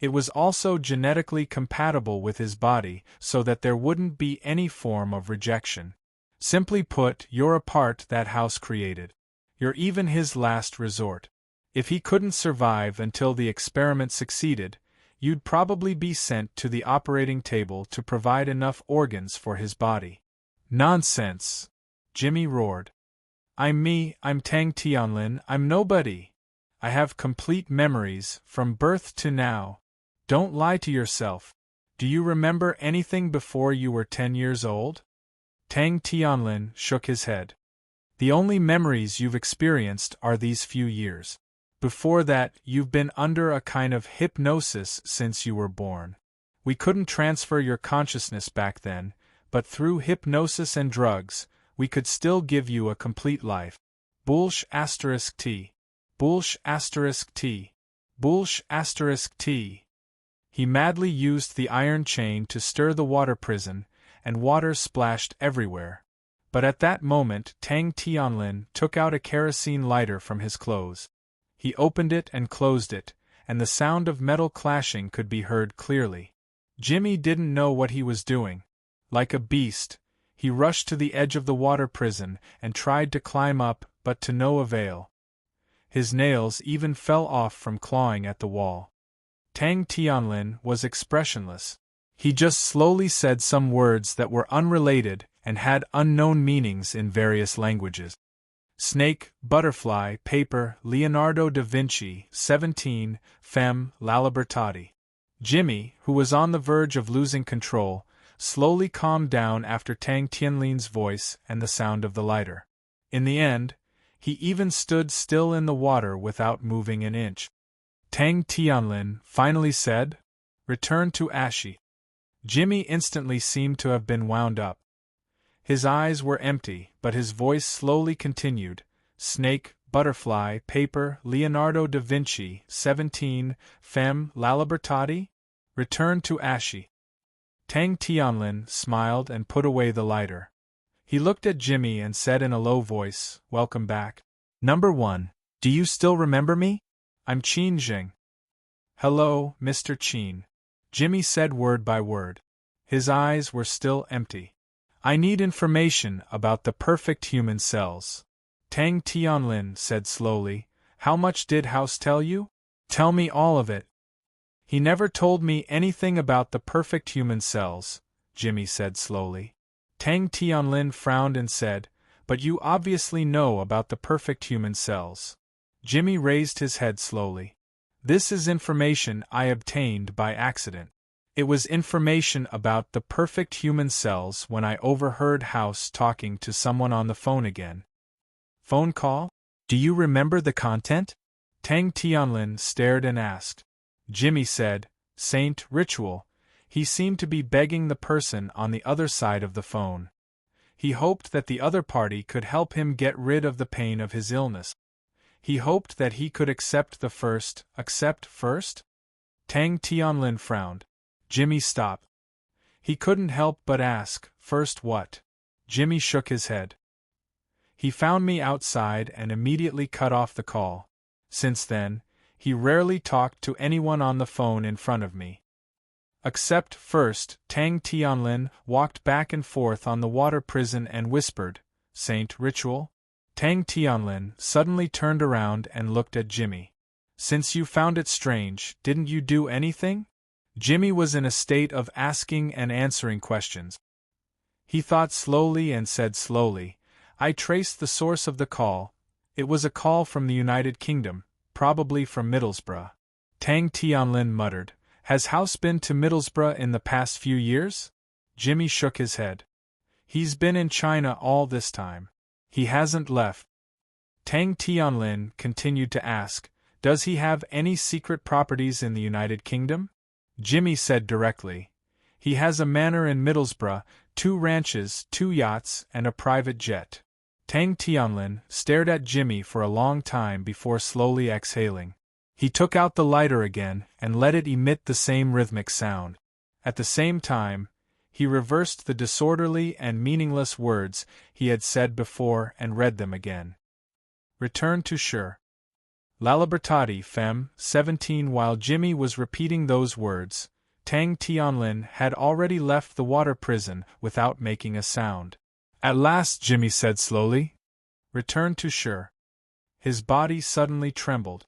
It was also genetically compatible with his body so that there wouldn't be any form of rejection. Simply put, you're a part that House created. You're even his last resort. If he couldn't survive until the experiment succeeded, you'd probably be sent to the operating table to provide enough organs for his body. Nonsense! Jimmy roared. I'm Tang Tianlin, I'm nobody. I have complete memories, from birth to now. Don't lie to yourself. Do you remember anything before you were 10 years old? Tang Tianlin shook his head. The only memories you've experienced are these few years. Before that, you've been under a kind of hypnosis since you were born. We couldn't transfer your consciousness back then, but through hypnosis and drugs, we could still give you a complete life. Bullsh *T. Bullsh *T. Bullsh *T. He madly used the iron chain to stir the water prison, and water splashed everywhere. But at that moment Tang Tianlin took out a kerosene lighter from his clothes. He opened it and closed it, and the sound of metal clashing could be heard clearly. Jimmy didn't know what he was doing. Like a beast, he rushed to the edge of the water prison and tried to climb up, but to no avail. His nails even fell off from clawing at the wall. Tang Tianlin was expressionless. He just slowly said some words that were unrelated and had unknown meanings in various languages. Snake, butterfly, paper, Leonardo da Vinci, 17, femme, la libertà. Jimmy, who was on the verge of losing control, slowly calmed down after Tang Tianlin's voice and the sound of the lighter. In the end, he even stood still in the water without moving an inch. Tang Tianlin finally said, "Return to Ashi." Jimmy instantly seemed to have been wound up. His eyes were empty, but his voice slowly continued, Snake, butterfly, paper, Leonardo da Vinci, 17, femme, la libertà? Return to Ashi. Tang Tianlin smiled and put away the lighter. He looked at Jimmy and said in a low voice, "Welcome back. Number 1, do you still remember me? I'm Qin Jing." "Hello, Mr. Qin," Jimmy said word by word. His eyes were still empty. "I need information about the perfect human cells." Tang Tianlin said slowly, "How much did House tell you?" "Tell me all of it." "He never told me anything about the perfect human cells," Jimmy said slowly. Tang Tianlin frowned and said, "But you obviously know about the perfect human cells." Jimmy raised his head slowly. "This is information I obtained by accident. It was information about the perfect human cells when I overheard House talking to someone on the phone again." "Phone call? Do you remember the content?" Tang Tianlin stared and asked. Jimmy said, "Saint ritual." He seemed to be begging the person on the other side of the phone. He hoped that the other party could help him get rid of the pain of his illness. He hoped that he could accept first. Tang Tianlin frowned. Jimmy stopped. He couldn't help but ask, "First what?" Jimmy shook his head. "He found me outside and immediately cut off the call. Since then, He rarely talked to anyone on the phone in front of me. Except first, Tang Tianlin walked back and forth on the water prison and whispered, "Saint Ritual?" Tang Tianlin suddenly turned around and looked at Jimmy. "Since you found it strange, didn't you do anything?" Jimmy was in a state of asking and answering questions. He thought slowly and said slowly, "I traced the source of the call. It was a call from the United Kingdom, probably from Middlesbrough." Tang Tianlin muttered, "Has House been to Middlesbrough in the past few years?" Jimmy shook his head. "He's been in China all this time. He hasn't left." Tang Tianlin continued to ask, "Does he have any secret properties in the United Kingdom?" Jimmy said directly, "He has a manor in Middlesbrough, 2 ranches, 2 yachts, and a private jet." Tang Tianlin stared at Jimmy for a long time before slowly exhaling. He took out the lighter again and let it emit the same rhythmic sound. At the same time, he reversed the disorderly and meaningless words he had said before and read them again. "Return to Shur. La Libertadi Femme 17." While Jimmy was repeating those words, Tang Tianlin had already left the water prison without making a sound. "At last," Jimmy said slowly. "Return to Shur." His body suddenly trembled.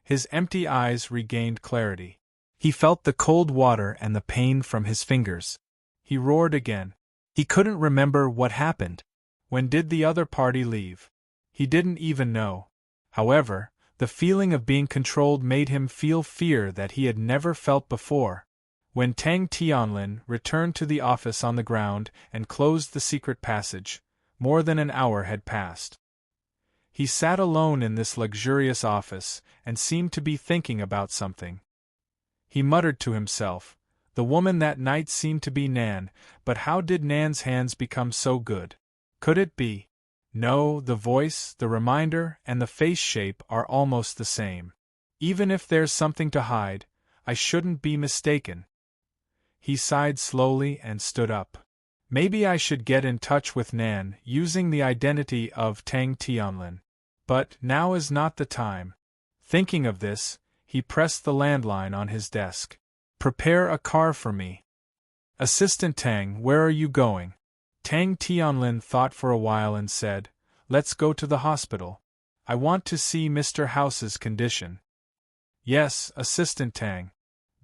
His empty eyes regained clarity. He felt the cold water and the pain from his fingers. He roared again. He couldn't remember what happened. When did the other party leave? He didn't even know. However, the feeling of being controlled made him feel fear that he had never felt before. When Tang Tianlin returned to the office on the ground and closed the secret passage, more than an hour had passed. He sat alone in this luxurious office and seemed to be thinking about something. He muttered to himself, "The woman that night seemed to be Nan, but how did Nan's hands become so good? Could it be? No, the voice, the reminder, and the face shape are almost the same. Even if there's something to hide, I shouldn't be mistaken." He sighed slowly and stood up. "Maybe I should get in touch with Nan using the identity of Tang Tianlin. But now is not the time." Thinking of this, he pressed the landline on his desk. "Prepare a car for me." "Assistant Tang, where are you going?" Tang Tianlin thought for a while and said, "Let's go to the hospital. I want to see Mr. House's condition." "Yes, Assistant Tang."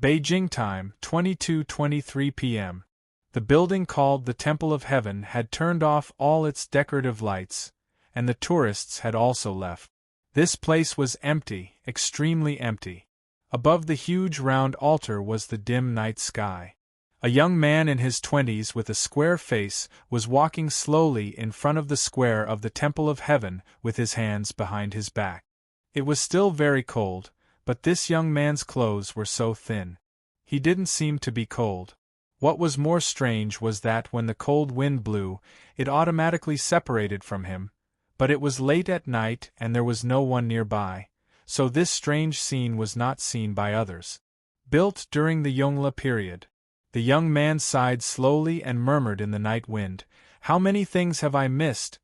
Beijing time, 22:23 p.m. The building called the Temple of Heaven had turned off all its decorative lights, and the tourists had also left. This place was empty, extremely empty. Above the huge round altar was the dim night sky. A young man in his 20s with a square face was walking slowly in front of the square of the Temple of Heaven with his hands behind his back. It was still very cold, but this young man's clothes were so thin. He didn't seem to be cold. What was more strange was that when the cold wind blew, it automatically separated from him, but it was late at night and there was no one nearby, so this strange scene was not seen by others. Built during the Yongle period. The young man sighed slowly and murmured in the night wind, "How many things have I missed?"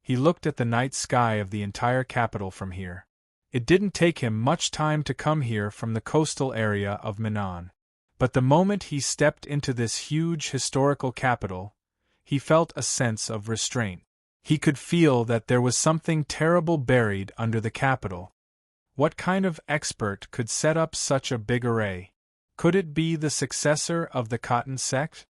He looked at the night sky of the entire capital from here. It didn't take him much time to come here from the coastal area of Minnan. But the moment he stepped into this huge historical capital, he felt a sense of restraint. He could feel that there was something terrible buried under the capital. What kind of expert could set up such a big array? Could it be the successor of the Cotton sect?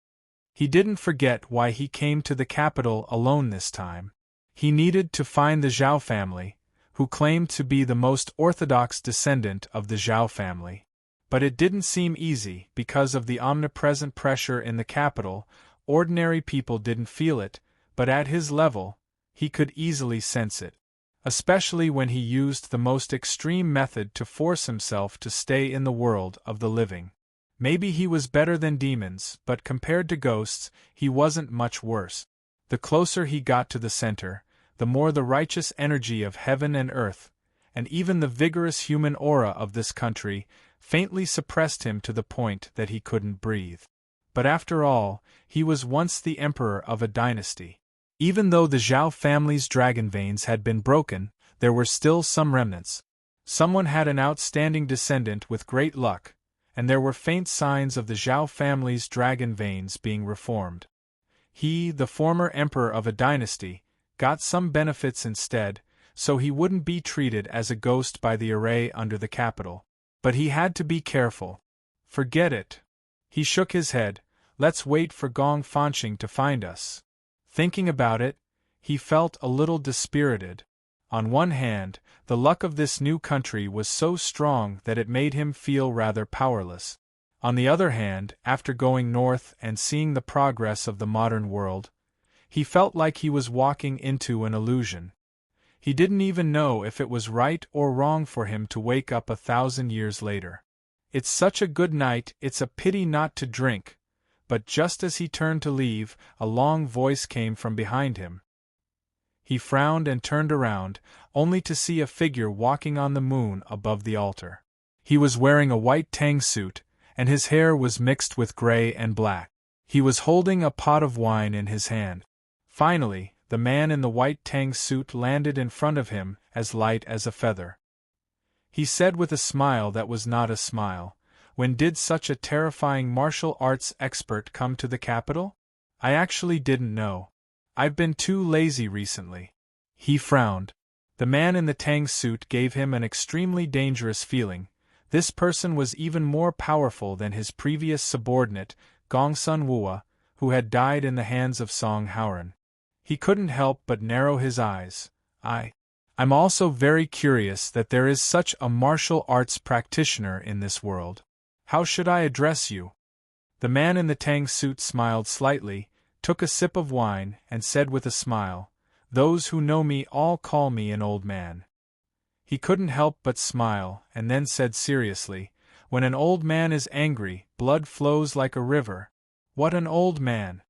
He didn't forget why he came to the capital alone this time. He needed to find the Zhao family, who claimed to be the most orthodox descendant of the Zhao family. But it didn't seem easy because of the omnipresent pressure in the capital. Ordinary people didn't feel it, but at his level, he could easily sense it. Especially when he used the most extreme method to force himself to stay in the world of the living. Maybe he was better than demons, but compared to ghosts, he wasn't much worse. The closer he got to the center, the more the righteous energy of heaven and earth, and even the vigorous human aura of this country, faintly suppressed him to the point that he couldn't breathe. But after all, he was once the emperor of a dynasty. Even though the Zhao family's dragon veins had been broken, there were still some remnants. Someone had an outstanding descendant with great luck, and there were faint signs of the Zhao family's dragon veins being reformed. He, the former emperor of a dynasty, got some benefits instead, so he wouldn't be treated as a ghost by the array under the capital. But he had to be careful. Forget it. He shook his head. Let's wait for Gong Fanqing to find us. Thinking about it, he felt a little dispirited. On one hand, the luck of this new country was so strong that it made him feel rather powerless. On the other hand, after going north and seeing the progress of the modern world, he felt like he was walking into an illusion. He didn't even know if it was right or wrong for him to wake up 1,000 years later. It's such a good night, it's a pity not to drink. But just as he turned to leave, a long voice came from behind him. He frowned and turned around, only to see a figure walking on the moon above the altar. He was wearing a white tang suit, and his hair was mixed with gray and black. He was holding a pot of wine in his hand. Finally, the man in the white tang suit landed in front of him, as light as a feather. He said with a smile that was not a smile, "When did such a terrifying martial arts expert come to the capital? I actually didn't know. I've been too lazy recently." He frowned. The man in the tang suit gave him an extremely dangerous feeling. This person was even more powerful than his previous subordinate, Gongsun Wua, who had died in the hands of Song Haoran. He couldn't help but narrow his eyes. I'm also very curious that there is such a martial arts practitioner in this world. How should I address you?" The man in the tang suit smiled slightly, took a sip of wine, and said with a smile, "Those who know me all call me an old man." He couldn't help but smile, and then said seriously, "When an old man is angry, blood flows like a river. What an old man!"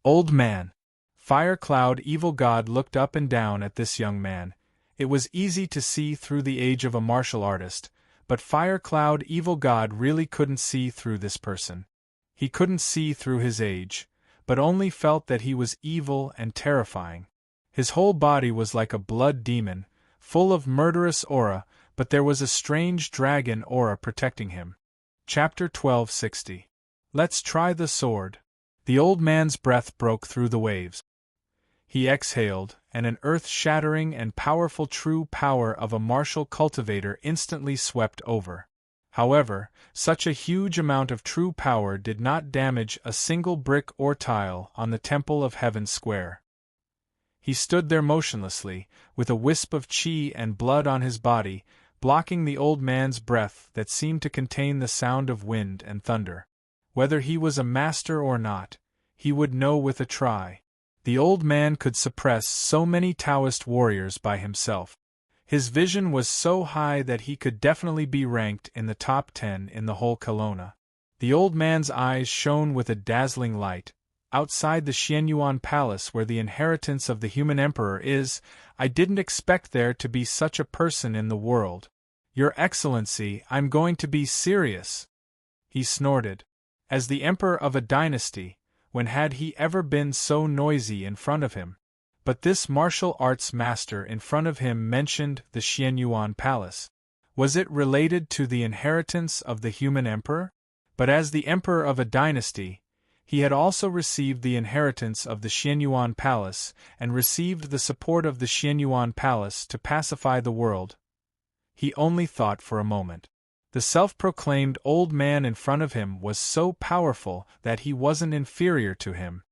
Old man! Fire Cloud Evil God looked up and down at this young man. It was easy to see through the age of a martial artist, but Fire Cloud Evil God really couldn't see through this person. He couldn't see through his age, but only felt that he was evil and terrifying. His whole body was like a blood demon, full of murderous aura, but there was a strange dragon aura protecting him. Chapter 1260. Let's try the sword. The old man's breath broke through the waves. He exhaled, and an earth-shattering and powerful true power of a martial cultivator instantly swept over. However, such a huge amount of true power did not damage a single brick or tile on the Temple of Heaven square. He stood there motionlessly, with a wisp of chi and blood on his body, blocking the old man's breath that seemed to contain the sound of wind and thunder. Whether he was a master or not, he would know with a try. The old man could suppress so many Taoist warriors by himself. His vision was so high that he could definitely be ranked in the top 10 in the whole Kelowna. The old man's eyes shone with a dazzling light. "Outside the Xianyuan Palace where the inheritance of the human emperor is, I didn't expect there to be such a person in the world. Your Excellency, I'm going to be serious." He snorted. As the emperor of a dynasty, when had he ever been so noisy in front of him? But this martial arts master in front of him mentioned the Xianyuan Palace. Was it related to the inheritance of the human emperor? But as the emperor of a dynasty, he had also received the inheritance of the Xianyuan Palace and received the support of the Xianyuan Palace to pacify the world. He only thought for a moment. The self-proclaimed old man in front of him was so powerful that he wasn't inferior to him.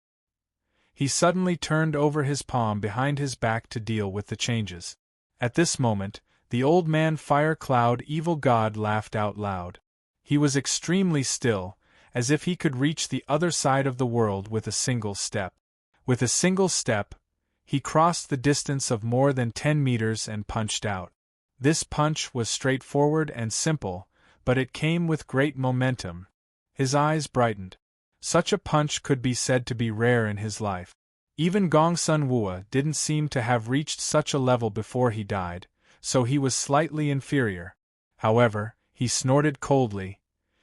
He suddenly turned over his palm behind his back to deal with the changes. At this moment, the old man Fire Cloud Evil God laughed out loud. He was extremely still, as if he could reach the other side of the world with a single step. With a single step, he crossed the distance of more than 10 meters and punched out. This punch was straightforward and simple, but it came with great momentum. His eyes brightened. Such a punch could be said to be rare in his life. Even Gongsun Wua didn't seem to have reached such a level before he died, so he was slightly inferior. However, he snorted coldly.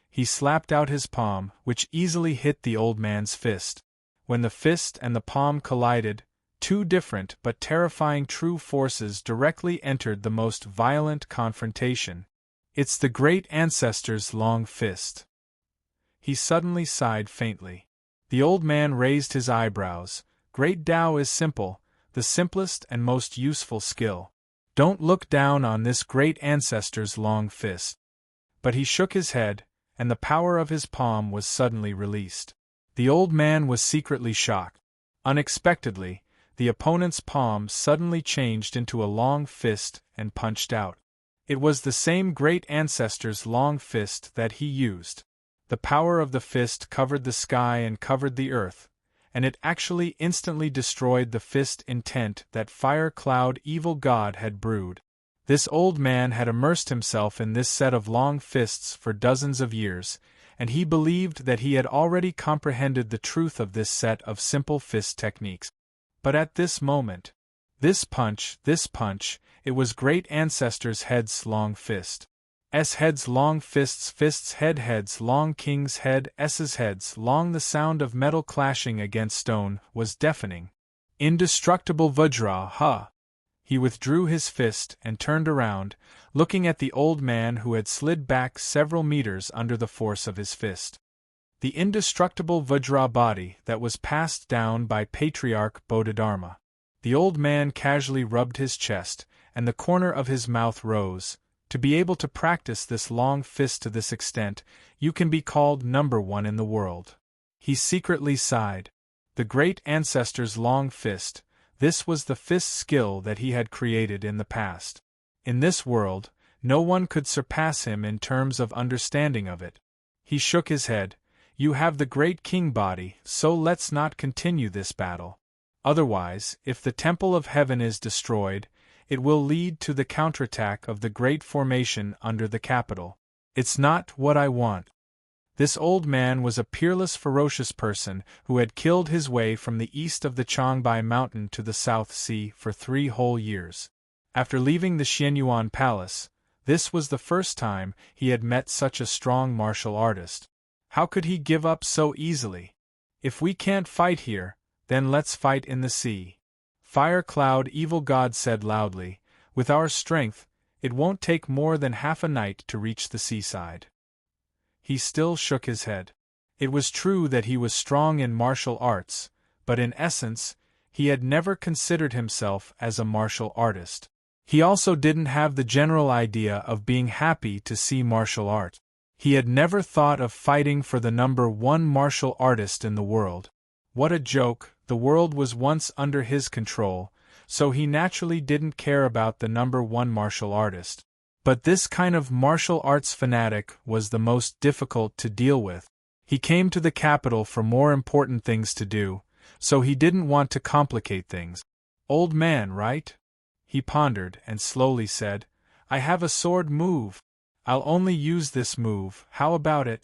He slapped out his palm, which easily hit the old man's fist. When the fist and the palm collided, Two different but terrifying true forces directly entered the most violent confrontation. It's the great ancestor's long fist. He suddenly sighed faintly. The old man raised his eyebrows. Great Tao is simple, the simplest and most useful skill. Don't look down on this great ancestor's long fist. But he shook his head, and the power of his palm was suddenly released. The old man was secretly shocked. Unexpectedly, the opponent's palm suddenly changed into a long fist and punched out. It was the same great ancestor's long fist that he used. The power of the fist covered the sky and covered the earth, and it actually instantly destroyed the fist intent that fire cloud evil god had brewed. This old man had immersed himself in this set of long fists for dozens of years, and he believed that he had already comprehended the truth of this set of simple fist techniques. But at this moment, this punch, it was great ancestor's head's long fist. Head's long fists head's long king's head heads long. The sound of metal clashing against stone was deafening. Indestructible Vajra, ha! He withdrew his fist and turned around, looking at the old man who had slid back several meters under the force of his fist. The indestructible Vajra body that was passed down by Patriarch Bodhidharma. The old man casually rubbed his chest, and the corner of his mouth rose. To be able to practice this long fist to this extent, you can be called number one in the world. He secretly sighed. The great ancestor's long fist, this was the fist skill that he had created in the past. In this world, no one could surpass him in terms of understanding of it. He shook his head. You have the great king body, so let's not continue this battle. Otherwise, if the temple of heaven is destroyed, it will lead to the counterattack of the great formation under the capital. It's not what I want. This old man was a peerless, ferocious person who had killed his way from the east of the Changbai mountain to the South Sea for 3 whole years. After leaving the Xianyuan palace, this was the first time he had met such a strong martial artist. How could he give up so easily? If we can't fight here, then let's fight in the sea. Fire Cloud Evil God said loudly, with our strength, it won't take more than half a night to reach the seaside. He still shook his head. It was true that he was strong in martial arts, but in essence, he had never considered himself as a martial artist. He also didn't have the general idea of being happy to see martial art. He had never thought of fighting for the number one martial artist in the world. What a joke, the world was once under his control, so he naturally didn't care about the number one martial artist. But this kind of martial arts fanatic was the most difficult to deal with. He came to the capital for more important things to do, so he didn't want to complicate things. Old man, right? He pondered and slowly said, I have a sword move. I'll only use this move, how about it?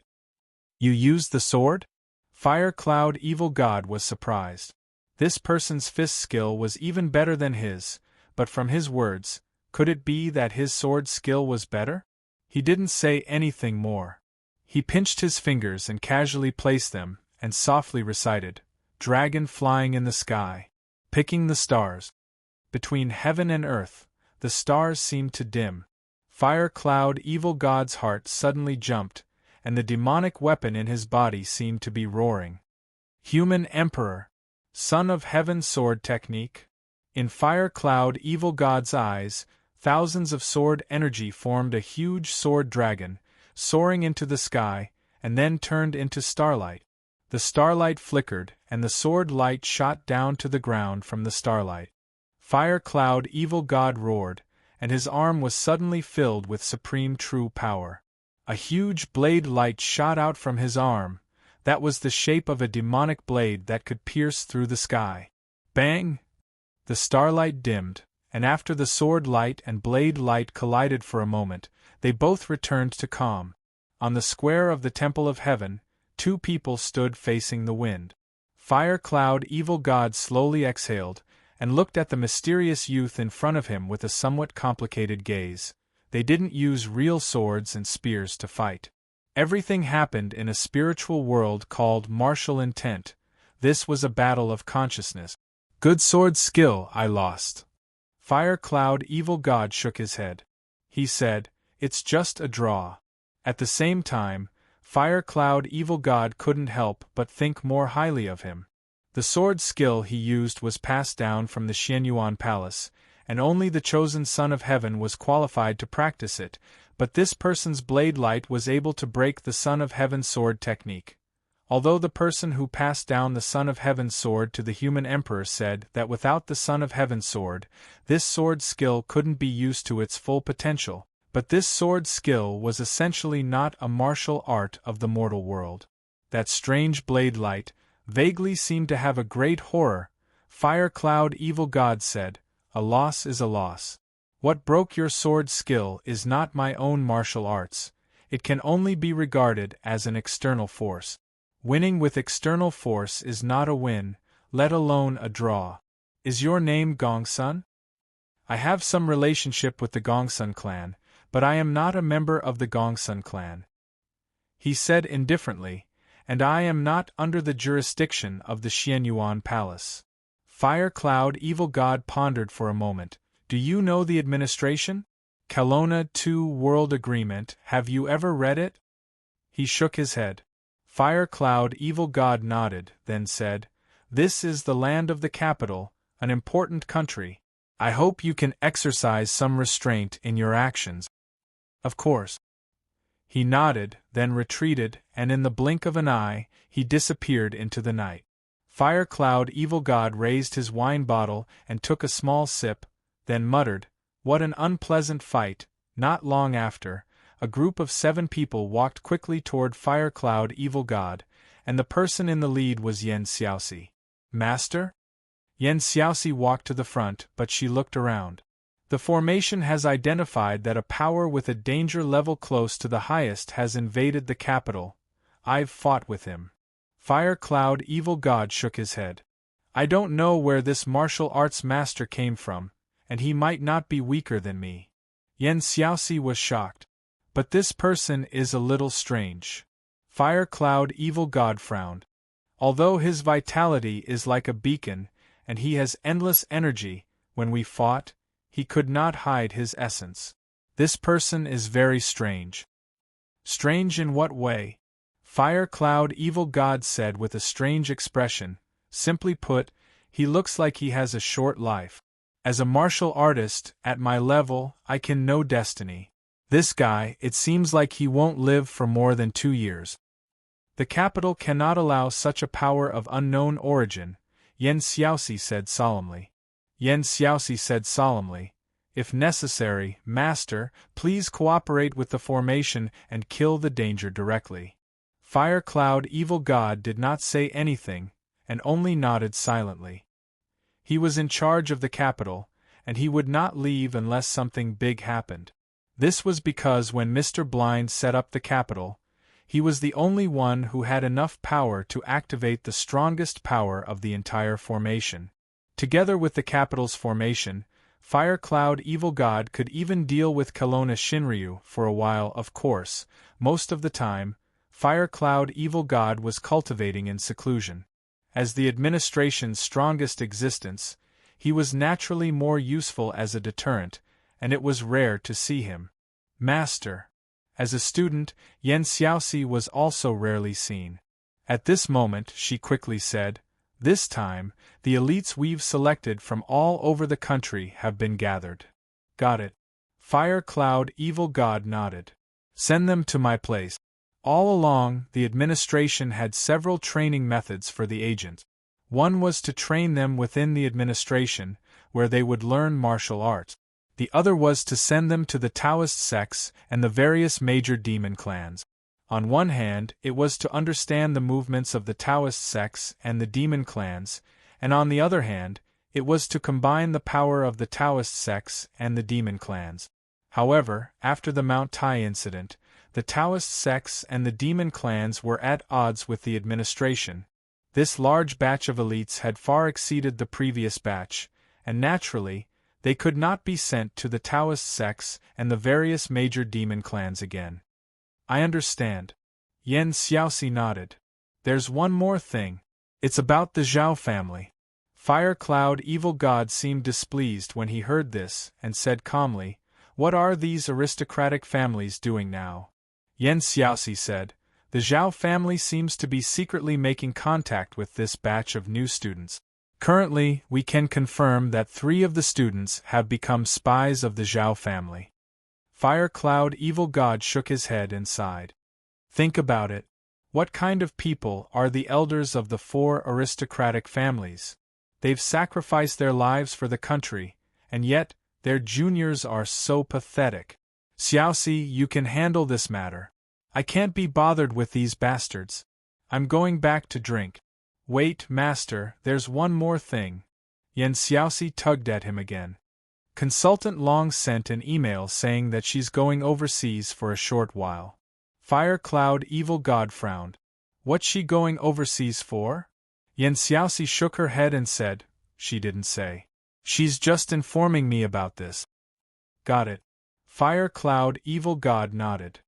You used the sword? Fire Cloud Evil God was surprised. This person's fist skill was even better than his, but from his words, could it be that his sword skill was better? He didn't say anything more. He pinched his fingers and casually placed them, and softly recited, Dragon flying in the sky, picking the stars. Between heaven and earth, the stars seemed to dim. Fire Cloud Evil God's heart suddenly jumped, and the demonic weapon in his body seemed to be roaring. Human Emperor, Son of Heaven sword technique. In Fire Cloud Evil God's eyes, thousands of sword energy formed a huge sword dragon, soaring into the sky, and then turned into starlight. The starlight flickered, and the sword light shot down to the ground from the starlight. Fire Cloud Evil God roared, and his arm was suddenly filled with supreme true power. A huge blade light shot out from his arm, that was the shape of a demonic blade that could pierce through the sky. Bang! The starlight dimmed, and after the sword light and blade light collided for a moment, they both returned to calm. On the square of the Temple of Heaven, 2 people stood facing the wind. Fire Cloud Evil God slowly exhaled, and looked at the mysterious youth in front of him with a somewhat complicated gaze. They didn't use real swords and spears to fight. Everything happened in a spiritual world called martial intent. This was a battle of consciousness. Good sword skill I lost. Fire Cloud Evil God shook his head. He said, "It's just a draw." At the same time, Fire Cloud Evil God couldn't help but think more highly of him. The sword skill he used was passed down from the Xianyuan Palace, and only the chosen Son of Heaven was qualified to practice it, but this person's blade light was able to break the Son of Heaven's sword technique. Although the person who passed down the Son of Heaven's sword to the human emperor said that without the Son of Heaven's sword, this sword skill couldn't be used to its full potential, but this sword skill was essentially not a martial art of the mortal world. That strange blade light vaguely seemed to have a great horror. Fire Cloud Evil God said, "A loss is a loss. What broke your sword skill is not my own martial arts. It can only be regarded as an external force. Winning with external force is not a win, let alone a draw. Is your name Gongsun?" "I have some relationship with the Gongsun clan, but I am not a member of the Gongsun clan," he said indifferently, "and I am not under the jurisdiction of the Xianyuan Palace." Fire Cloud Evil God pondered for a moment. "Do you know the administration? Kelowna 2 World Agreement, have you ever read it?" He shook his head. Fire Cloud Evil God nodded, then said, "This is the land of the capital, an important country. I hope you can exercise some restraint in your actions." "Of course." He nodded, then retreated, and in the blink of an eye, he disappeared into the night. Fire Cloud Evil God raised his wine bottle and took a small sip, then muttered, "What an unpleasant fight." Not long after, a group of 7 people walked quickly toward Fire Cloud Evil God, and the person in the lead was Yen Xiaoxi. "Master?" Yen Xiaoxi walked to the front, but she looked around. "The formation has identified that a power with a danger level close to the highest has invaded the capital. I've fought with him." Fire Cloud Evil God shook his head. "I don't know where this martial arts master came from, and he might not be weaker than me." Yen Xiaoxi was shocked. "But this person is a little strange." Fire Cloud Evil God frowned. "Although his vitality is like a beacon, and he has endless energy, when we fought, he could not hide his essence. This person is very strange." "Strange in what way?" Fire Cloud Evil God said with a strange expression. "Simply put, he looks like he has a short life. As a martial artist, at my level, I can know destiny. This guy, it seems like he won't live for more than 2 years. The capital cannot allow such a power of unknown origin," Yen Xiaoxi said solemnly. Yen Xiaoxi said solemnly, "If necessary, Master, please cooperate with the formation and kill the danger directly." Fire Cloud Evil God did not say anything, and only nodded silently. He was in charge of the capital, and he would not leave unless something big happened. This was because when Mr. Blind set up the capital, he was the only one who had enough power to activate the strongest power of the entire formation. Together with the capital's formation, Fire Cloud Evil God could even deal with Kelowna Shinryu for a while. Of course, most of the time, Fire Cloud Evil God was cultivating in seclusion. As the administration's strongest existence, he was naturally more useful as a deterrent, and it was rare to see him. "Master." As a student, Yen Xiaoxi was also rarely seen. At this moment, she quickly said, "This time, the elites we've selected from all over the country have been gathered." "Got it." Fire Cloud Evil God nodded. "Send them to my place." All along, the administration had several training methods for the agents. One was to train them within the administration, where they would learn martial arts. The other was to send them to the Taoist sects and the various major demon clans. On one hand, it was to understand the movements of the Taoist sects and the demon clans, and on the other hand, it was to combine the power of the Taoist sects and the demon clans. However, after the Mount Tai incident, the Taoist sects and the demon clans were at odds with the administration. This large batch of elites had far exceeded the previous batch, and naturally, they could not be sent to the Taoist sects and the various major demon clans again. "I understand." Yen Xiaoxi nodded. "There's one more thing. It's about the Zhao family." Fire Cloud Evil God seemed displeased when he heard this, and said calmly, "What are these aristocratic families doing now?" Yan Xiaoxi said, "The Zhao family seems to be secretly making contact with this batch of new students. Currently, we can confirm that 3 of the students have become spies of the Zhao family." Fire Cloud Evil God shook his head and sighed. Think about it. What kind of people are the elders of the 4 aristocratic families? They've sacrificed their lives for the country, and yet, their juniors are so pathetic. Xiaoxi, you can handle this matter. I can't be bothered with these bastards. I'm going back to drink. Wait, master, there's one more thing. Yan Xiaoxi tugged at him again. Consultant Long sent an email saying that she's going overseas for a short while. Fire Cloud Evil God frowned. What's she going overseas for? Yan Xiaoxi shook her head and said, "She didn't say. She's just informing me about this." Got it. Fire Cloud Evil God nodded.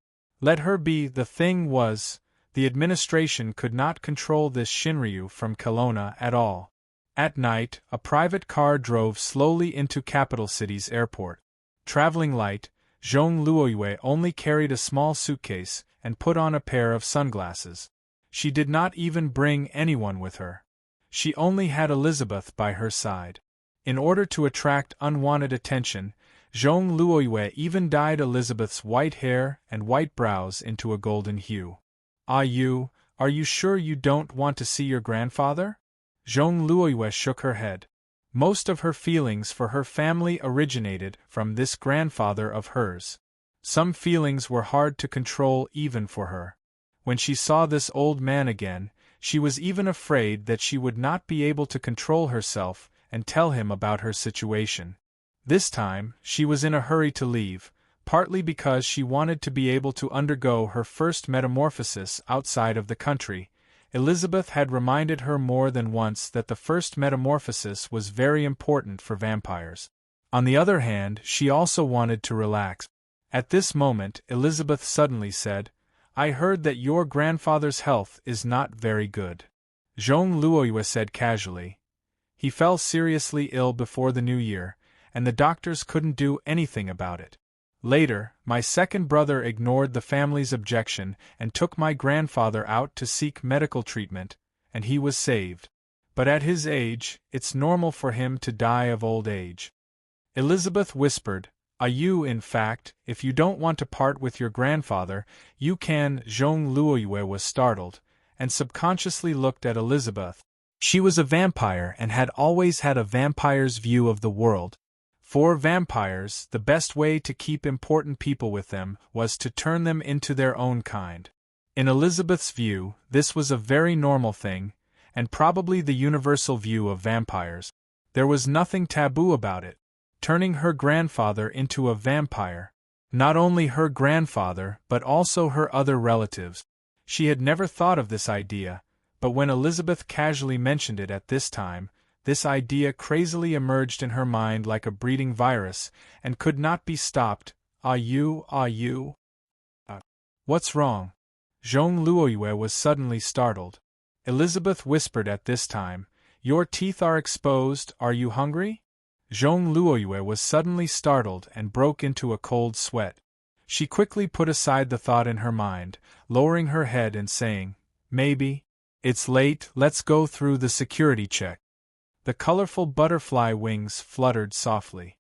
Let her be. The thing was, the administration could not control this Shinryu from Kelowna at all. At night, a private car drove slowly into capital city's airport. Traveling light, Zhong Luoyue only carried a small suitcase and put on a pair of sunglasses. She did not even bring anyone with her. She only had Elizabeth by her side. In order to attract unwanted attention, Zhong Luoyue even dyed Elizabeth's white hair and white brows into a golden hue. Are you sure you don't want to see your grandfather? Zhong Luoyue shook her head. Most of her feelings for her family originated from this grandfather of hers. Some feelings were hard to control even for her. When she saw this old man again, she was even afraid that she would not be able to control herself and tell him about her situation. This time, she was in a hurry to leave, partly because she wanted to be able to undergo her first metamorphosis outside of the country. Elizabeth had reminded her more than once that the first metamorphosis was very important for vampires. On the other hand, she also wanted to relax. At this moment, Elizabeth suddenly said, "I heard that your grandfather's health is not very good." Zhong Luoyue said casually. He fell seriously ill before the new year, and the doctors couldn't do anything about it. Later, my second brother ignored the family's objection and took my grandfather out to seek medical treatment, and he was saved. But at his age, it's normal for him to die of old age. Elizabeth whispered, in fact, if you don't want to part with your grandfather, you can." Zhong Luoyue was startled, and subconsciously looked at Elizabeth. She was a vampire and had always had a vampire's view of the world. For vampires, the best way to keep important people with them was to turn them into their own kind. In Elizabeth's view, this was a very normal thing, and probably the universal view of vampires. There was nothing taboo about it. Turning her grandfather into a vampire. Not only her grandfather, but also her other relatives. She had never thought of this idea, but when Elizabeth casually mentioned it at this time, this idea crazily emerged in her mind like a breeding virus, and could not be stopped. What's wrong? Zhong Luoyue was suddenly startled. Elizabeth whispered at this time, "Your teeth are exposed, are you hungry?" Zhong Luoyue was suddenly startled and broke into a cold sweat. She quickly put aside the thought in her mind, lowering her head and saying, "Maybe. It's late, let's go through the security check." The colorful butterfly wings fluttered softly.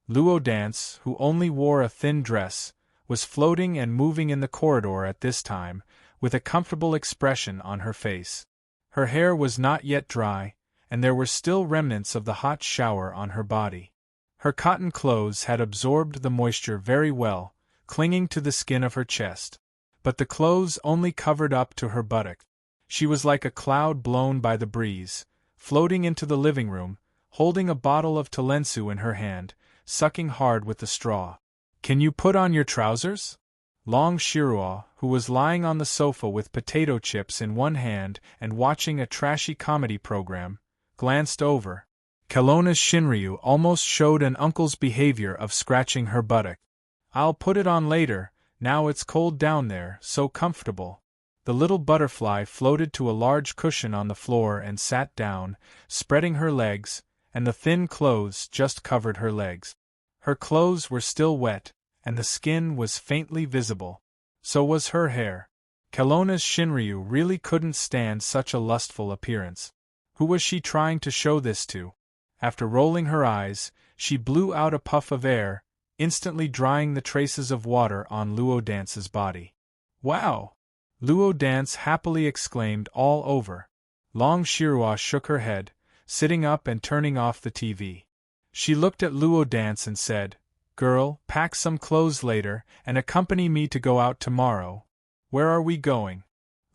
Luo Dance, who only wore a thin dress, was floating and moving in the corridor at this time, with a comfortable expression on her face. Her hair was not yet dry, and there were still remnants of the hot shower on her body. Her cotton clothes had absorbed the moisture very well, clinging to the skin of her chest. But the clothes only covered up to her buttock. She was like a cloud blown by the breeze, floating into the living room, holding a bottle of Talensu in her hand, sucking hard with the straw. "Can you put on your trousers?" Long Shiruo, who was lying on the sofa with potato chips in one hand and watching a trashy comedy program, glanced over. Kelowna's Shinryu almost showed an uncle's behavior of scratching her buttock. "I'll put it on later, now it's cold down there, so comfortable." The little butterfly floated to a large cushion on the floor and sat down, spreading her legs, and the thin clothes just covered her legs. Her clothes were still wet, and the skin was faintly visible. So was her hair. Kelowna's Shinryu really couldn't stand such a lustful appearance. Who was she trying to show this to? After rolling her eyes, she blew out a puff of air, instantly drying the traces of water on Luo Dance's body. Wow! Luo Dance happily exclaimed all over. Long Shirua shook her head, sitting up and turning off the TV. She looked at Luo Dance and said, "Girl, pack some clothes later and accompany me to go out tomorrow." "Where are we going?"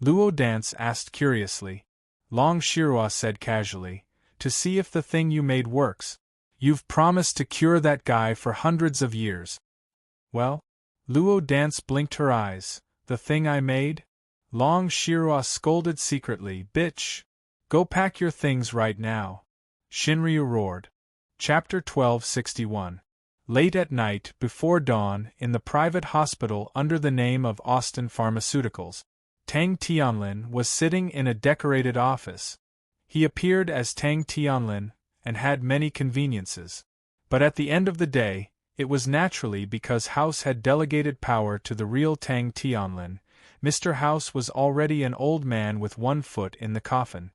Luo Dance asked curiously. Long Shirua said casually, "To see if the thing you made works. You've promised to cure that guy for hundreds of years." "Well?" Luo Dance blinked her eyes. "The thing I made?" Long Shirua scolded secretly, "Bitch! Go pack your things right now." Shinryu roared. Chapter 1261. Late at night, before dawn, in the private hospital under the name of Austin Pharmaceuticals, Tang Tianlin was sitting in a decorated office. He appeared as Tang Tianlin, and had many conveniences. But at the end of the day, it was naturally because House had delegated power to the real Tang Tianlin. Mr. House was already an old man with one foot in the coffin.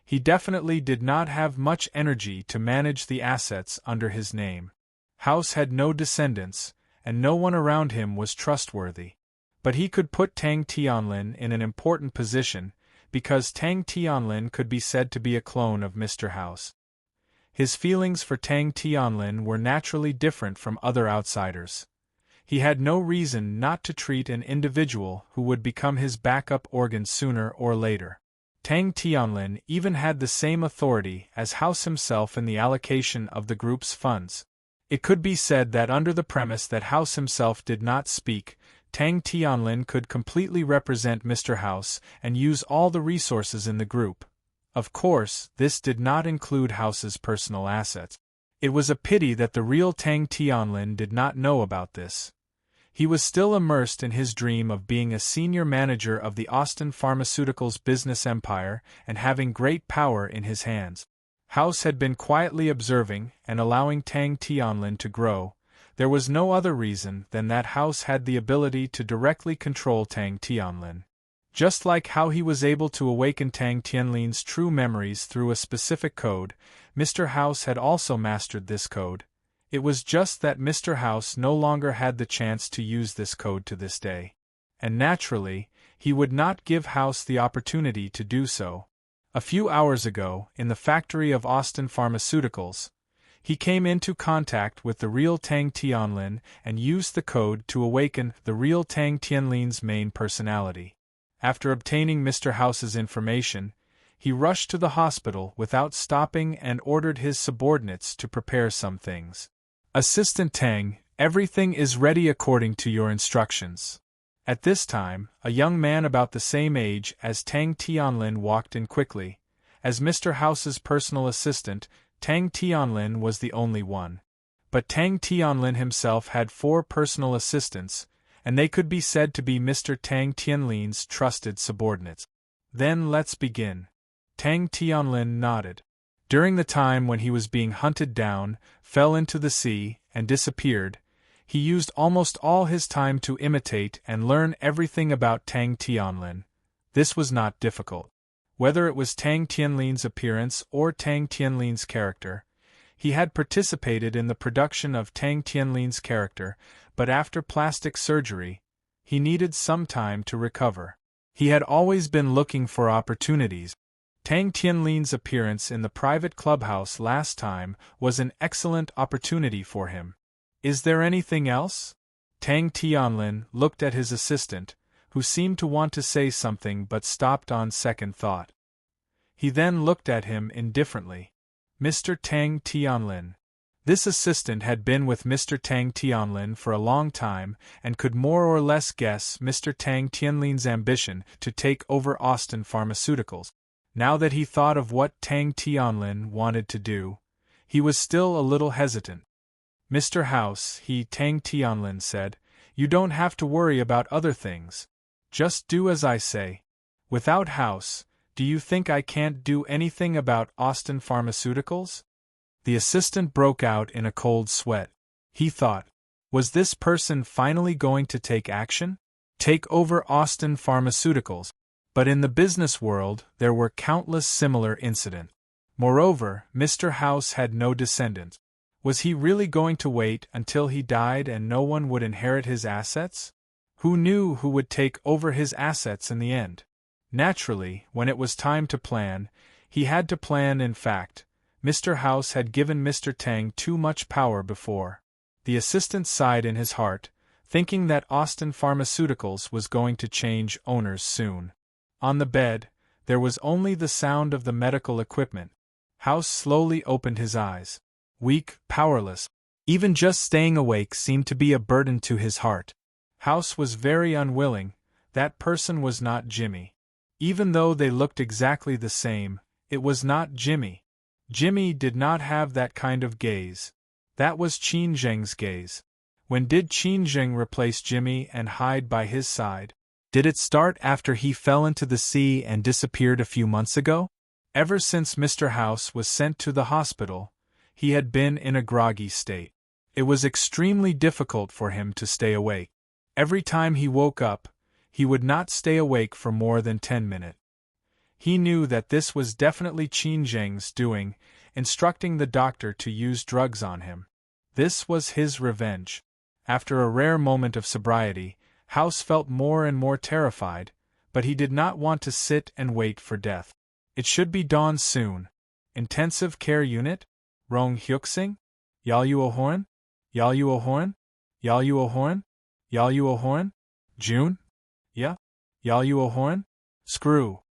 He definitely did not have much energy to manage the assets under his name. House had no descendants, and no one around him was trustworthy. But he could put Tang Tianlin in an important position, because Tang Tianlin could be said to be a clone of Mr. House. His feelings for Tang Tianlin were naturally different from other outsiders. He had no reason not to treat an individual who would become his backup organ sooner or later. Tang Tianlin even had the same authority as House himself in the allocation of the group's funds. It could be said that under the premise that House himself did not speak, Tang Tianlin could completely represent Mr. House and use all the resources in the group. Of course, this did not include House's personal assets. It was a pity that the real Tang Tianlin did not know about this. He was still immersed in his dream of being a senior manager of the Austin Pharmaceuticals business empire and having great power in his hands. House had been quietly observing and allowing Tang Tianlin to grow. There was no other reason than that House had the ability to directly control Tang Tianlin. Just like how he was able to awaken Tang Tianlin's true memories through a specific code, Mr. House had also mastered this code. It was just that Mr. House no longer had the chance to use this code to this day. And naturally, he would not give House the opportunity to do so. A few hours ago, in the factory of Austin Pharmaceuticals, he came into contact with the real Tang Tianlin and used the code to awaken the real Tang Tianlin's main personality. After obtaining Mr. House's information, he rushed to the hospital without stopping and ordered his subordinates to prepare some things. "Assistant Tang, everything is ready according to your instructions." At this time, a young man about the same age as Tang Tianlin walked in quickly. As Mr. House's personal assistant, Tang Tianlin was the only one. But Tang Tianlin himself had 4 personal assistants, and they could be said to be Mr. Tang Tianlin's trusted subordinates. "Then let's begin." Tang Tianlin nodded. During the time when he was being hunted down, fell into the sea, and disappeared, he used almost all his time to imitate and learn everything about Tang Tianlin. This was not difficult. Whether it was Tang Tianlin's appearance or Tang Tianlin's character, he had participated in the production of Tang Tianlin's character, but after plastic surgery, he needed some time to recover. He had always been looking for opportunities. Tang Tianlin's appearance in the private clubhouse last time was an excellent opportunity for him. "Is there anything else?" Tang Tianlin looked at his assistant, who seemed to want to say something but stopped on second thought. He then looked at him indifferently. "Mr. Tang Tianlin." This assistant had been with Mr. Tang Tianlin for a long time and could more or less guess Mr. Tang Tianlin's ambition to take over Austin Pharmaceuticals. Now that he thought of what Tang Tianlin wanted to do, he was still a little hesitant. "Mr. House," Tang Tianlin said, "you don't have to worry about other things. Just do as I say. Without House, do you think I can't do anything about Austin Pharmaceuticals? The assistant broke out in a cold sweat. He thought, was this person finally going to take action? Take over Austin Pharmaceuticals? But in the business world there were countless similar incidents. Moreover, Mr. House had no descendants. Was he really going to wait until he died and no one would inherit his assets? Who knew who would take over his assets in the end? Naturally, when it was time to plan, he had to plan. In fact, Mr. House had given Mr. Tang too much power before. The assistant sighed in his heart, thinking that Austin Pharmaceuticals was going to change owners soon. On the bed, there was only the sound of the medical equipment. House slowly opened his eyes. Weak, powerless. Even just staying awake seemed to be a burden to his heart. House was very unwilling. That person was not Jimmy. Even though they looked exactly the same, it was not Jimmy. Jimmy did not have that kind of gaze. That was Qin Zheng's gaze. When did Qin Zheng replace Jimmy and hide by his side? Did it start after he fell into the sea and disappeared a few months ago? Ever since Mr. House was sent to the hospital, he had been in a groggy state. It was extremely difficult for him to stay awake. Every time he woke up, he would not stay awake for more than 10 minutes. He knew that this was definitely Qin Zheng's doing, instructing the doctor to use drugs on him. This was his revenge. After a rare moment of sobriety, House felt more and more terrified, but he did not want to sit and wait for death. It should be dawn soon. Intensive care unit? Rong Hyuksing? Yaluo Horn? Yaluo Horn? Yaluo Horn? Yaluo Horn? June? Yeah? Yaluo Horn? Screw.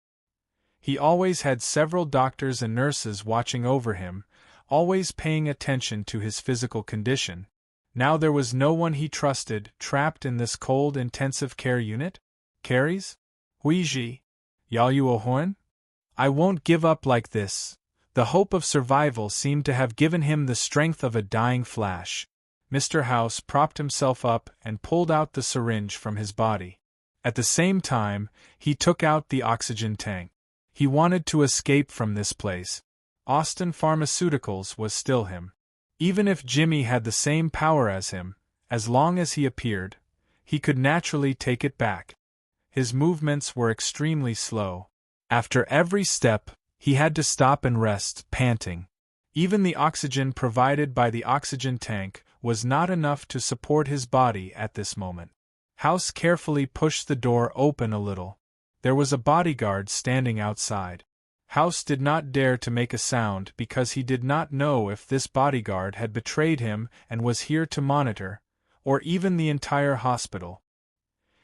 He always had several doctors and nurses watching over him, always paying attention to his physical condition. Now there was no one he trusted, trapped in this cold intensive care unit? Carries? Huiji? Yaluo Horn? I won't give up like this. The hope of survival seemed to have given him the strength of a dying flash. Mr. House propped himself up and pulled out the syringe from his body. At the same time, he took out the oxygen tank. He wanted to escape from this place. Austin Pharmaceuticals was still him. Even if Jimmy had the same power as him, as long as he appeared, he could naturally take it back. His movements were extremely slow. After every step, he had to stop and rest, panting. Even the oxygen provided by the oxygen tank was not enough to support his body at this moment. House carefully pushed the door open a little. There was a bodyguard standing outside. House did not dare to make a sound because he did not know if this bodyguard had betrayed him and was here to monitor, or even the entire hospital.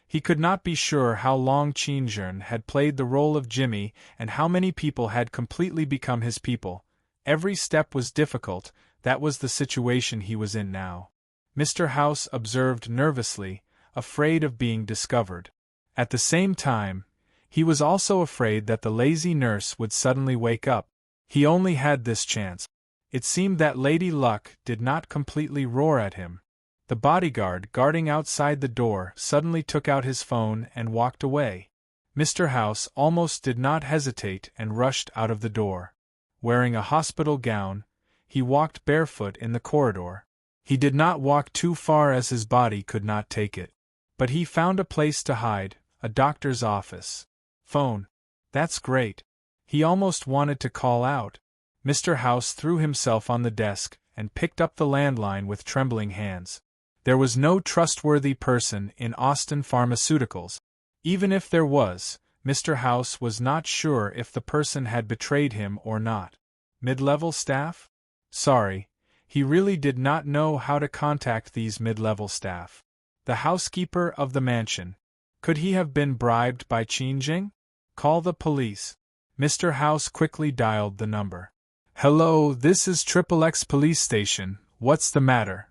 He could not be sure how long Qin Zheng had played the role of Jimmy and how many people had completely become his people. Every step was difficult. That was the situation he was in now. Mr. House observed nervously, afraid of being discovered. At the same time, he was also afraid that the lazy nurse would suddenly wake up. He only had this chance. It seemed that Lady Luck did not completely roar at him. The bodyguard guarding outside the door suddenly took out his phone and walked away. Mr. House almost did not hesitate and rushed out of the door. Wearing a hospital gown, he walked barefoot in the corridor. He did not walk too far as his body could not take it. But he found a place to hide, a doctor's office. Phone. That's great. He almost wanted to call out. Mr. House threw himself on the desk and picked up the landline with trembling hands. There was no trustworthy person in Austin Pharmaceuticals. Even if there was, Mr. House was not sure if the person had betrayed him or not. Mid-level staff? Sorry, he really did not know how to contact these mid-level staff. The housekeeper of the mansion. Could he have been bribed by Qin Zheng? Call the police. Mr. House quickly dialed the number. Hello, this is XXX Police Station. What's the matter?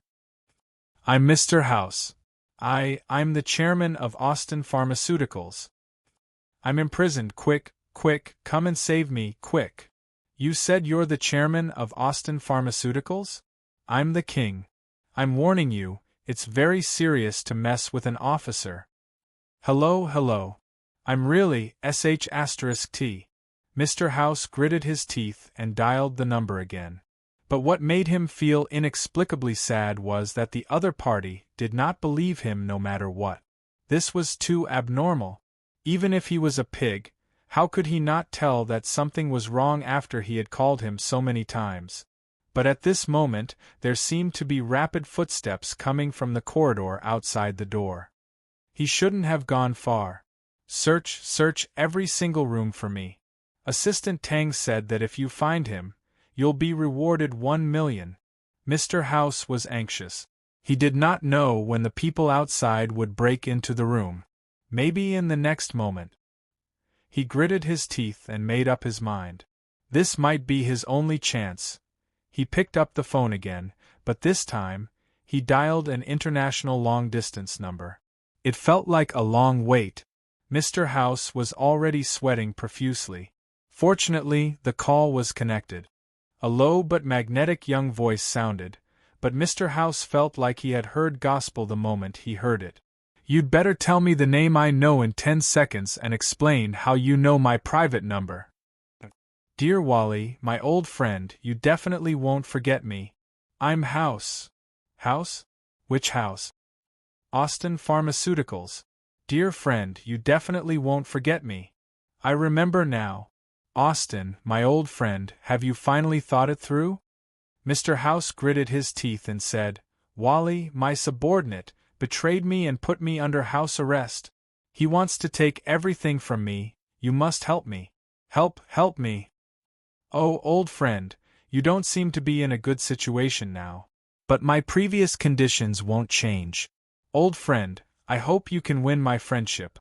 I'm Mr. House. I'm the chairman of Austin Pharmaceuticals. I'm imprisoned. Quick, come and save me, quick. You said you're the chairman of Austin Pharmaceuticals? I'm the king. I'm warning you, it's very serious to mess with an officer. Hello, hello. I'm really sh*t. Mr. House gritted his teeth and dialed the number again. But what made him feel inexplicably sad was that the other party did not believe him no matter what. This was too abnormal. Even if he was a pig, how could he not tell that something was wrong after he had called him so many times? But at this moment, there seemed to be rapid footsteps coming from the corridor outside the door. He shouldn't have gone far. Search every single room for me. Assistant Tang said that if you find him, you'll be rewarded 1 million. Mr. House was anxious. He did not know when the people outside would break into the room. Maybe in the next moment. He gritted his teeth and made up his mind. This might be his only chance. He picked up the phone again, but this time, he dialed an international long-distance number. It felt like a long wait. Mr. House was already sweating profusely. Fortunately, the call was connected. A low but magnetic young voice sounded, but Mr. House felt like he had heard gospel the moment he heard it. You'd better tell me the name I know in 10 seconds and explain how you know my private number. Dear Wally, my old friend, you definitely won't forget me. I'm House. House? Which house? Austin Pharmaceuticals. Dear friend, you definitely won't forget me. I remember now. Austin, my old friend, have you finally thought it through? Mr. House gritted his teeth and said, Wally, my subordinate, betrayed me and put me under house arrest. He wants to take everything from me. You must help me. Help me. Oh, old friend, you don't seem to be in a good situation now. But my previous conditions won't change. Old friend, I hope you can win my friendship.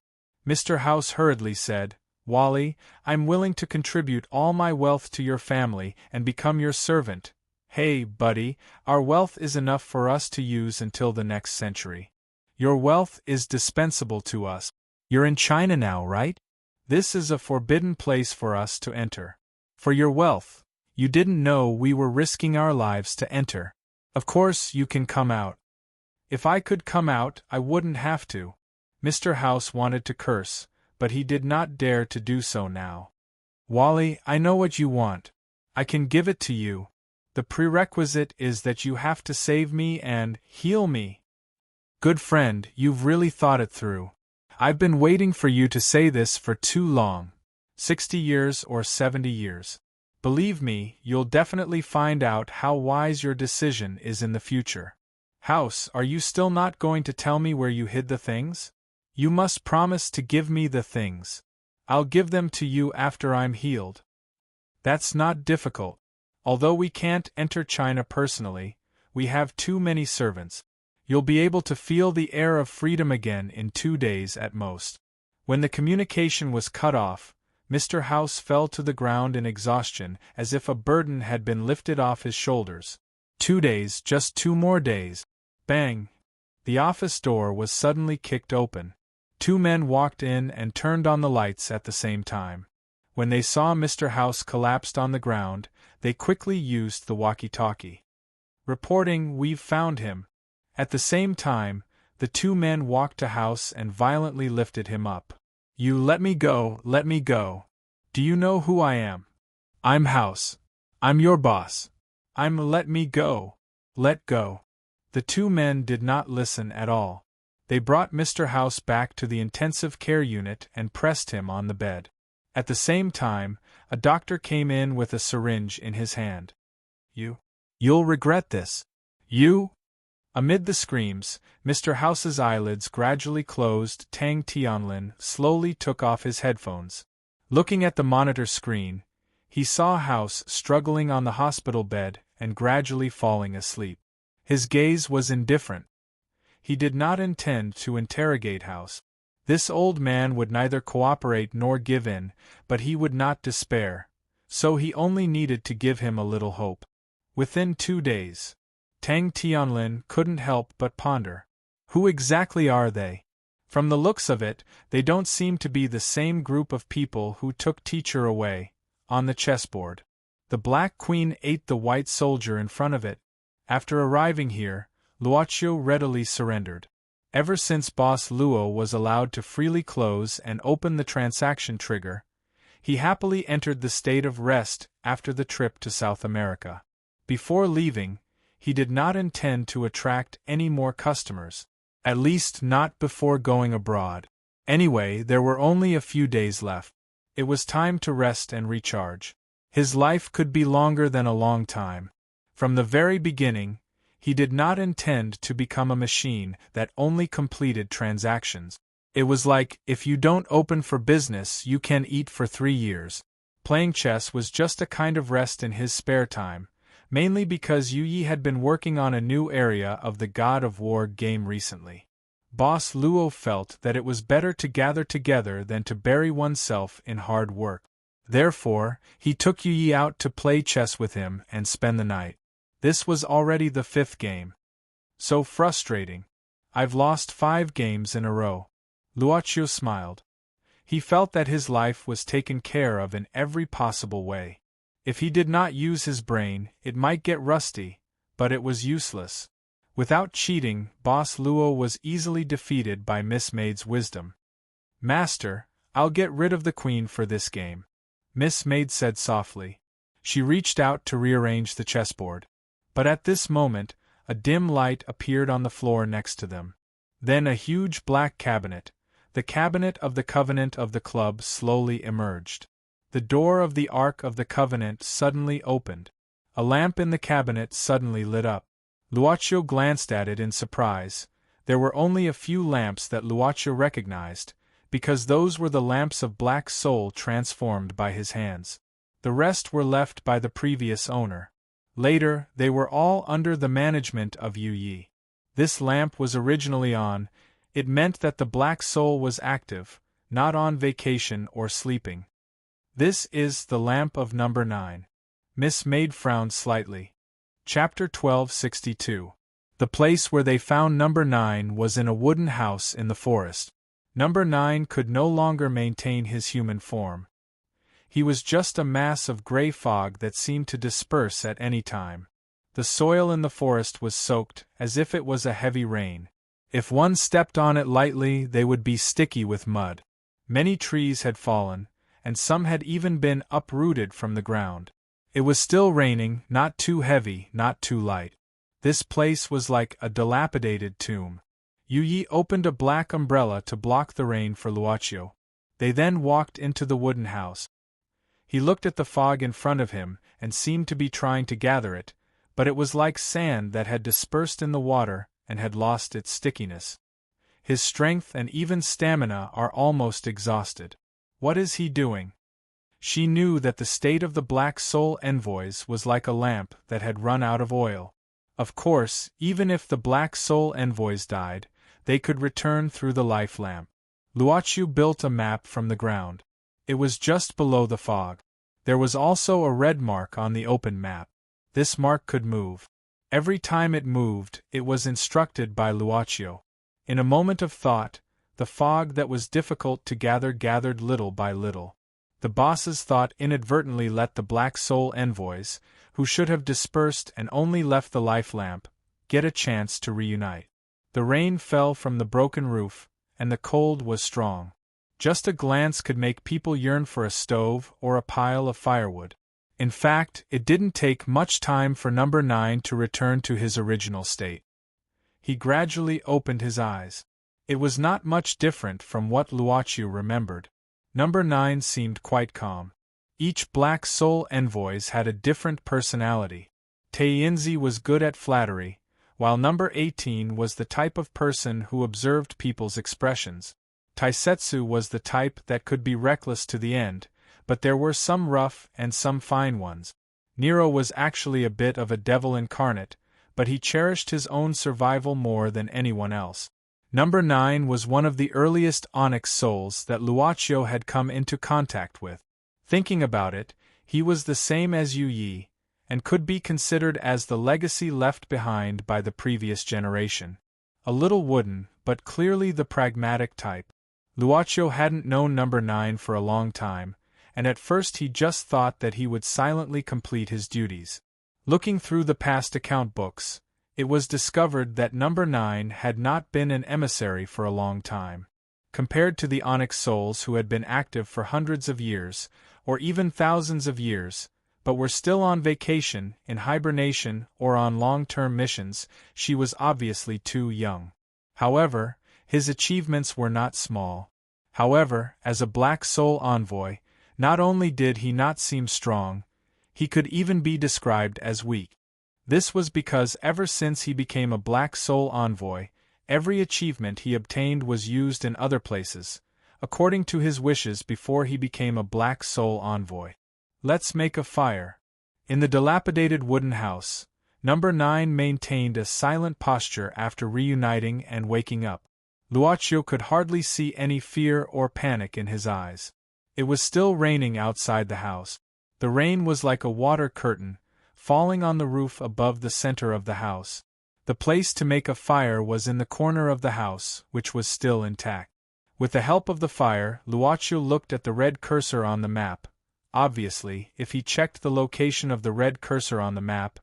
Mr. House hurriedly said, Wally, I'm willing to contribute all my wealth to your family and become your servant. Hey, buddy, our wealth is enough for us to use until the next century. Your wealth is dispensable to us. You're in China now, right? This is a forbidden place for us to enter. For your wealth, you didn't know we were risking our lives to enter. Of course, you can come out. If I could come out, I wouldn't have to. Mr. House wanted to curse, but he did not dare to do so now. Wally, I know what you want. I can give it to you. The prerequisite is that you have to save me and heal me. Good friend, you've really thought it through. I've been waiting for you to say this for too long. 60 years or 70 years. Believe me, you'll definitely find out how wise your decision is in the future. House, are you still not going to tell me where you hid the things? You must promise to give me the things. I'll give them to you after I'm healed. That's not difficult. Although we can't enter China personally, we have too many servants. You'll be able to feel the air of freedom again in 2 days at most. When the communication was cut off, Mr. House fell to the ground in exhaustion as if a burden had been lifted off his shoulders. 2 days, just 2 more days. Bang! The office door was suddenly kicked open. 2 men walked in and turned on the lights at the same time. When they saw Mr. House collapsed on the ground, they quickly used the walkie-talkie. Reporting, we've found him. At the same time, the 2 men walked to House and violently lifted him up. You let me go, let me go. Do you know who I am? I'm House. I'm your boss. Let me go. Let go. The 2 men did not listen at all. They brought Mr. House back to the intensive care unit and pressed him on the bed. At the same time, a doctor came in with a syringe in his hand. You'll regret this. You? Amid the screams, Mr. House's eyelids gradually closed. Tang Tianlin slowly took off his headphones. Looking at the monitor screen, he saw House struggling on the hospital bed and gradually falling asleep. His gaze was indifferent. He did not intend to interrogate House. This old man would neither cooperate nor give in, but he would not despair, so he only needed to give him a little hope. Within 2 days, Tang Tianlin couldn't help but ponder. Who exactly are they? From the looks of it, they don't seem to be the same group of people who took teacher away, on the chessboard. The Black Queen ate the white soldier in front of it. After arriving here, Luoqiu readily surrendered. Ever since Boss Luo was allowed to freely close and open the transaction trigger, he happily entered the state of rest after the trip to South America. Before leaving, he did not intend to attract any more customers, at least not before going abroad. Anyway, there were only a few days left. It was time to rest and recharge. His life could be longer than a long time. From the very beginning, he did not intend to become a machine that only completed transactions. It was like, if you don't open for business, you can eat for 3 years. Playing chess was just a kind of rest in his spare time, mainly because Yu Yi had been working on a new area of the God of War game recently. Boss Luo felt that it was better to gather together than to bury oneself in hard work. Therefore, he took Yu Yi out to play chess with him and spend the night. This was already the 5th game. So frustrating. I've lost 5 games in a row. Luoqiu smiled. He felt that his life was taken care of in every possible way. If he did not use his brain, it might get rusty, but it was useless. Without cheating, Boss Luo was easily defeated by Miss Maid's wisdom. Master, I'll get rid of the queen for this game, Miss Maid said softly. She reached out to rearrange the chessboard. But at this moment, a dim light appeared on the floor next to them. Then a huge black cabinet, the cabinet of the Covenant of the Club, slowly emerged. The door of the Ark of the Covenant suddenly opened. A lamp in the cabinet suddenly lit up. Luoqiu glanced at it in surprise. There were only a few lamps that Luoqiu recognized, because those were the lamps of Black Soul transformed by his hands. The rest were left by the previous owner. Later, they were all under the management of Yu Yi. This lamp was originally on. It meant that the Black Soul was active, not on vacation or sleeping. This is the lamp of number 9. Miss Maid frowned slightly. Chapter 1262. The place where they found number 9 was in a wooden house in the forest. Number 9 could no longer maintain his human form. He was just a mass of gray fog that seemed to disperse at any time. The soil in the forest was soaked, as if it was a heavy rain. If one stepped on it lightly, they would be sticky with mud. Many trees had fallen, and some had even been uprooted from the ground. It was still raining, not too heavy, not too light. This place was like a dilapidated tomb. Yu Yi opened a black umbrella to block the rain for Luoqiu. They then walked into the wooden house. He looked at the fog in front of him and seemed to be trying to gather it, but it was like sand that had dispersed in the water and had lost its stickiness. His strength and even stamina are almost exhausted. What is he doing? She knew that the state of the Black Soul envoys was like a lamp that had run out of oil. Of course, even if the Black Soul envoys died, they could return through the life lamp. Luoqiu built a map from the ground. It was just below the fog. There was also a red mark on the open map. This mark could move. Every time it moved, it was instructed by Luoqiu. In a moment of thought, the fog that was difficult to gather gathered little by little. The boss's thought inadvertently let the Black Soul envoys, who should have dispersed and only left the life lamp, get a chance to reunite. The rain fell from the broken roof, and the cold was strong. Just a glance could make people yearn for a stove or a pile of firewood. In fact, it didn't take much time for number 9 to return to his original state. He gradually opened his eyes. It was not much different from what Luoqiu remembered. Number 9 seemed quite calm. Each Black Soul envoys had a different personality. Taiyinzi was good at flattery, while number 18 was the type of person who observed people's expressions. Taisetsu was the type that could be reckless to the end, but there were some rough and some fine ones. Nero was actually a bit of a devil incarnate, but he cherished his own survival more than anyone else. Number 9 was one of the earliest Onyx souls that Luoqiu had come into contact with. Thinking about it, he was the same as Yu Yi, and could be considered as the legacy left behind by the previous generation. A little wooden, but clearly the pragmatic type. Luoqiu hadn't known number 9 for a long time, and at first he just thought that he would silently complete his duties. Looking through the past account books, It was discovered that number 9 had not been an emissary for a long time. Compared to the onyx souls who had been active for hundreds of years, or even thousands of years, but were still on vacation, in hibernation, or on long-term missions, she was obviously too young. However, his achievements were not small. However, as a black soul envoy, not only did he not seem strong, he could even be described as weak. This was because ever since he became a black soul envoy, every achievement he obtained was used in other places, according to his wishes before he became a black soul envoy. Let's make a fire. In the dilapidated wooden house, number 9 maintained a silent posture after reuniting and waking up. Luocio could hardly see any fear or panic in his eyes. It was still raining outside the house. The rain was like a water curtain, falling on the roof above the center of the house. The place to make a fire was in the corner of the house, which was still intact. With the help of the fire, Luocio looked at the red cursor on the map. Obviously, if he checked the location of the red cursor on the map,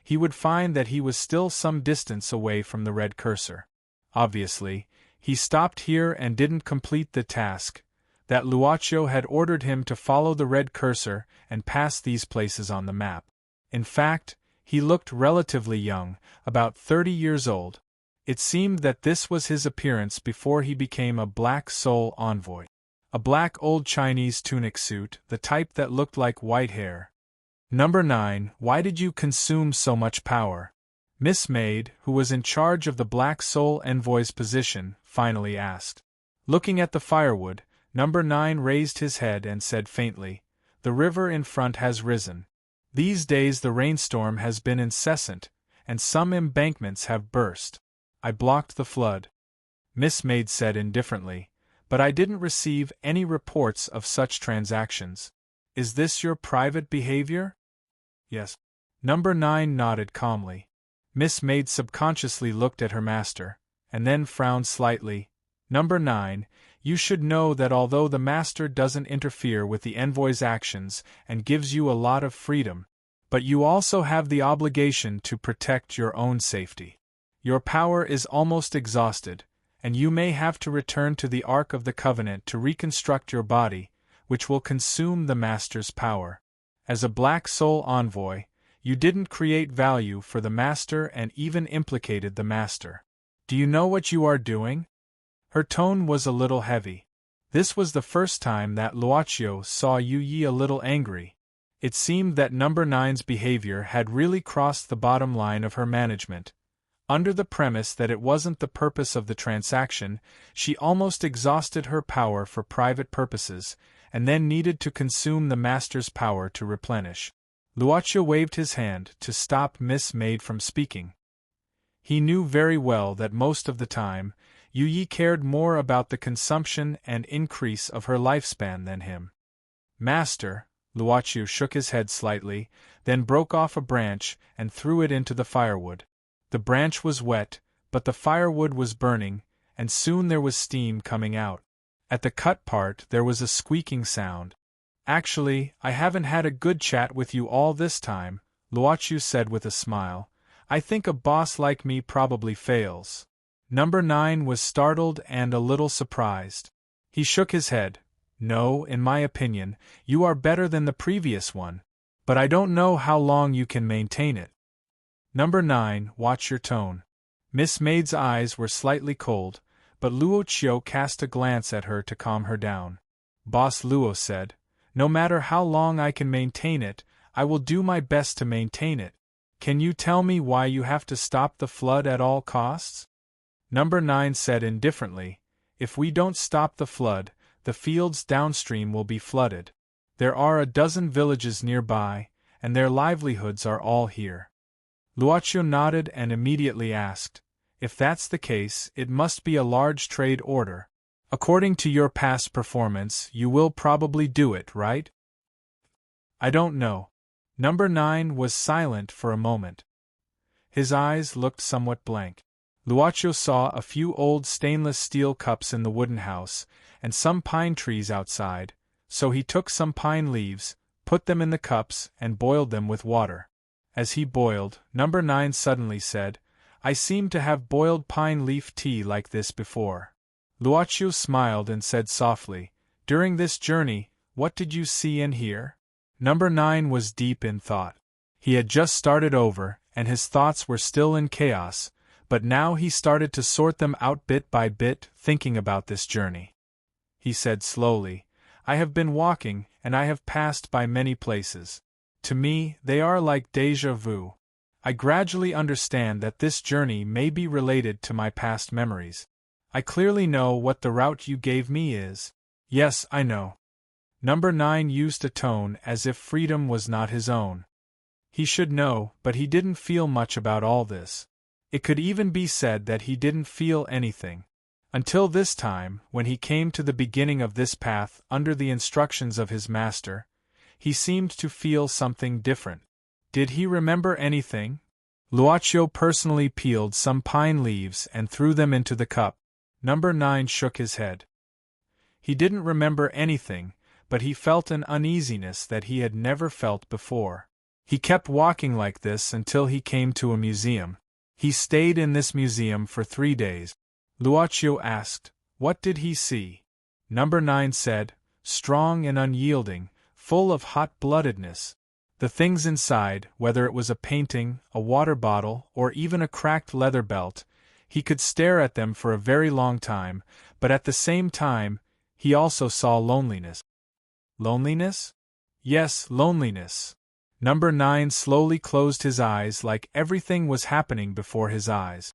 he would find that he was still some distance away from the red cursor. Obviously, he stopped here and didn't complete the task that Luocio had ordered him to follow the red cursor and pass these places on the map. In fact, he looked relatively young, about 30 years old. It seemed that this was his appearance before he became a black soul envoy. A black old Chinese tunic suit, the type that looked like white hair. Number 9, why did you consume so much power? Miss Maid, who was in charge of the black soul envoy's position, finally asked. Looking at the firewood, number 9 raised his head and said faintly, "The river in front has risen. These days the rainstorm has been incessant, and some embankments have burst. I blocked the flood." Miss Maid said indifferently, "But I didn't receive any reports of such transactions. Is this your private behavior?" "Yes." Number 9 nodded calmly. Miss Maid subconsciously looked at her master, and then frowned slightly. "Number 9, you should know that although the master doesn't interfere with the envoy's actions and gives you a lot of freedom, but you also have the obligation to protect your own safety. Your power is almost exhausted, and you may have to return to the Ark of the Covenant to reconstruct your body, which will consume the master's power. As a black soul envoy, you didn't create value for the master and even implicated the master. Do you know what you are doing?" Her tone was a little heavy. This was the first time that Luocio saw Yu Yi a little angry. It seemed that number 9's behavior had really crossed the bottom line of her management. Under the premise that it wasn't the purpose of the transaction, she almost exhausted her power for private purposes, and then needed to consume the master's power to replenish. Luocio waved his hand to stop Miss Maid from speaking. He knew very well that most of the time, Yu Yi cared more about the consumption and increase of her lifespan than him. "Master," Luocio shook his head slightly, then broke off a branch and threw it into the firewood. The branch was wet, but the firewood was burning, and soon there was steam coming out. At the cut part there was a squeaking sound. "Actually, I haven't had a good chat with you all this time," Luocio said with a smile. "I think a boss like me probably fails." Number 9 was startled and a little surprised. He shook his head. "No, in my opinion, you are better than the previous one, but I don't know how long you can maintain it." Number 9, watch your tone. Miss Maid's eyes were slightly cold, but Luocio cast a glance at her to calm her down. Boss Luo said, "No matter how long I can maintain it, I will do my best to maintain it. Can you tell me why you have to stop the flood at all costs?" Number 9 said indifferently, "If we don't stop the flood, the fields downstream will be flooded. There are a dozen villages nearby, and their livelihoods are all here." Luocio nodded and immediately asked, "If that's the case, it must be a large trade order. According to your past performance, you will probably do it, right?" "I don't know." Number 9 was silent for a moment. His eyes looked somewhat blank. Luocio saw a few old stainless steel cups in the wooden house, and some pine trees outside, so he took some pine leaves, put them in the cups, and boiled them with water. As he boiled, Number 9 suddenly said, I seem to have boiled pine leaf tea like this before. Luochu smiled and said softly, "During this journey, what did you see and hear?" Number 9 was deep in thought. He had just started over, and his thoughts were still in chaos, but now he started to sort them out bit by bit, thinking about this journey. He said slowly, "I have been walking, and I have passed by many places. To me, they are like déjà vu. I gradually understand that this journey may be related to my past memories. I clearly know what the route you gave me is. Yes, I know." Number 9 used a tone as if freedom was not his own. He should know, but he didn't feel much about all this. It could even be said that he didn't feel anything. Until this time, when he came to the beginning of this path under the instructions of his master, he seemed to feel something different. Did he remember anything? Luochu personally peeled some pine leaves and threw them into the cup. Number 9 shook his head. He didn't remember anything, but he felt an uneasiness that he had never felt before. He kept walking like this until he came to a museum. He stayed in this museum for 3 days. Luochu asked, "What did he see?" Number 9 said, "Strong and unyielding, full of hot-bloodedness. The things inside, whether it was a painting, a water bottle, or even a cracked leather belt, he could stare at them for a very long time, but at the same time, he also saw loneliness." Loneliness? Yes, loneliness. Number 9 slowly closed his eyes like everything was happening before his eyes.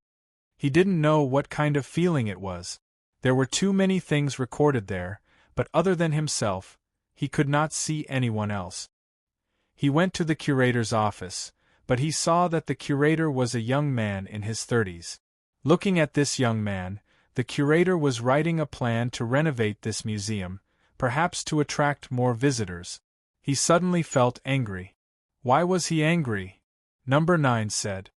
He didn't know what kind of feeling it was. There were too many things recorded there, but other than himself, he could not see anyone else. He went to the curator's office, but he saw that the curator was a young man in his 30s. Looking at this young man, the curator was writing a plan to renovate this museum, perhaps to attract more visitors. He suddenly felt angry. Why was he angry? Number 9 said.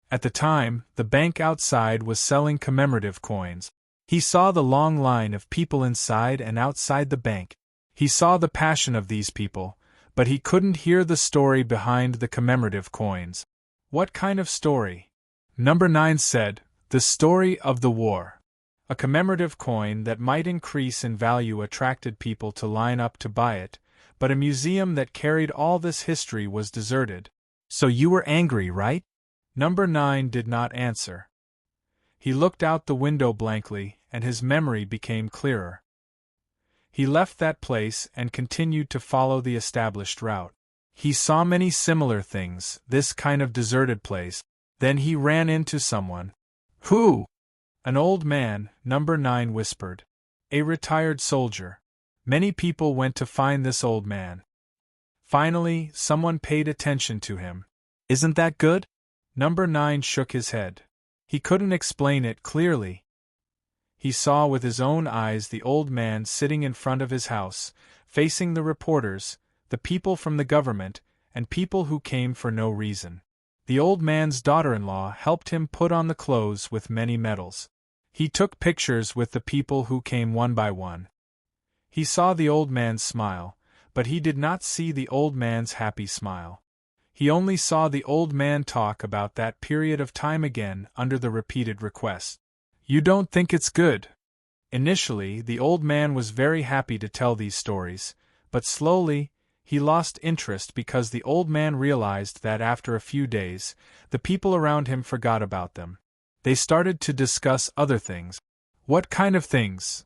At the time, the bank outside was selling commemorative coins. He saw the long line of people inside and outside the bank. He saw the passion of these people, but he couldn't hear the story behind the commemorative coins. What kind of story? Number 9 said, "The story of the war." A commemorative coin that might increase in value attracted people to line up to buy it, but a museum that carried all this history was deserted. "So you were angry, right?" Number 9 did not answer. He looked out the window blankly, and his memory became clearer. He left that place and continued to follow the established route. He saw many similar things, this kind of deserted place. Then he ran into someone. "Who?" "An old man," Number 9 whispered. "A retired soldier. Many people went to find this old man. Finally, someone paid attention to him. Isn't that good?" Number 9 shook his head. He couldn't explain it clearly. He saw with his own eyes the old man sitting in front of his house, facing the reporters, the people from the government, and people who came for no reason. The old man's daughter-in-law helped him put on the clothes with many medals. He took pictures with the people who came one by one. He saw the old man smile, but he did not see the old man's happy smile. He only saw the old man talk about that period of time again under the repeated request. "You don't think it's good?" Initially, the old man was very happy to tell these stories, but slowly, he lost interest because the old man realized that after a few days, the people around him forgot about them. They started to discuss other things. What kind of things?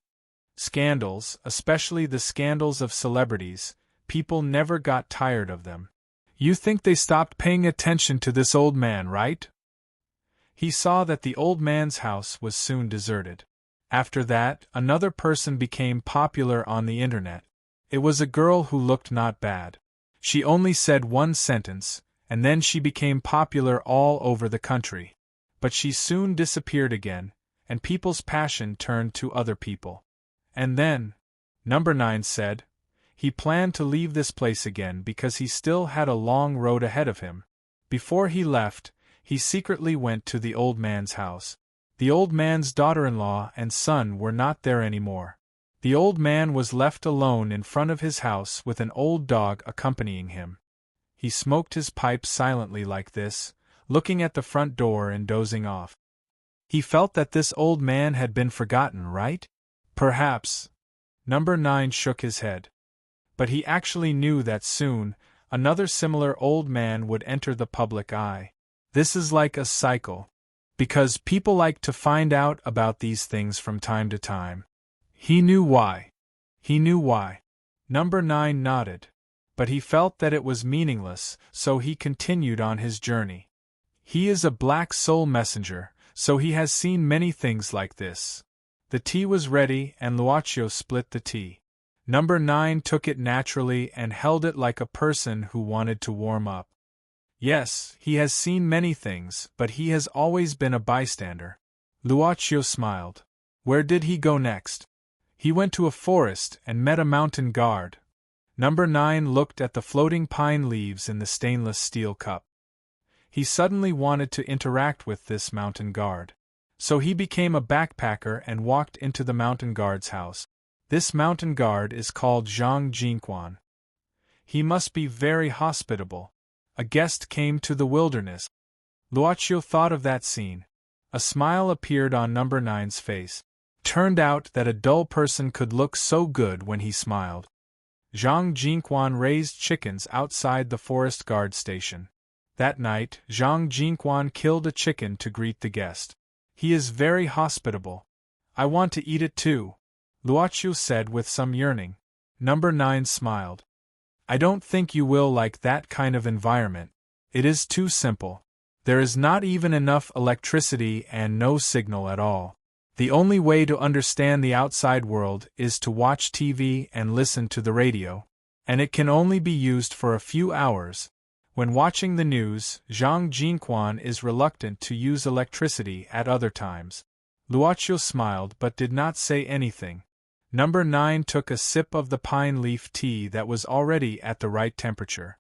Scandals, especially the scandals of celebrities. People never got tired of them. "You think they stopped paying attention to this old man, right?" He saw that the old man's house was soon deserted. After that, another person became popular on the internet. It was a girl who looked not bad. She only said one sentence, and then she became popular all over the country. But she soon disappeared again, and people's passion turned to other people. And then, Number 9 said, he planned to leave this place again because he still had a long road ahead of him. Before he left, he secretly went to the old man's house. The old man's daughter-in-law and son were not there anymore. The old man was left alone in front of his house with an old dog accompanying him. He smoked his pipe silently like this, looking at the front door and dozing off. He felt that this old man had been forgotten, right? Perhaps. Number 9 shook his head. But he actually knew that soon, another similar old man would enter the public eye. This is like a cycle. Because people like to find out about these things from time to time. He knew why. He knew why. Number 9 nodded. But he felt that it was meaningless, so he continued on his journey. He is a black soul messenger, so he has seen many things like this. The tea was ready and Luaccio split the tea. Number 9 took it naturally and held it like a person who wanted to warm up. Yes, he has seen many things, but he has always been a bystander. Luaccio smiled. Where did he go next? He went to a forest and met a mountain guard. Number 9 looked at the floating pine leaves in the stainless steel cup. He suddenly wanted to interact with this mountain guard. So he became a backpacker and walked into the mountain guard's house. This mountain guard is called Zhang Jinquan. He must be very hospitable. A guest came to the wilderness. Luaccio thought of that scene. A smile appeared on Number 9's face. Turned out that a dull person could look so good when he smiled. Zhang Jinquan raised chickens outside the forest guard station. That night, Zhang Jinquan killed a chicken to greet the guest. He is very hospitable. I want to eat it too, Luaccio said with some yearning. Number 9 smiled. I don't think you will like that kind of environment. It is too simple. There is not even enough electricity and no signal at all. The only way to understand the outside world is to watch TV and listen to the radio, and it can only be used for a few hours. When watching the news, Zhang Jinquan is reluctant to use electricity at other times. Luaccio smiled but did not say anything. Number 9 took a sip of the pine leaf tea that was already at the right temperature.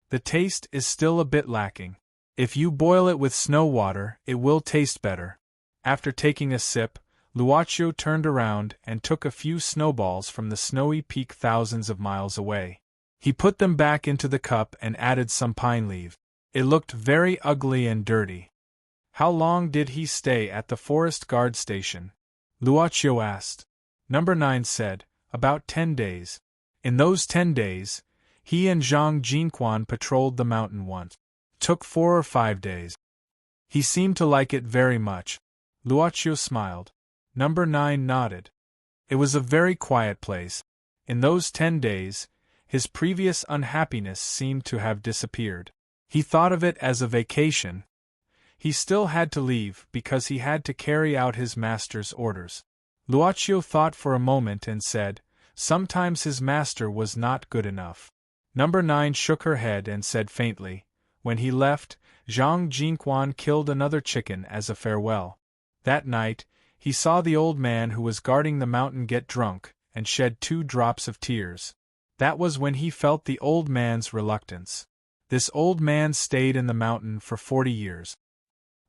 The taste is still a bit lacking. If you boil it with snow water, it will taste better. After taking a sip, Luaccio turned around and took a few snowballs from the snowy peak thousands of miles away. He put them back into the cup and added some pine leaf. It looked very ugly and dirty. How long did he stay at the forest guard station? Luaccio asked. Number 9 said, about 10 days. In those 10 days, he and Zhang Jinquan patrolled the mountain once. Took 4 or 5 days. He seemed to like it very much. Luaccio smiled. Number 9 nodded. It was a very quiet place. In those 10 days, his previous unhappiness seemed to have disappeared. He thought of it as a vacation. He still had to leave because he had to carry out his master's orders. Luaccio thought for a moment and said, sometimes his master was not good enough. Number 9 shook her head and said faintly, when he left, Zhang Jinquan killed another chicken as a farewell. That night, he saw the old man who was guarding the mountain get drunk and shed 2 drops of tears. That was when he felt the old man's reluctance. This old man stayed in the mountain for 40 years.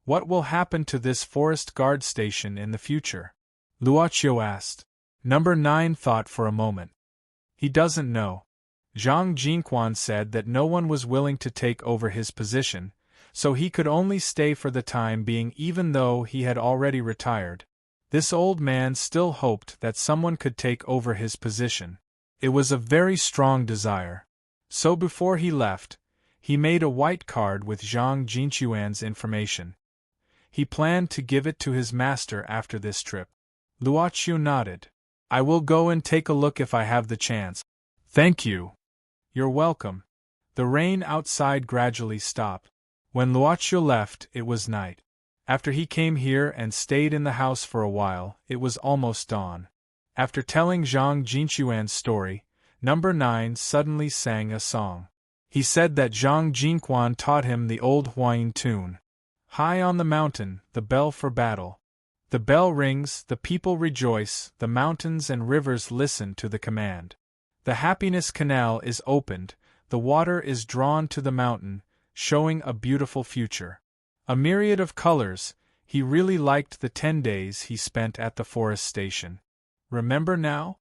What will happen to this forest guard station in the future? Luaccio asked. Number 9 thought for a moment. He doesn't know. Zhang Jinquan said that no one was willing to take over his position, so he could only stay for the time being even though he had already retired. This old man still hoped that someone could take over his position. It was a very strong desire. So before he left, he made a white card with Zhang Jinquan's information. He planned to give it to his master after this trip. Luaccio nodded. I will go and take a look if I have the chance. Thank you. You're welcome. The rain outside gradually stopped. When Luaccio left, it was night. After he came here and stayed in the house for a while, it was almost dawn. After telling Zhang Jinquan's story, Number 9 suddenly sang a song. He said that Zhang Jinquan taught him the old Huayin tune. High on the mountain, the bell for battle. The bell rings, the people rejoice, the mountains and rivers listen to the command. The happiness canal is opened, the water is drawn to the mountain, showing a beautiful future. A myriad of colors, he really liked the 10 days he spent at the forest station. Remember now?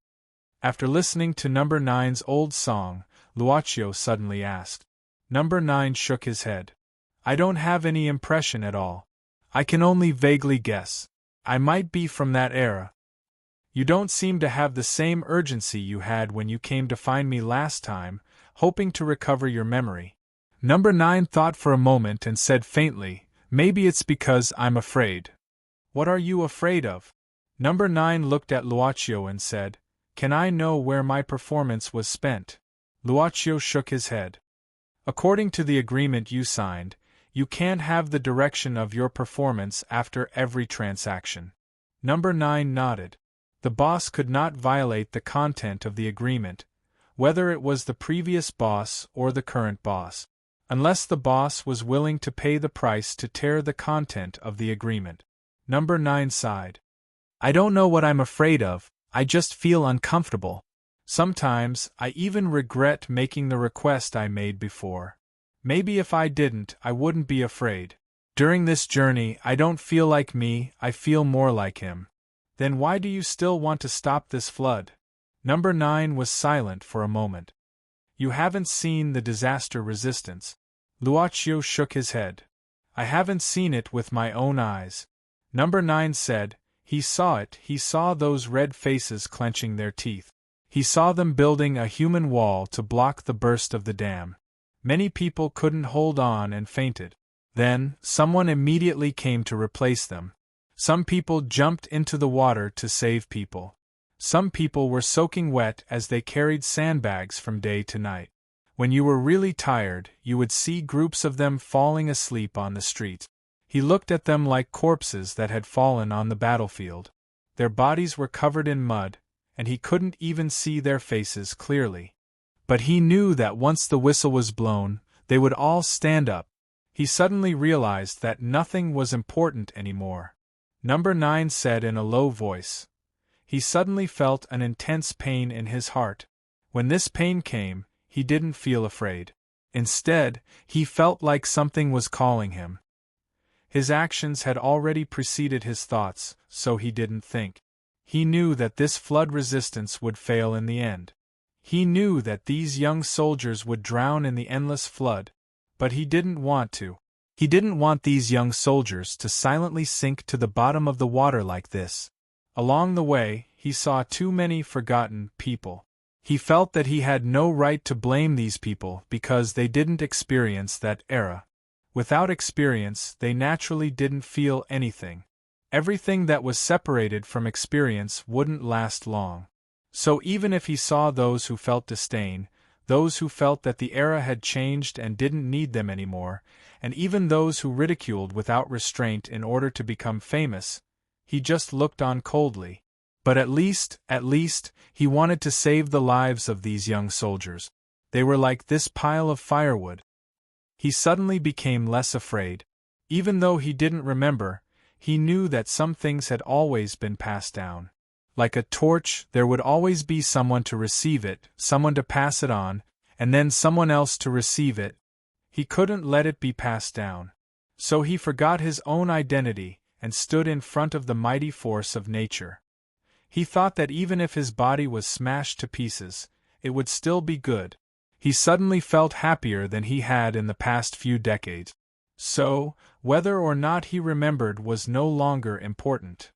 After listening to Number 9's old song, Luaccio suddenly asked. Number 9 shook his head. I don't have any impression at all. I can only vaguely guess. I might be from that era. You don't seem to have the same urgency you had when you came to find me last time, hoping to recover your memory. Number 9 thought for a moment and said faintly, maybe it's because I'm afraid. What are you afraid of? Number 9 looked at Luocio and said, can I know where my performance was spent? Luocio shook his head. According to the agreement you signed, you can't have the direction of your performance after every transaction. Number 9 nodded. The boss could not violate the content of the agreement, whether it was the previous boss or the current boss, unless the boss was willing to pay the price to tear the content of the agreement. Number 9 sighed. I don't know what I'm afraid of, I just feel uncomfortable. Sometimes, I even regret making the request I made before. Maybe if I didn't, I wouldn't be afraid. During this journey, I don't feel like me, I feel more like him. Then why do you still want to stop this flood? Number 9 was silent for a moment. You haven't seen the disaster resistance. Luocio shook his head. I haven't seen it with my own eyes. Number 9 said, he saw it, he saw those red faces clenching their teeth. He saw them building a human wall to block the burst of the dam. Many people couldn't hold on and fainted. Then, someone immediately came to replace them. Some people jumped into the water to save people. Some people were soaking wet as they carried sandbags from day to night. When you were really tired, you would see groups of them falling asleep on the street. He looked at them like corpses that had fallen on the battlefield. Their bodies were covered in mud, and he couldn't even see their faces clearly. But he knew that once the whistle was blown, they would all stand up. He suddenly realized that nothing was important anymore. Number 9 said in a low voice. He suddenly felt an intense pain in his heart. When this pain came, he didn't feel afraid. Instead, he felt like something was calling him. His actions had already preceded his thoughts, so he didn't think. He knew that this flood resistance would fail in the end. He knew that these young soldiers would drown in the endless flood, but he didn't want to. He didn't want these young soldiers to silently sink to the bottom of the water like this. Along the way, he saw too many forgotten people. He felt that he had no right to blame these people because they didn't experience that era. Without experience, they naturally didn't feel anything. Everything that was separated from experience wouldn't last long. So even if he saw those who felt disdain, those who felt that the era had changed and didn't need them anymore, and even those who ridiculed without restraint in order to become famous, he just looked on coldly. But at least, he wanted to save the lives of these young soldiers. They were like this pile of firewood. He suddenly became less afraid. Even though he didn't remember, he knew that some things had always been passed down. Like a torch, there would always be someone to receive it, someone to pass it on, and then someone else to receive it. He couldn't let it be passed down. So he forgot his own identity and stood in front of the mighty force of nature. He thought that even if his body was smashed to pieces, it would still be good. He suddenly felt happier than he had in the past few decades. So, whether or not he remembered was no longer important.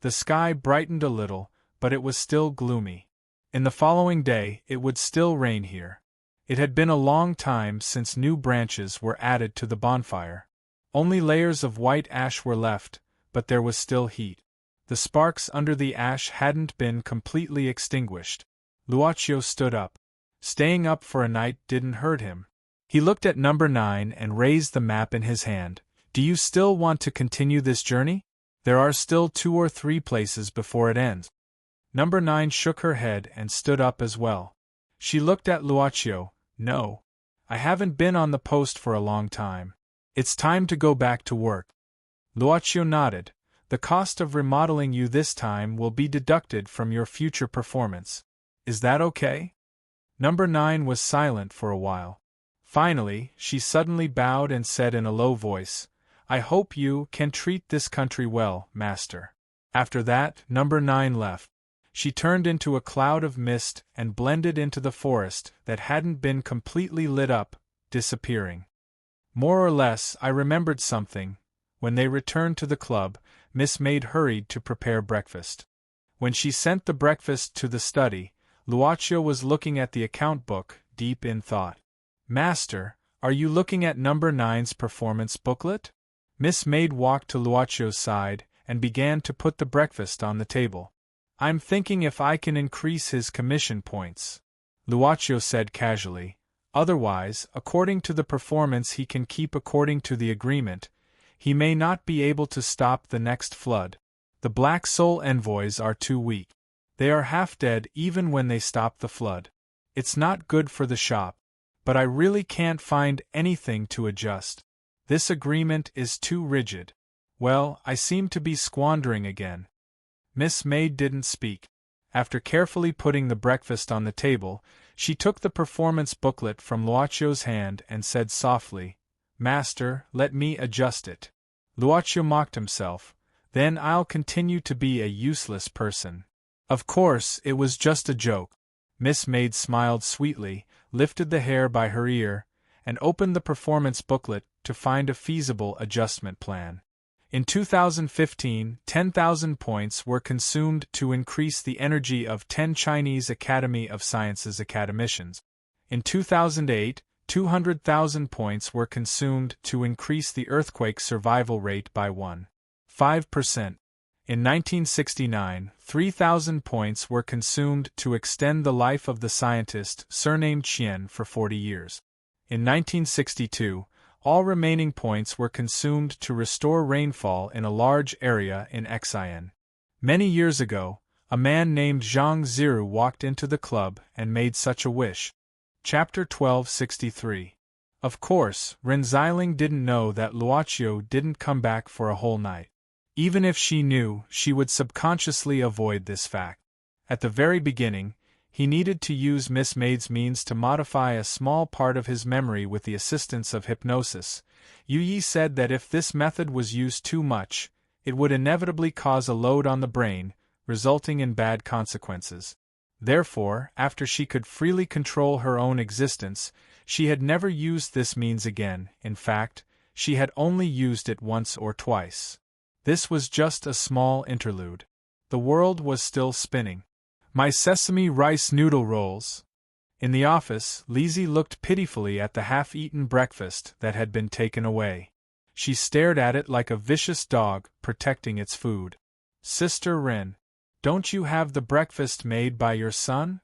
The sky brightened a little, but it was still gloomy. In the following day, it would still rain here. It had been a long time since new branches were added to the bonfire. Only layers of white ash were left, but there was still heat. The sparks under the ash hadn't been completely extinguished. Luocio stood up. Staying up for a night didn't hurt him. He looked at number 9 and raised the map in his hand. Do you still want to continue this journey? There are still 2 or 3 places before it ends. Number 9 shook her head and stood up as well. She looked at Luocio. No. I haven't been on the post for a long time. It's time to go back to work. Luocio nodded. The cost of remodeling you this time will be deducted from your future performance. Is that okay? Number 9 was silent for a while. Finally, she suddenly bowed and said in a low voice, I hope you can treat this country well, master. After that, number 9 left. She turned into a cloud of mist and blended into the forest that hadn't been completely lit up, disappearing. More or less, I remembered something. When they returned to the club, Miss Maid hurried to prepare breakfast. When she sent the breakfast to the study, Luocchio was looking at the account book, deep in thought. Master, are you looking at number 9's performance booklet? Miss Maid walked to Luoccio's side and began to put the breakfast on the table. I'm thinking if I can increase his commission points, Luocchio said casually. Otherwise, according to the performance he can keep according to the agreement, he may not be able to stop the next flood. The Black Soul envoys are too weak. They are half dead even when they stop the flood. It's not good for the shop. But I really can't find anything to adjust. This agreement is too rigid. Well, I seem to be squandering again. Miss Maid didn't speak. After carefully putting the breakfast on the table, she took the performance booklet from Luoccio's hand and said softly, Master, let me adjust it. Luocchio mocked himself. Then I'll continue to be a useless person. Of course, it was just a joke. Miss Maid smiled sweetly, lifted the hair by her ear, and opened the performance booklet to find a feasible adjustment plan. In 2015, 10,000 points were consumed to increase the energy of 10 Chinese Academy of Sciences academicians. In 2008, 200,000 points were consumed to increase the earthquake survival rate by 1.5%. In 1969, 3,000 points were consumed to extend the life of the scientist surnamed Qian for 40 years. In 1962, all remaining points were consumed to restore rainfall in a large area in Xian. Many years ago, a man named Zhang Ziru walked into the club and made such a wish. Chapter 1263. Of course, Ren Xiling didn't know that Luoccio didn't come back for a whole night. Even if she knew, she would subconsciously avoid this fact. At the very beginning, he needed to use Miss Maid's means to modify a small part of his memory with the assistance of hypnosis. Yu Yi said that if this method was used too much, it would inevitably cause a load on the brain, resulting in bad consequences. Therefore, after she could freely control her own existence, she had never used this means again. In fact, she had only used it once or twice. This was just a small interlude. The world was still spinning. My sesame rice noodle rolls. In the office, Lizzie looked pitifully at the half-eaten breakfast that had been taken away. She stared at it like a vicious dog protecting its food. Sister Ren, don't you have the breakfast made by your son?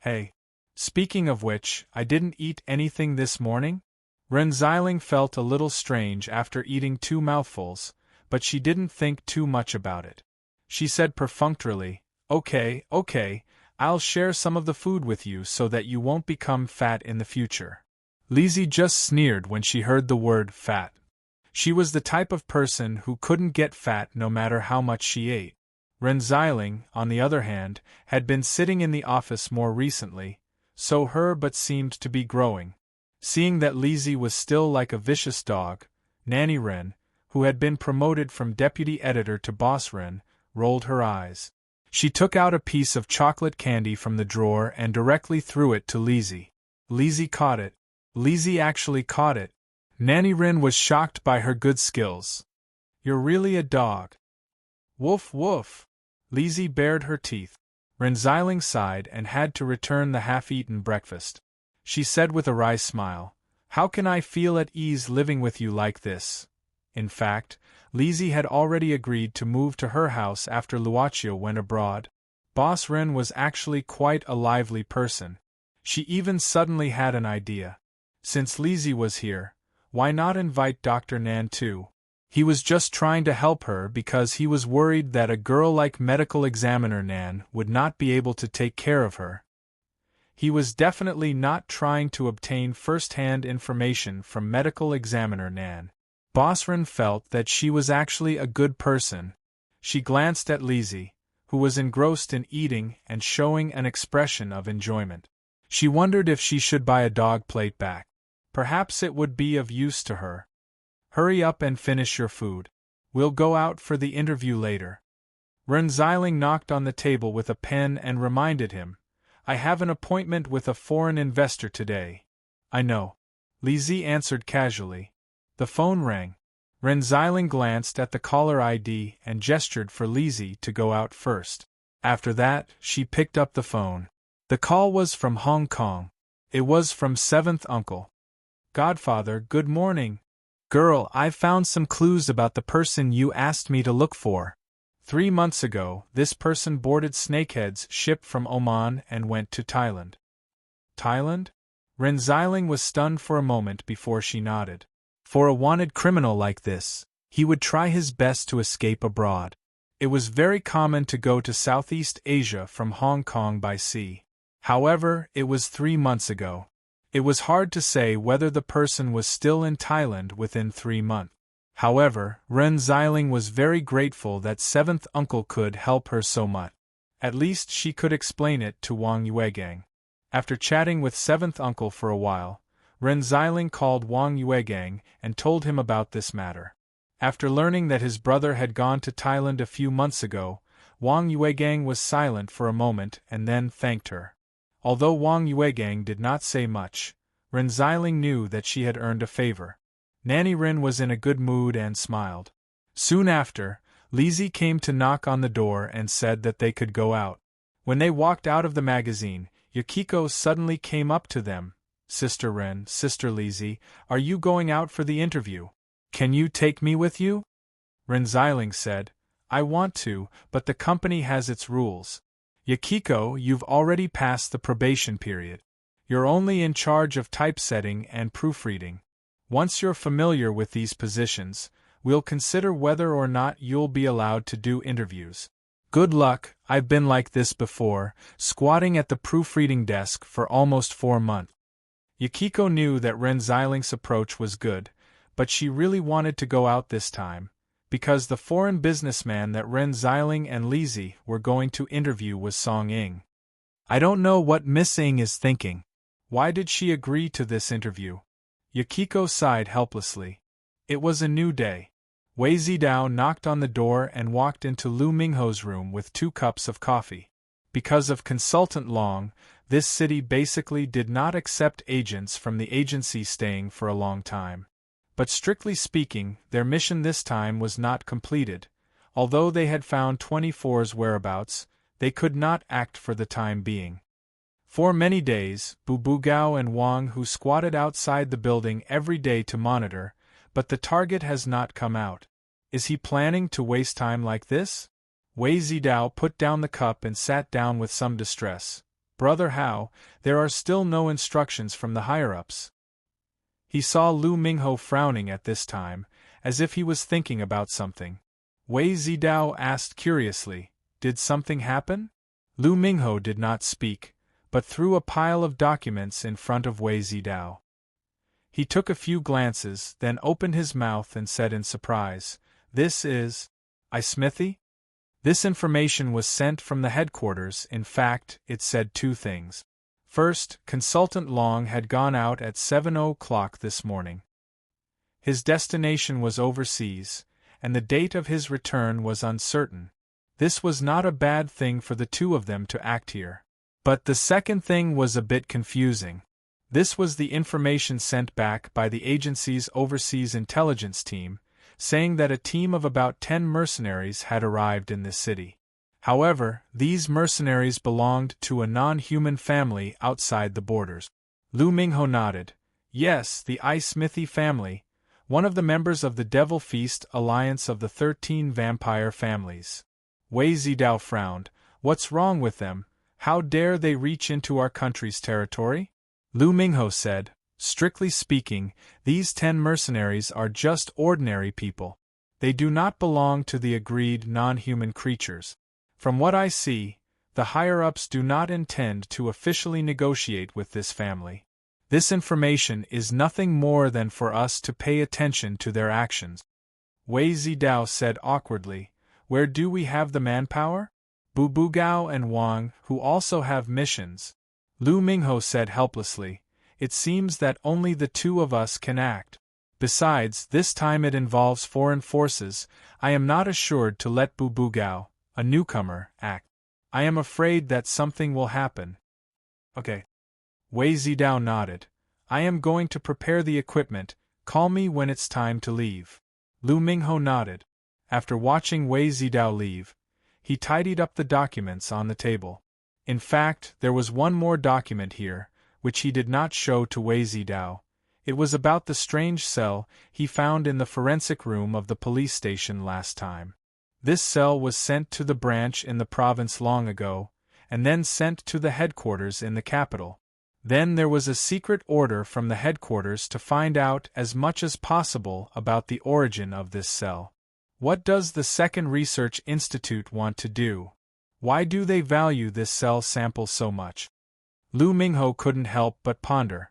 Hey. Speaking of which, I didn't eat anything this morning? Ren Xiling felt a little strange after eating 2 mouthfuls, but she didn't think too much about it. She said perfunctorily, Okay, I'll share some of the food with you so that you won't become fat in the future. Lizzie just sneered when she heard the word fat. She was the type of person who couldn't get fat no matter how much she ate. Ren Xiling, on the other hand, had been sitting in the office more recently, so her but seemed to be growing. Seeing that Lizzie was still like a vicious dog, Nanny Ren, who had been promoted from deputy editor to boss Ren, rolled her eyes. She took out a piece of chocolate candy from the drawer and directly threw it to Lizzie. Lizzie caught it. Lizzie actually caught it. Nanny Ren was shocked by her good skills. You're really a dog. Woof woof. Lizzie bared her teeth. Ren Xiling sighed and had to return the half-eaten breakfast. She said with a wry smile, How can I feel at ease living with you like this? In fact, Lizzie had already agreed to move to her house after Luoccio went abroad. Boss Ren was actually quite a lively person. She even suddenly had an idea. Since Lizzie was here, why not invite Dr. Nan too? He was just trying to help her because he was worried that a girl like medical examiner Nan would not be able to take care of her. He was definitely not trying to obtain first-hand information from medical examiner Nan. Boss Ren felt that she was actually a good person. She glanced at Lizzie, who was engrossed in eating and showing an expression of enjoyment. She wondered if she should buy a dog plate back. Perhaps it would be of use to her. Hurry up and finish your food. We'll go out for the interview later. Ren Xiling knocked on the table with a pen and reminded him, I have an appointment with a foreign investor today. I know. Li Zi answered casually. The phone rang. Ren Xiling glanced at the caller ID and gestured for Li Zi to go out first. After that, she picked up the phone. The call was from Hong Kong. It was from Seventh Uncle. Godfather, good morning. Girl, I've found some clues about the person you asked me to look for. 3 months ago, this person boarded Snakehead's ship from Oman and went to Thailand. Thailand? Ren Xiling was stunned for a moment before she nodded. For a wanted criminal like this, he would try his best to escape abroad. It was very common to go to Southeast Asia from Hong Kong by sea. However, it was 3 months ago. It was hard to say whether the person was still in Thailand within 3 months. However, Ren Xiling was very grateful that Seventh Uncle could help her so much. At least she could explain it to Wang Yuegang. After chatting with Seventh Uncle for a while, Ren Xiling called Wang Yuegang and told him about this matter. After learning that his brother had gone to Thailand a few months ago, Wang Yuegang was silent for a moment and then thanked her. Although Wang Yuegang did not say much, Ren Xiling knew that she had earned a favor. Nanny Rin was in a good mood and smiled. Soon after, Li Zi came to knock on the door and said that they could go out. When they walked out of the magazine, Yukiko suddenly came up to them. Sister Ren, Sister Li Zi, are you going out for the interview? Can you take me with you? Ren Xiling said, I want to, but the company has its rules. Yukiko, you've already passed the probation period. You're only in charge of typesetting and proofreading. Once you're familiar with these positions, we'll consider whether or not you'll be allowed to do interviews. Good luck, I've been like this before, squatting at the proofreading desk for almost 4 months. Yukiko knew that Ren Xiling's approach was good, but she really wanted to go out this time, because the foreign businessman that Ren Xiling and Li Zi were going to interview was Song Ying. I don't know what Miss Ying is thinking. Why did she agree to this interview? Yukiko sighed helplessly. It was a new day. Wei Zidao knocked on the door and walked into Lu Mingho's room with 2 cups of coffee. Because of Consultant Long, this city basically did not accept agents from the agency staying for a long time. But strictly speaking, their mission this time was not completed. Although they had found 24's whereabouts, they could not act for the time being. For many days, Bu Gao and Wang Hu squatted outside the building every day to monitor, but the target has not come out. Is he planning to waste time like this? Wei Zidao put down the cup and sat down with some distress. Brother Hao, there are still no instructions from the higher-ups. He saw Lu Mingho frowning at this time, as if he was thinking about something. Wei Zidao asked curiously, did something happen? Lu Mingho did not speak, but threw a pile of documents in front of Wei Zidao. He took a few glances, then opened his mouth and said in surprise, This is Smithy? This information was sent from the headquarters. In fact, it said 2 things. First, Consultant Long had gone out at 7 o'clock this morning. His destination was overseas, and the date of his return was uncertain. This was not a bad thing for the 2 of them to act here. But the second thing was a bit confusing. This was the information sent back by the agency's overseas intelligence team, saying that a team of about 10 mercenaries had arrived in this city. However, these mercenaries belonged to a non-human family outside the borders. Lu Mingho nodded. Yes, the Smithy family, one of the members of the Devil Feast Alliance of the 13 vampire families. Wei Zidao frowned. What's wrong with them? How dare they reach into our country's territory? Lu Mingho said, strictly speaking, these 10 mercenaries are just ordinary people. They do not belong to the agreed non-human creatures. From what I see, the higher-ups do not intend to officially negotiate with this family. This information is nothing more than for us to pay attention to their actions. Wei Zidao said awkwardly, where do we have the manpower? Bu Gao and Wang, who also have missions. Lu Mingho said helplessly, it seems that only the 2 of us can act. Besides, this time it involves foreign forces. I am not assured to let Bu Gao, a newcomer, act. I am afraid that something will happen. Okay. Wei Zidao nodded. I am going to prepare the equipment, call me when it's time to leave. Lu Mingho nodded. After watching Wei Zidao leave, he tidied up the documents on the table. In fact, there was one more document here, which he did not show to Wei Zidao. It was about the strange cell he found in the forensic room of the police station last time. This cell was sent to the branch in the province long ago, and then sent to the headquarters in the capital. Then there was a secret order from the headquarters to find out as much as possible about the origin of this cell. What does the Second Research Institute want to do? Why do they value this cell sample so much? Lu Mingho couldn't help but ponder.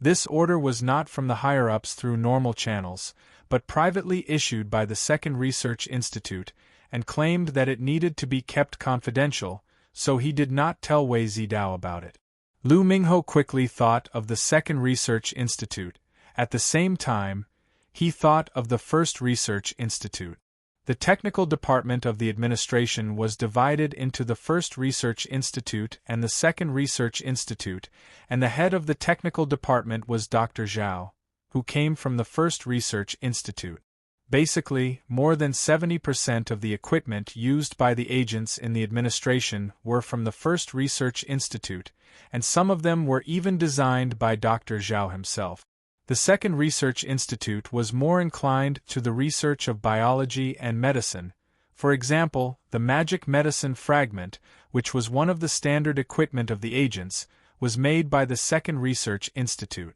This order was not from the higher-ups through normal channels, but privately issued by the Second Research Institute, and claimed that it needed to be kept confidential, so he did not tell Wei Zidao about it. Lu Mingho quickly thought of the Second Research Institute. At the same time, he thought of the First Research Institute. The technical department of the administration was divided into the First Research Institute and the Second Research Institute, and the head of the technical department was Dr. Zhao, who came from the First Research Institute. Basically, more than 70% of the equipment used by the agents in the administration were from the First Research Institute, and some of them were even designed by Dr. Zhao himself. The Second Research Institute was more inclined to the research of biology and medicine. For example, the magic medicine fragment, which was one of the standard equipment of the agents, was made by the Second Research Institute.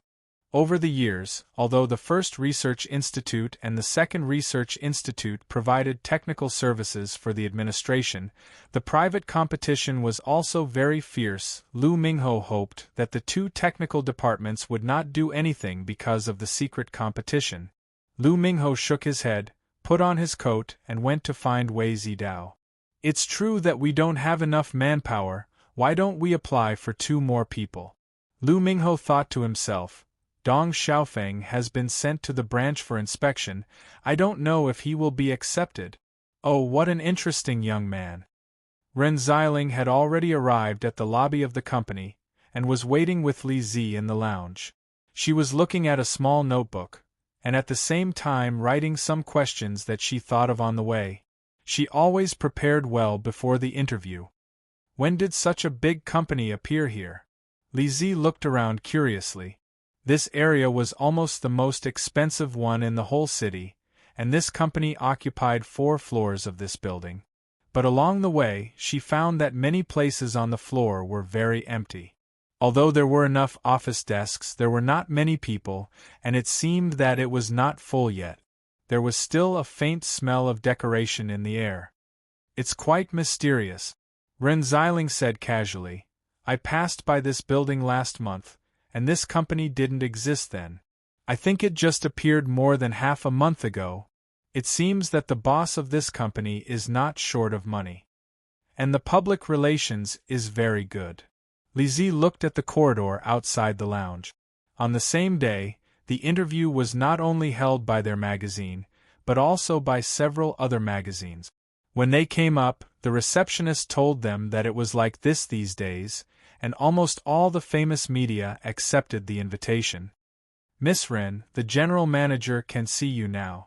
Over the years, although the First Research Institute and the Second Research Institute provided technical services for the administration, the private competition was also very fierce. Lu Mingho hoped that the two technical departments would not do anything because of the secret competition. Lu Mingho shook his head, put on his coat, and went to find Wei Zidao. It's true that we don't have enough manpower, why don't we apply for 2 more people? Lu Mingho thought to himself. Dong Xiaofeng has been sent to the branch for inspection. I don't know if he will be accepted. Oh, what an interesting young man. Ren Xiling had already arrived at the lobby of the company, and was waiting with Li Zi in the lounge. She was looking at a small notebook, and at the same time writing some questions that she thought of on the way. She always prepared well before the interview. When did such a big company appear here? Li Zi looked around curiously. This area was almost the most expensive one in the whole city, and this company occupied 4 floors of this building. But along the way, she found that many places on the floor were very empty. Although there were enough office desks, there were not many people, and it seemed that it was not full yet. There was still a faint smell of decoration in the air. It's quite mysterious, Ren Xiling said casually. I passed by this building last month, and this company didn't exist then. I think it just appeared more than half a month ago. It seems that the boss of this company is not short of money. And the public relations is very good. Li Zi looked at the corridor outside the lounge. On the same day, the interview was not only held by their magazine, but also by several other magazines. When they came up, the receptionist told them that it was like this these days, and almost all the famous media accepted the invitation. Miss Ren, the general manager can see you now.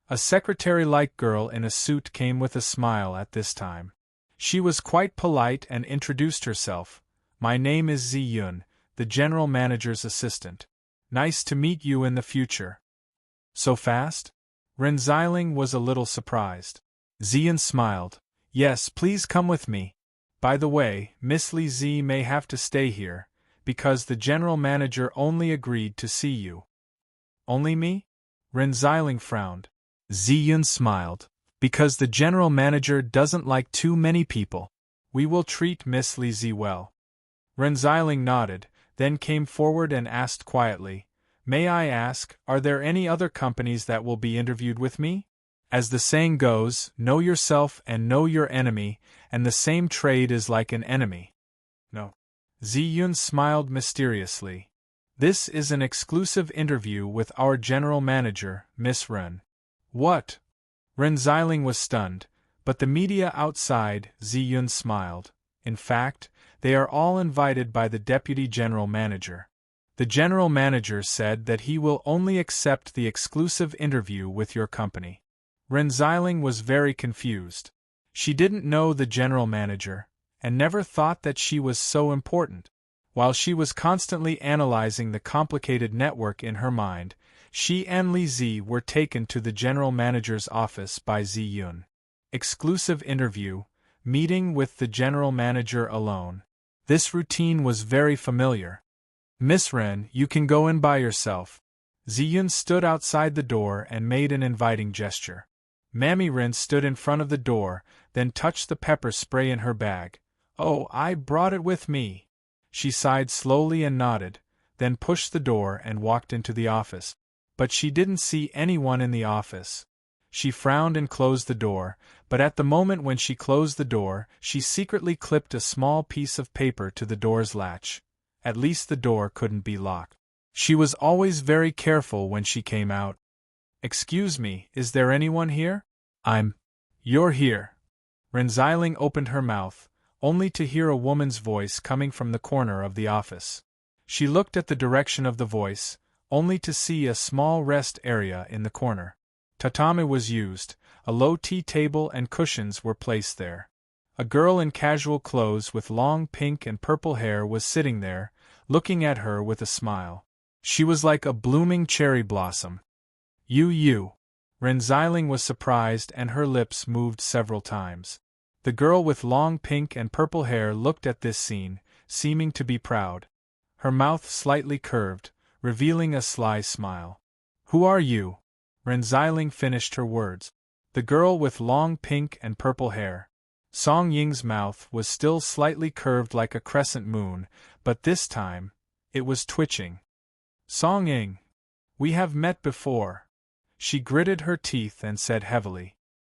A secretary-like girl in a suit came with a smile at this time. She was quite polite and introduced herself. My name is Zi Yun, the general manager's assistant. Nice to meet you in the future. So fast? Ren Xiling was a little surprised. Zi Yun smiled. Yes, please come with me. By the way, Miss Li Zi may have to stay here, because the general manager only agreed to see you. Only me? Ren Xiling frowned. Zi Yun smiled. Because the general manager doesn't like too many people. We will treat Miss Li Zi well. Ren Xiling nodded, then came forward and asked quietly, May I ask, are there any other companies that will be interviewed with me? As the saying goes, know yourself and know your enemy, and the same trade is like an enemy. No. Zi Yun smiled mysteriously. This is an exclusive interview with our general manager, Miss Ren. What? Ren Xiling was stunned, but the media outside, Zi Yun smiled. In fact, they are all invited by the deputy general manager. The general manager said that he will only accept the exclusive interview with your company. Ren Xiling was very confused. She didn't know the general manager, and never thought that she was so important. While she was constantly analyzing the complicated network in her mind, she and Li Zi were taken to the general manager's office by Zi Yun. Exclusive interview, meeting with the general manager alone. This routine was very familiar. Miss Ren, you can go in by yourself. Zi Yun stood outside the door and made an inviting gesture. Mammy Ren stood in front of the door, then touched the pepper spray in her bag. Oh, I brought it with me. She sighed slowly and nodded, then pushed the door and walked into the office. But she didn't see anyone in the office. She frowned and closed the door, but at the moment when she closed the door, she secretly clipped a small piece of paper to the door's latch. At least the door couldn't be locked. She was always very careful when she came out. Excuse me, is there anyone here? You're here. Ren Xiling opened her mouth, only to hear a woman's voice coming from the corner of the office. She looked at the direction of the voice, only to see a small rest area in the corner. Tatami was used, a low tea table and cushions were placed there. A girl in casual clothes with long pink and purple hair was sitting there, looking at her with a smile. She was like a blooming cherry blossom. You. Ren Xiling was surprised and her lips moved several times. The girl with long pink and purple hair looked at this scene, seeming to be proud. Her mouth slightly curved, revealing a sly smile. Who are you? Ren Xiling finished her words. The girl with long pink and purple hair. Song Ying's mouth was still slightly curved like a crescent moon, but this time, it was twitching. Song Ying. We have met before. She gritted her teeth and said heavily.